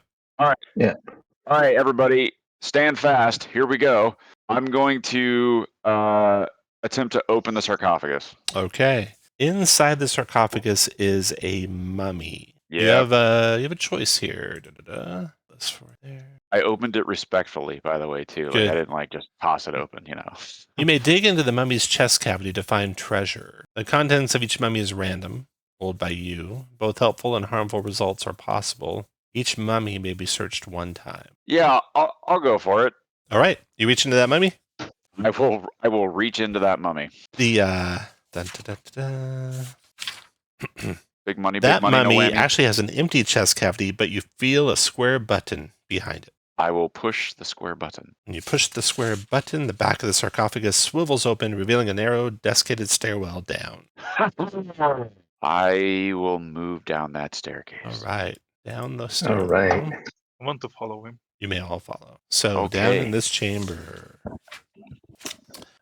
All right, everybody, stand fast. Here we go. I'm going to attempt to open the sarcophagus. Okay. Inside the sarcophagus is a mummy. You Yeah. have a choice here. That's for there. I opened it respectfully, by the way, too. Good. Like I didn't just toss it open, You may dig into the mummy's chest cavity to find treasure. The contents of each mummy is random, rolled by you. Both helpful and harmful results are possible. Each mummy may be searched one time. Yeah, I'll go for it. All right, you reach into that mummy. I will reach into that mummy. The Big money, that big money, no mummy whammy. actually has an empty chest cavity, but you feel a square button behind it. I will push the square button. When you push the square button, the back of the sarcophagus swivels open, revealing a narrow, desiccated stairwell down. I will move down that staircase. All right, down the stairwell. All right. I want to follow him. You may all follow. So down Okay. in this chamber,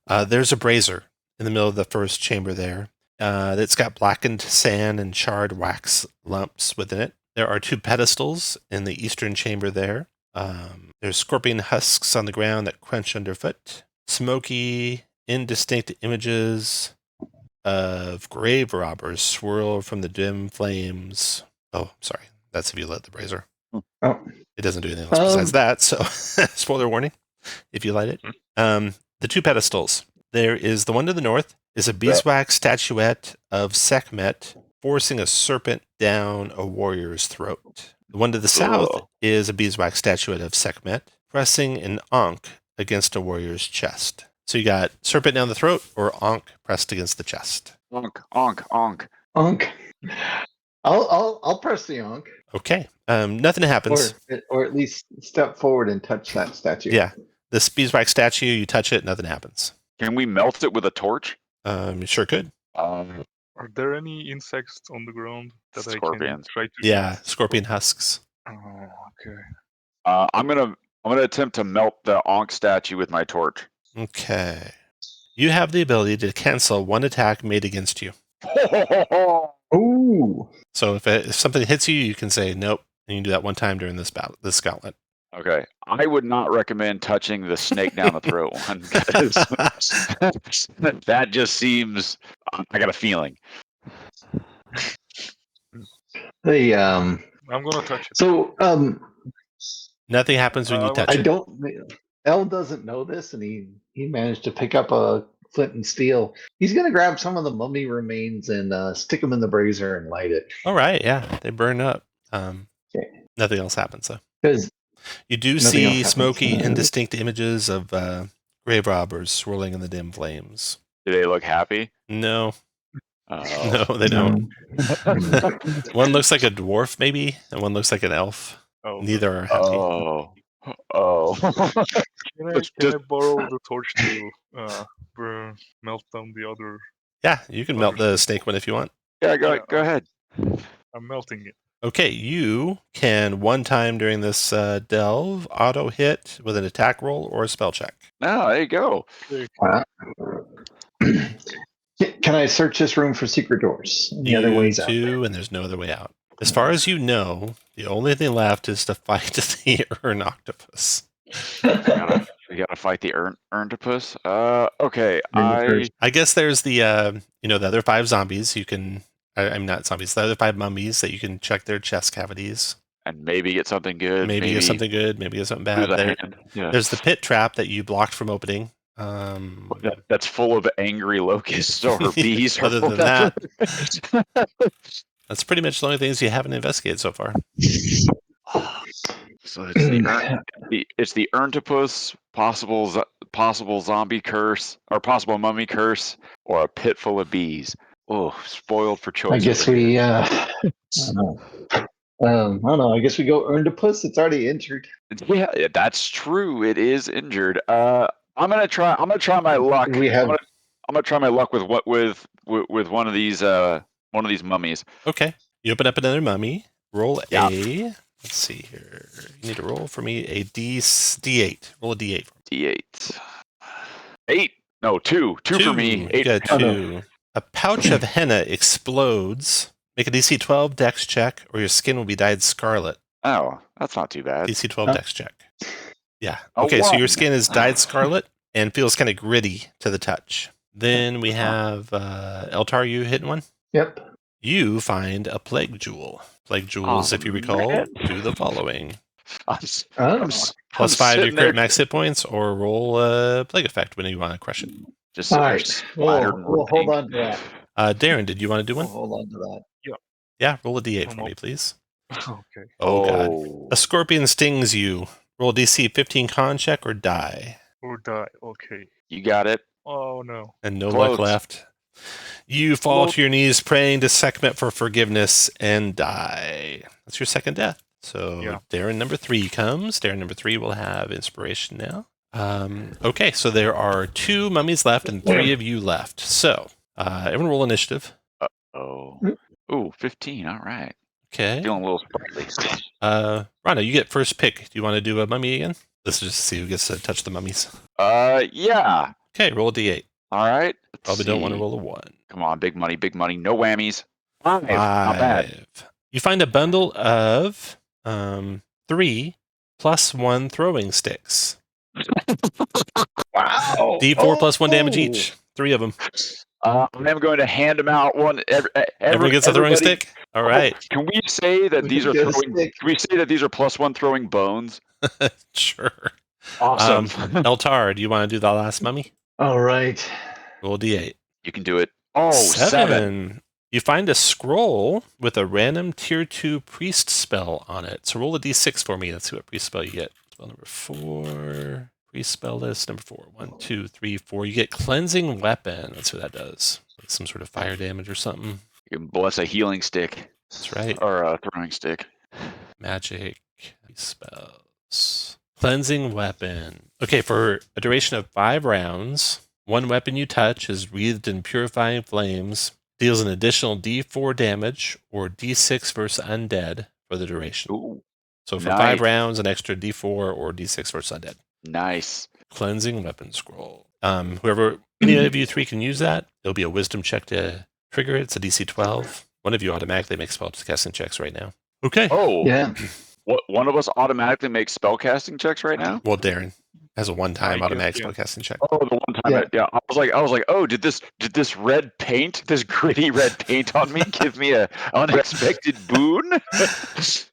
there's a brazier in the middle of the first chamber there. That's got blackened sand and charred wax lumps within it. There are 2 pedestals in the eastern chamber there. There's scorpion husks on the ground that crunch underfoot. Smoky, indistinct images of grave robbers swirl from the dim flames. Oh, sorry. That's if you lit the brazier. Oh. It doesn't do anything else besides that, so spoiler warning if you light it. The 2 pedestals. There is the one to the north is a beeswax statuette of Sekhmet forcing a serpent down a warrior's throat. The one to the south is a beeswax statuette of Sekhmet pressing an ankh against a warrior's chest. So you got serpent down the throat or ankh pressed against the chest. Onk. Onk. I'll press the onk. Okay. Nothing happens. Or at least step forward and touch that statue. Yeah. This beeswax statue, you touch it, nothing happens. Can we melt it with a torch? You sure could. Are there any insects on the ground that Scorpions. I can try to? Yeah, scorpion husks. Oh, okay. I'm gonna attempt to melt the Ankh statue with my torch. Okay. You have the ability to cancel one attack made against you. Ooh. So if something hits you, you can say nope, and you can do that one time during this gauntlet. Okay, I would not recommend touching the snake down the throat one because that just seems. I got a feeling. I'm gonna touch it. So Nothing happens when you touch I it. don't. El doesn't know this, and he managed to pick up a flint and steel. He's gonna grab some of the mummy remains and stick them in the brazier and light it. All right, yeah, they burn up. Okay. Nothing else happens though. Because You do Nothing else see happens. smoky, indistinct images of grave robbers swirling in the dim flames. Do they look happy? No, Oh. no, they don't. One looks like a dwarf, maybe, and one looks like an elf. Oh, Neither are happy. Oh. can I borrow the torch to melt down the other? Yeah, you can melt the snake one if you want. Yeah, go Yeah. ahead. I'm melting it. Okay, you can one time during this delve auto hit with an attack roll or a spell check. Oh, there you go. Can I search this room for secret doors? Any other ways out? Two, and there's no other way out. As far as you know, the only thing left is to fight the urn octopus. We gotta fight the urntopus. Okay. I guess there's the the other 5 zombies. You can. I'm not zombies. The other 5 mummies that you can check their chest cavities. And maybe get something good. Maybe get something good. Maybe get something bad. There's the pit trap that you blocked from opening. That's full of angry locusts or bees. Or Other than that, that's pretty much the only things you haven't investigated so far. So it's the urntopus, possible zombie curse, or possible mummy curse, or a pit full of bees. Oh, spoiled for choice. I guess we. I don't know. I guess we go Urntopus. It's already injured. Yeah, that's true. It is injured. I'm gonna try my luck. We have. I'm gonna try my luck with one of these mummies. Okay, you open up another mummy. Roll Yeah. Let's see here. You need to roll for me a D8. Roll a D8. D8. 8. No, 2. 2 for me. 8. You got 2. A pouch of henna explodes. Make a DC 12 dex check, or your skin will be dyed scarlet. Oh, that's not too bad. DC 12 dex check. Yeah. A Okay, so your 1. skin is dyed scarlet and feels kind of gritty to the touch. Then we have Eltar, you hitting one? Yep. You find a plague jewel. Plague jewels, if you recall, man. do the following. Plus +5 to your crit max hit points, or roll a plague effect when you want to crush it. Just All right. We'll hold on to that. Darren, did you want to do one? We'll hold on to that. Yeah, roll a D8 for me, please. Okay. Oh, God. A scorpion stings you. Roll a DC 15 con check or die. Or die. Okay. You got it. Oh no. And no Close. luck left. You fall to your knees praying to SEKHMET for forgiveness and die. That's your second death. So Yeah. Darren number 3 comes. Darren number 3 will have inspiration now. Okay, so there are 2 mummies left and 3 of you left. So everyone roll initiative. Oh. Ooh, 15. All right. Okay. Feeling a little sprightly. Rhonda, you get first pick. Do you want to do a mummy again? This is just to see who gets to touch the mummies. Yeah. Okay, roll a D8. All right. Probably don't want to roll a 1. Come on, big money, big money. No whammies. 5. Not bad. You find a bundle of 3 plus 1 throwing sticks. Wow. D4 plus 1 damage each. 3 of them. I'm going to hand them out. Everyone gets a throwing stick? All right. Can we say that these are throwing? Can we say that these are +1 throwing bones? Sure. Awesome. Eltar, do you want to do the last mummy? All right. Roll D8. You can do it. Oh, 7. You find a scroll with a random tier 2 priest spell on it. So roll a D6 for me. Let's see what priest spell you get. Spell number 4. Priest spell list number 4. 1, 2, 3, 4. You get cleansing weapon. That's what that does. Like some sort of fire damage or something. You can bless a healing stick. That's right. Or a throwing stick. Magic spells. Cleansing weapon. Okay, for a duration of 5 rounds, one weapon you touch is wreathed in purifying flames, deals an additional D4 damage or D6 versus undead for the duration. Ooh, So for nice. 5 rounds, an extra D4 or D6 versus undead. nice. Cleansing weapon scroll. Any of you 3 can use that. It'll be a wisdom check to trigger it. It's a DC 12. One of you automatically makes spellcasting checks right now. Okay. Oh, Yeah. one of us automatically makes spellcasting checks right now? Well, Darren has a one-time I automatic guess, spellcasting check. Oh, the one time. Yeah. I was like, oh, did this red paint, this gritty red paint on me give me a unexpected boon?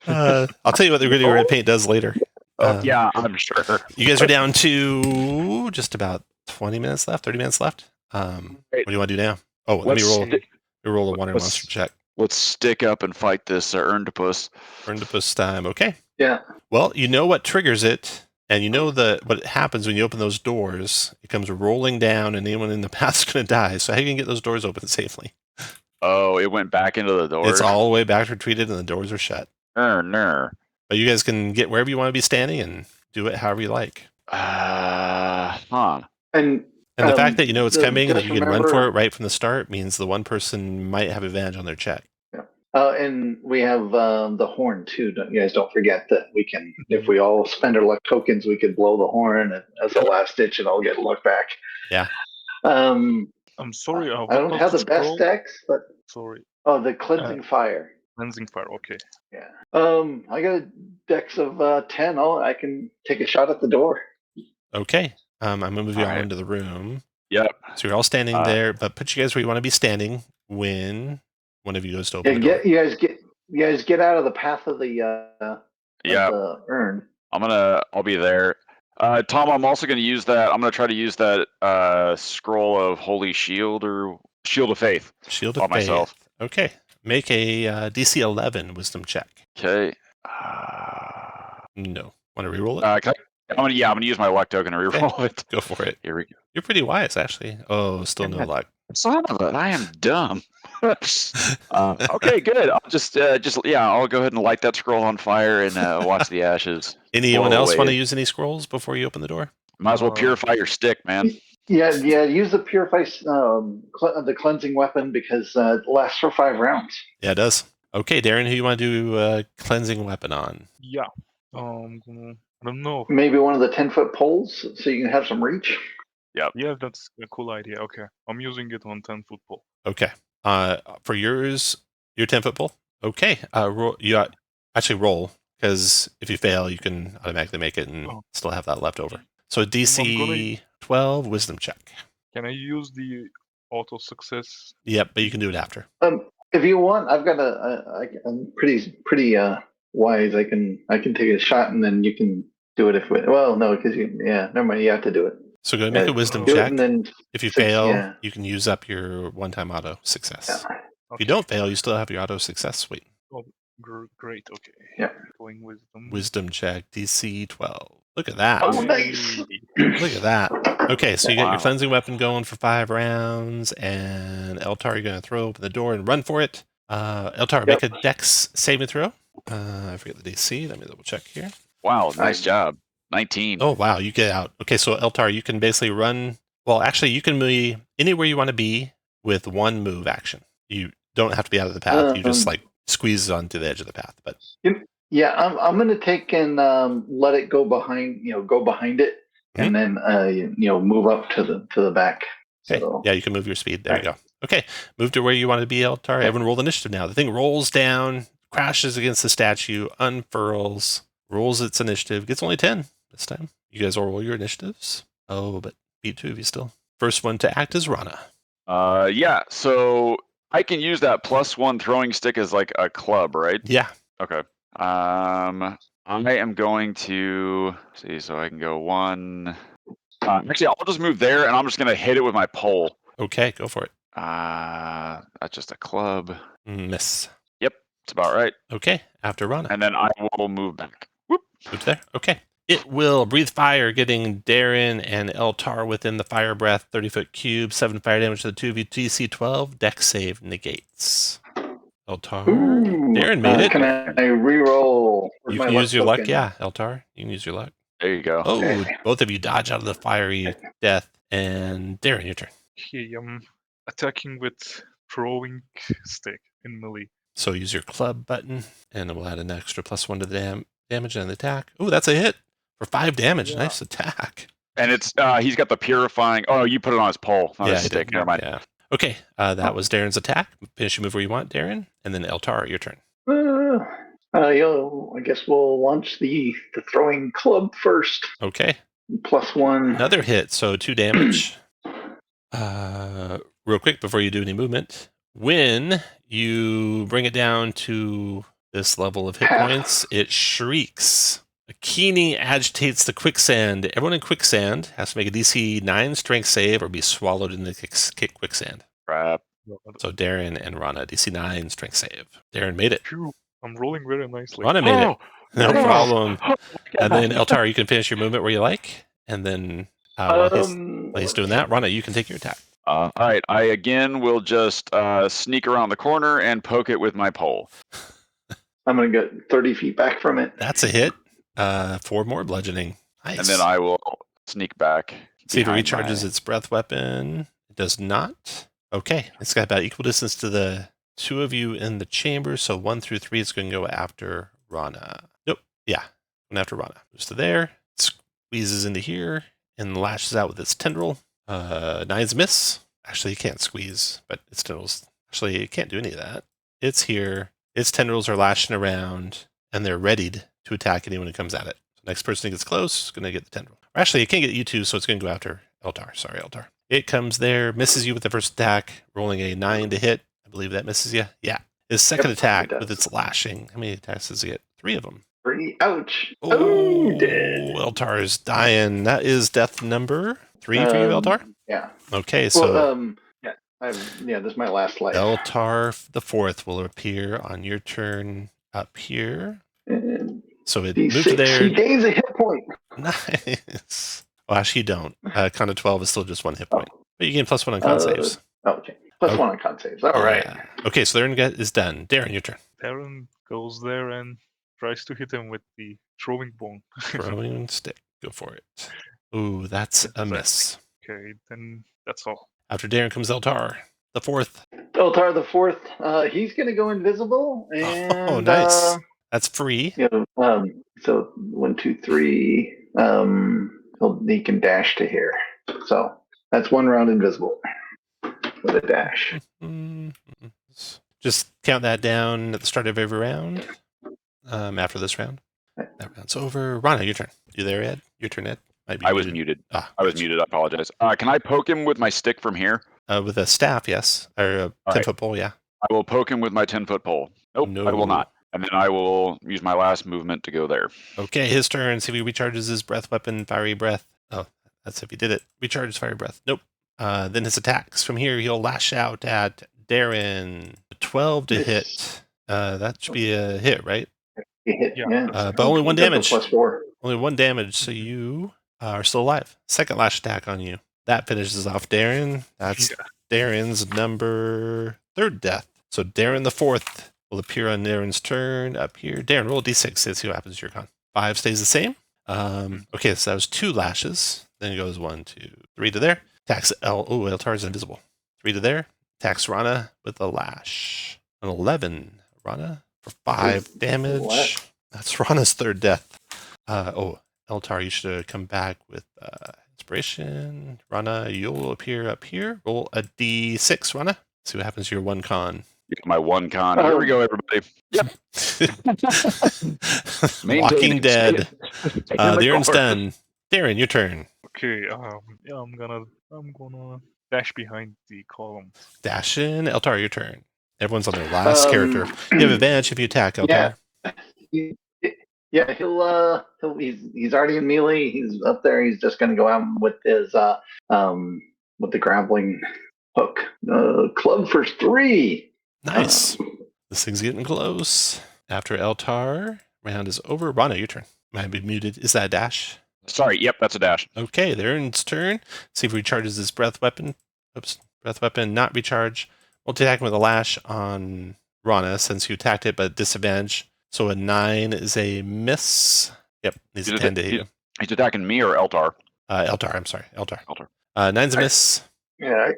I'll tell you what the gritty red paint does later. Yeah, I'm sure. You guys are down to just about 20 minutes left, 30 minutes left. What do you want to do now? Oh, let me roll a wandering monster check. Let's stick up and fight this Earndipus. Earndipus time. Okay. Yeah. Well, you know what triggers it, and you know what happens when you open those doors. It comes rolling down, and anyone in the path is going to die. So how are you going to get those doors open safely? Oh, it went back into the doors. It's all the way back retreated, and the doors are shut. Ner. But you guys can get wherever you want to be standing and do it however you like. Huh. And the fact that you know it's coming and that just you can run remember- for it right from the start means the one person might have advantage on their check. And we have the horn too. Don't forget that we can, if we all spend our luck tokens, we could blow the horn and as a last ditch and all get luck back. Yeah. I'm sorry. I don't have the best decks, but Sorry. oh, the cleansing fire. Cleansing fire. Okay. Yeah. I got a dex of 10. I can take a shot at the door. Okay. I'm gonna move you all Alright. into the room. Yep. So you're all standing there, but put you guys where you want to be standing when one of you goes to Yeah, open the door. you guys get out of the path of the the urn. I'll be there. Tom, I'm also going to use that. I'm going to try to use that scroll of Holy Shield or Shield of Faith Shield on of Faith. myself. Okay. Make a DC 11 wisdom check. Okay. No. Want to reroll it? I'm gonna use my luck token to reroll it. Go for it. Here we go. You're pretty wise, actually. Oh, still no luck. Son of it, I am dumb. Okay, good. I'll just I'll go ahead and light that scroll on fire and watch the ashes. Anyone blow else away. want to use any scrolls before you open the door? Might as well purify your stick, man. Yeah. Use the purify, the cleansing weapon because it lasts for 5 rounds. Yeah, it does. Okay, Darren, who you want to do cleansing weapon on? Yeah. I don't know. Maybe one of the 10-foot poles so you can have some reach. Yeah, that's a cool idea. Okay. I'm using it on 10-foot pole. Okay. For yours, your 10-foot pole? Okay. Roll, roll, because if you fail, you can automatically make it and still have that left over. So DC 12 wisdom check. Can I use the auto success? Yep, but you can do it after. If you want, I've got I'm pretty wise. I can take a shot and then you can do it because never mind. You have to do it. So go make a wisdom do it check. and then If you fail, you can use up your one-time auto success. Yeah. If you don't fail, you still have your auto success. Sweet. Oh, great. Okay. Yeah. Going wisdom. Wisdom check, DC 12. Look at that. Oh, nice. Look at that. Okay, so you got your Wow. cleansing weapon going for 5 rounds, and Eltar, you're going to throw open the door and run for it. Eltar, make a dex saving throw. I forget the DC. Let me double check here. Wow, nice job. 19. Oh, wow, you get out. Okay, so Eltar, you can basically run. Well, actually, you can be anywhere you want to be with one move action. You don't have to be out of the path. You just squeeze onto the edge of the path. But yeah, I'm going to take and let it go behind. Go behind it, and then move up to the back. okay, So, yeah, you can move your speed. There you go. Okay, move to where you want to be, Eltar. Everyone roll initiative now. The thing rolls down, crashes against the statue, unfurls, rolls its initiative, gets only 10 this time. You guys all roll your initiatives. Oh, but beat 2 of you still. First one to act is Rana. Yeah. So I can use that +1 throwing stick as like a club, right? Yeah. Okay. I am going to see, so I can go 1. Actually, I'll just move there, and I'm just gonna hit it with my pole. Okay, go for it. That's just a club. Miss. Yep, it's about right. Okay, after Rana. And then I will move back. Whoop. Move there. Okay. It will breathe fire, getting Darren and Eltar within the fire breath. 30-foot cube, 7 fire damage to the 2 of you. DC 12. Dex save negates. Eltar. Darren made it. Can I re-roll? You can use your luck. Yeah, Eltar. You can use your luck. There you go. Oh, Okay. both of you dodge out of the fiery death. And Darren, your turn. Okay, I'm attacking with throwing stick in melee. So use your club button, and we'll add an extra +1 to the damage and the attack. Oh, that's a hit for 5 damage. Yeah. Nice attack. And it's he's got the purifying. Oh, you put it on his pole, not his I stick. did. Never mind. Yeah. Okay, that was Darren's attack. Finish your move where you want, Darren. And then Eltar, your turn. I guess we'll launch the throwing club first. Okay. +1. Another hit, so 2 damage. Real quick before you do any movement, when you bring it down to this level of hit Half. points, it shrieks A keening agitates the quicksand. Everyone in quicksand has to make a DC 9 strength save or be swallowed in the quicksand. Crap. So Darren and Rana, DC 9 strength save. Darren made it. Phew, I'm rolling very nicely. Rana made it. No Nice. problem. Oh, And then Eltar, you can finish your movement where you like. And then while he's doing that, Rana, you can take your attack. all right. I again will just sneak around the corner and poke it with my pole. I'm going to get 30 feet back from it. That's a hit. 4 more bludgeoning. Nice. And then I will sneak back. See if it behind recharges its breath weapon. It does not. Okay. It's got about equal distance to the 2 of you in the chamber. So 1 through 3 is going to go after Rana. Nope. Yeah. Going after Rana. Goes to there. Squeezes into here and lashes out with its tendril. 9's miss. Actually, it can't squeeze, but its tendrils. Actually, it can't do any of that. It's here. Its tendrils are lashing around, and they're readied to attack anyone who comes at it. So next person who gets close is going to get the tendril. Or actually, it can't get you two, so it's going to go after Eltar. Sorry, Eltar. It comes there, misses you with the first attack, rolling a 9 to hit. I believe that misses you. Yeah. His second attack with its lashing. How many attacks does it get? 3 of them. 3. Ouch. Oh, dead. Eltar is dying. That is death number 3 for you, Eltar? Yeah. Okay, so this is my last life. Eltar the 4th will appear on your turn up here. And So it D6, moved there. He gains a hit point. Nice. Well, actually, you don't. Con of 12 is still just 1 hit point. But you gain +1 on con saves. Okay. +1 on con saves. All right. Yeah. Okay, so their turn is done. Darren, your turn. Darren goes there and tries to hit him with the throwing bone. Throwing stick. Go for it. Ooh, that's a miss. Okay, then that's all. After Darren comes Eltar, the 4th. Eltar the 4th, he's going to go invisible. And, Oh, nice. That's free. So 1, 2, 3. He can dash to here. So that's 1 round invisible with a dash. Just count that down at the start of every round. After this round. That round's over. Rana, your turn. You there, Ed? Your turn, Ed. I was muted. I was muted. I apologize. Can I poke him with my stick from here? With a staff, yes. Or a 10-foot pole, yeah. I will poke him with my 10-foot pole. Nope, No. I will not. And then I will use my last movement to go there. Okay, his turn. See if he recharges his breath weapon, fiery breath. Oh, that's if he did it. Recharges fiery breath. Nope. Then his attacks. From here, he'll lash out at Darren. 12 to hit. That should be a hit, right? Yeah. But only 1 damage. +4. Only 1 damage, so you are still alive. Second lash attack on you. That finishes off Darren. That's Darren's number 3rd death. So Darren the 4th will appear on Darren's turn up here. Darren, roll a d6. Let's see what happens to your con. 5 stays the same. Okay, so that was 2 lashes. Then it goes 1, 2, 3 to there. Attacks Eltar is invisible. 3 to there. Attacks Rana with a lash. An 11. Rana for 5 damage. What? That's Rana's 3rd death. Eltar, you should come back with inspiration. Rana, you'll appear up here. Roll a d6, Rana. See what happens to your 1 con. My 1 con. Here we go, everybody. Yep. Walking Dead. Darren's done. Darren, your turn. Okay, I'm gonna dash behind the column. Dash in. Eltar, your turn. Everyone's on their last character. You have advantage if you attack, Eltar. Yeah, he's already in melee. He's up there. He's just going to go out with his with the grappling hook. Club for 3. Nice. This thing's getting close. After Eltar, round is over. Rana, your turn. Might be muted. Is that a dash? Sorry, yep, that's a dash. Okay, Darren's turn. See if he recharges his breath weapon. Oops, breath weapon not recharge. We'll attack him with a lash on Rana since you attacked it, but disadvantage. So a 9 is a miss. Yep, needs a 10 to hit you. He's attacking me or Eltar? Eltar, I'm sorry. Eltar. 9's a miss. Yeah.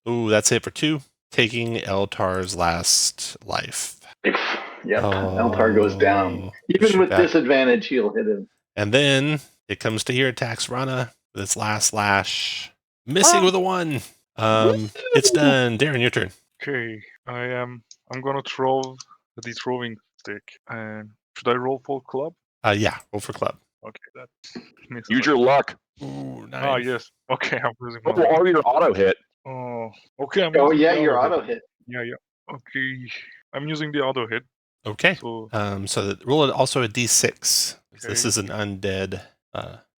Ooh, that's it for 2. Taking Eltar's last life. Yep. Eltar goes down. Even with disadvantage, he'll hit him. And then it comes to here, attacks Rana with its last lash. Missing with a 1. It's done. Darren, your turn. Okay, I'm gonna throw the throwing stick. And should I roll for club? Yeah, roll for club. Okay, that. Use your luck. Ooh, 9. Ah, yes. Okay, I'm losing my luck. Or your auto hit. Oh, okay. Your auto hit. Yeah. Okay, I'm using the auto hit. Okay. So So roll also a d6. This is an undead.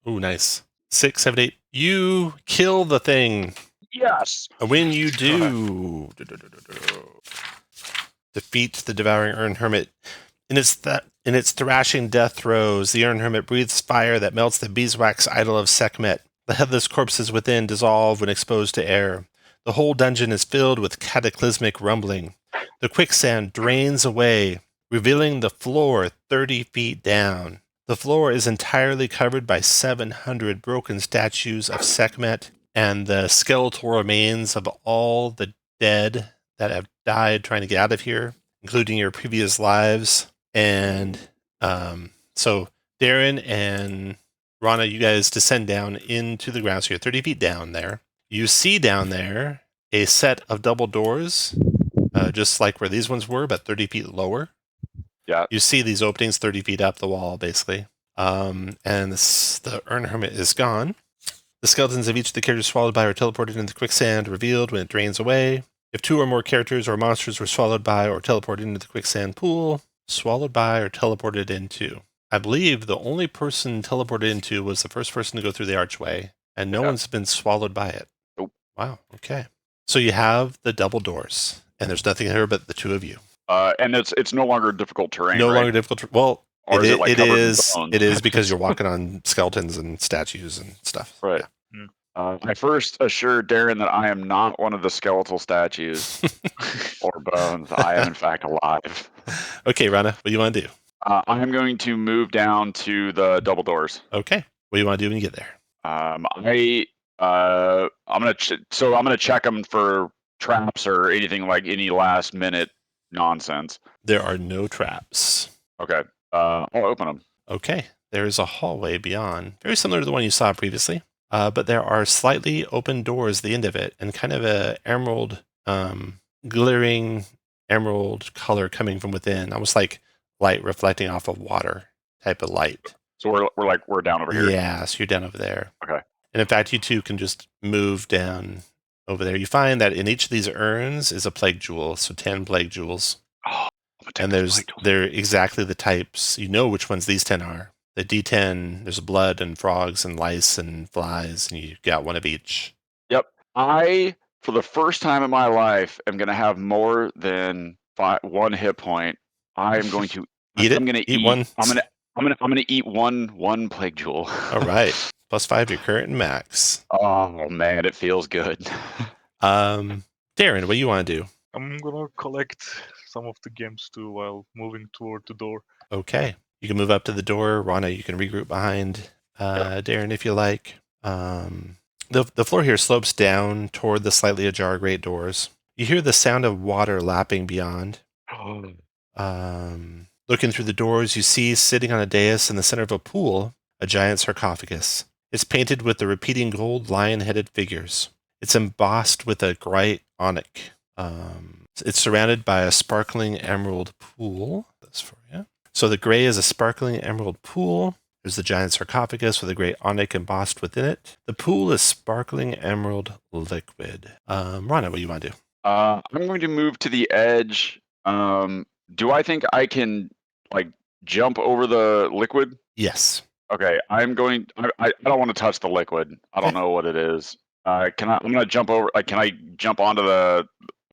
Ooh, nice. 6, 7, 8. You kill the thing. Yes. When you do, defeat the devouring Urn Hermit. In its thrashing death throes, the Urn Hermit breathes fire that melts the beeswax idol of Sekhmet. The headless corpses within dissolve when exposed to air. The whole dungeon is filled with cataclysmic rumbling. The quicksand drains away, revealing the floor 30 feet down. The floor is entirely covered by 700 broken statues of Sekhmet and the skeletal remains of all the dead that have died trying to get out of here, including your previous lives. And so Darren and Rana, you guys descend down into the ground. So you're 30 feet down there. You see down there a set of double doors, just like where these ones were, but 30 feet lower. Yeah. You see these openings 30 feet up the wall, basically. And the Urn Hermit is gone. The skeletons of each of the characters swallowed by or teleported into the quicksand revealed when it drains away. If 2 or more characters or monsters were swallowed by or teleported into the quicksand pool, swallowed by or teleported into. I believe the only person teleported into was the first person to go through the archway, and no one's been swallowed by it. Nope. Wow, okay. So you have the double doors, and there's nothing here but the 2 of you. And it's no longer difficult terrain. No right? longer difficult. Well, or is it like covered in bones? It is because you're walking on skeletons and statues and stuff. Right. Yeah. I first assured Darren that I am not one of the skeletal statues or bones. I am in fact alive. Okay, Rana, what do you want to do? I am going to move down to the double doors. Okay. What do you want to do when you get there? I'm gonna check them for traps or anything like any last minute nonsense. There are no traps. Okay. I'll open them. Okay. There is a hallway beyond, very similar to the one you saw previously. But there are slightly open doors at the end of it, and kind of a emerald, glittering emerald color coming from within, almost like light reflecting off of water type of light. So we're down over here. Yeah, so you're down over there. Okay. And in fact, you two can just move down over there. You find that in each of these urns is a plague jewel, so 10 plague jewels. Oh, and they're exactly the types. You know which ones these 10 are. The D10, there's blood and frogs and lice and flies, and you got one of each. Yep. I, for the first time in my life, am going to have more than 1 hit point. I am going to eat it. I'm going to eat one. I'm going to eat one plague jewel. All right. +5 to your current and max. Oh man, it feels good. Darren, what do you want to do? I'm gonna collect some of the gems too while moving toward the door. Okay. You can move up to the door. Rana, you can regroup behind Darren if you like. The floor here slopes down toward the slightly ajar great doors. You hear the sound of water lapping beyond. Looking through the doors, you see sitting on a dais in the center of a pool, a giant sarcophagus. It's painted with the repeating gold lion-headed figures. It's embossed with a bright onyx. It's surrounded by a sparkling emerald pool. That's for you. So the gray is a sparkling emerald pool. There's the giant sarcophagus with a great onyx embossed within it. The pool is sparkling emerald liquid. Rana, what do you want to do? I'm going to move to the edge. Do I think I can jump over the liquid? Yes. Okay, I don't want to touch the liquid. I don't know what it is. I'm gonna jump over. Can I jump onto the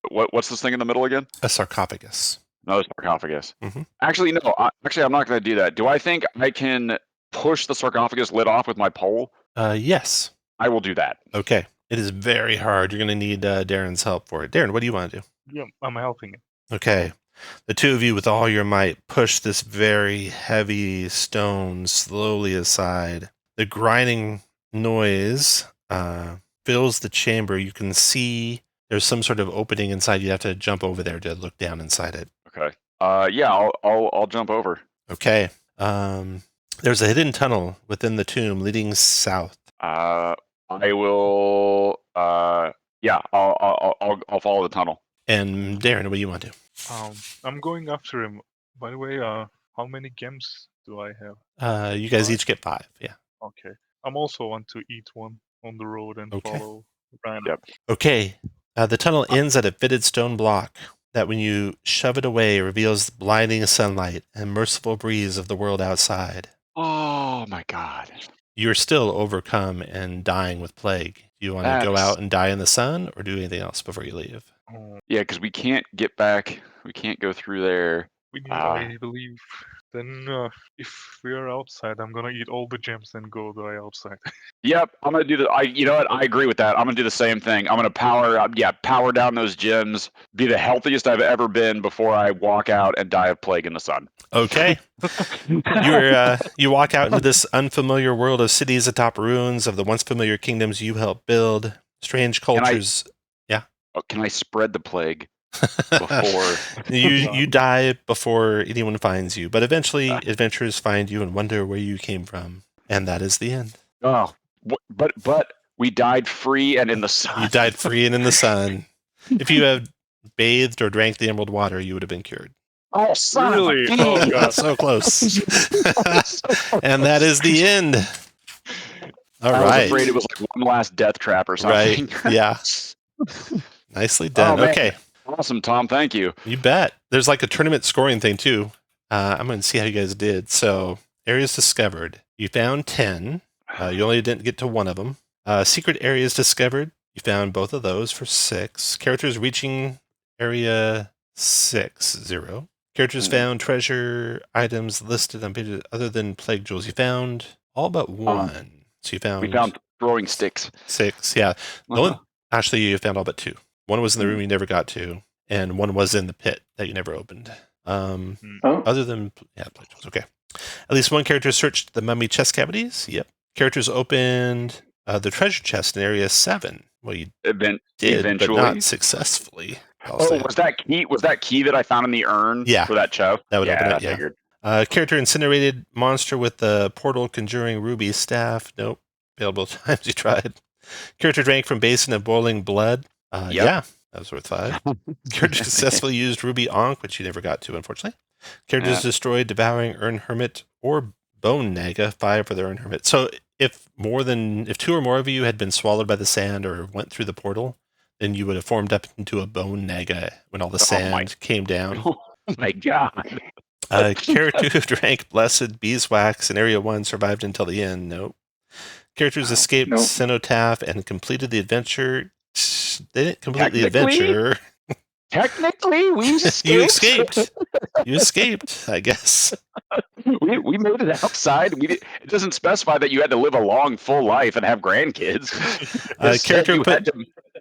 what's this thing in the middle again? A sarcophagus. No, sarcophagus. Mm-hmm. Actually, no. I'm not going to do that. Do I think I can push the sarcophagus lid off with my pole? Yes. I will do that. Okay. It is very hard. You're going to need Darren's help for it. Darren, what do you want to do? Yeah, I'm helping it. Okay. The 2 of you, with all your might, push this very heavy stone slowly aside. The grinding noise fills the chamber. You can see there's some sort of opening inside. You have to jump over there to look down inside it. Okay. Yeah, I'll jump over. Okay. There's a hidden tunnel within the tomb leading south. I will. Yeah, I'll follow the tunnel. And Darren, what do you want to do? I'm going after him. By the way, how many gems do I have? You guys each get 5. Yeah. Okay. I'm also want to eat one on the road and follow Ryan. Yep. Okay. The tunnel ends at a fitted stone block that, when you shove it away, reveals the blinding sunlight and merciful breeze of the world outside. Oh my god. You're still overcome and dying with plague. Do you want to go That's- out and die in the sun or do anything else before you leave? Oh, Yeah, because we can't get back. We can't go through there. I believe. Then if we are outside, I'm gonna eat all the gems and go die outside. Yep, I'm gonna do the. You know what? I agree with that. I'm gonna do the same thing. I'm gonna power up. Yeah, power down those gyms. Be the healthiest I've ever been before I walk out and die of plague in the sun. Okay. You walk out into this unfamiliar world of cities atop ruins of the once familiar kingdoms you helped build. Strange cultures. Can I spread the plague before? You die before anyone finds you, but eventually adventurers find you and wonder where you came from, and that is the end. Oh, but we died free and in the sun. You died free and in the sun. If you had bathed or drank the emerald water, you would have been cured. Oh, son of a Really? bitch. Oh, God. So close. And that is the end. All I was right. afraid it was like one last death trap or something. Right. Yeah. Nicely done. Oh, man. Okay. Awesome, Tom. Thank you. You bet. There's like a tournament scoring thing too. I'm going to see how you guys did. So, areas discovered. You found 10. You only didn't get to one of them. Secret areas discovered. You found both of those for 6. Characters reaching area 6-0. Characters found treasure items listed on pages other than plague jewels. You found all but one. So you found. We found throwing sticks. 6. Yeah. The only, actually, you found all but 2. One was in the room you never got to, and one was in the pit that you never opened. Other than plague jewels. Okay. At least one character searched the mummy chest cavities. Yep. Characters opened the treasure chest in area 7. Well, you did, eventually, but not successfully. Was that key? Was that key that I found in the urn? Yeah. For that chest? That would open it. I Yeah. figured. Character incinerated monster with the portal conjuring ruby staff. Nope. Available times you tried. Character drank from basin of boiling blood. Yeah, that was worth 5. Character successfully used ruby ankh, which you never got to, unfortunately. Characters destroyed devouring urn hermit or bone naga. 5 for the urn hermit. So if 2 or more of you had been swallowed by the sand or went through the portal, then you would have formed up into a bone naga when all the sand came down. Oh my god. Character who drank blessed beeswax in area 1 survived until the end. Nope. Characters escaped cenotaph and completed the adventure. They didn't complete the adventure. Technically, we escaped. You escaped. You escaped, I guess. We made it outside. It doesn't specify that you had to live a long, full life and have grandkids.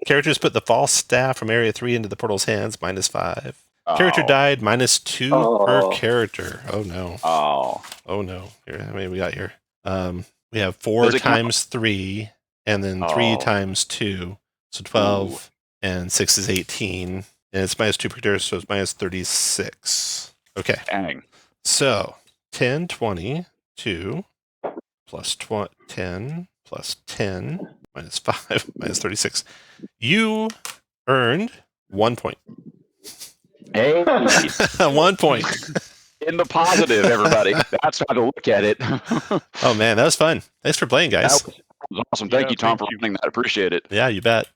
Characters put the false staff from area 3 into the portal's hands. -5. Character died. -2 per character. Oh no. Oh no. Here, how many we got here? We have 4 times 3, and then 3 times 2, so 12, and 6 is 18, and it's -2 per character, so it's -36. Okay. Dang. So 10, 20, 2 plus 10 plus 10 -5 -36. You earned 1 point. Hey. 1 point. In the positive, everybody. That's how to look at it. Oh man, that was fun. Thanks for playing, guys. That was awesome. Thank you, Tom, for running that. Appreciate it. Yeah, you bet.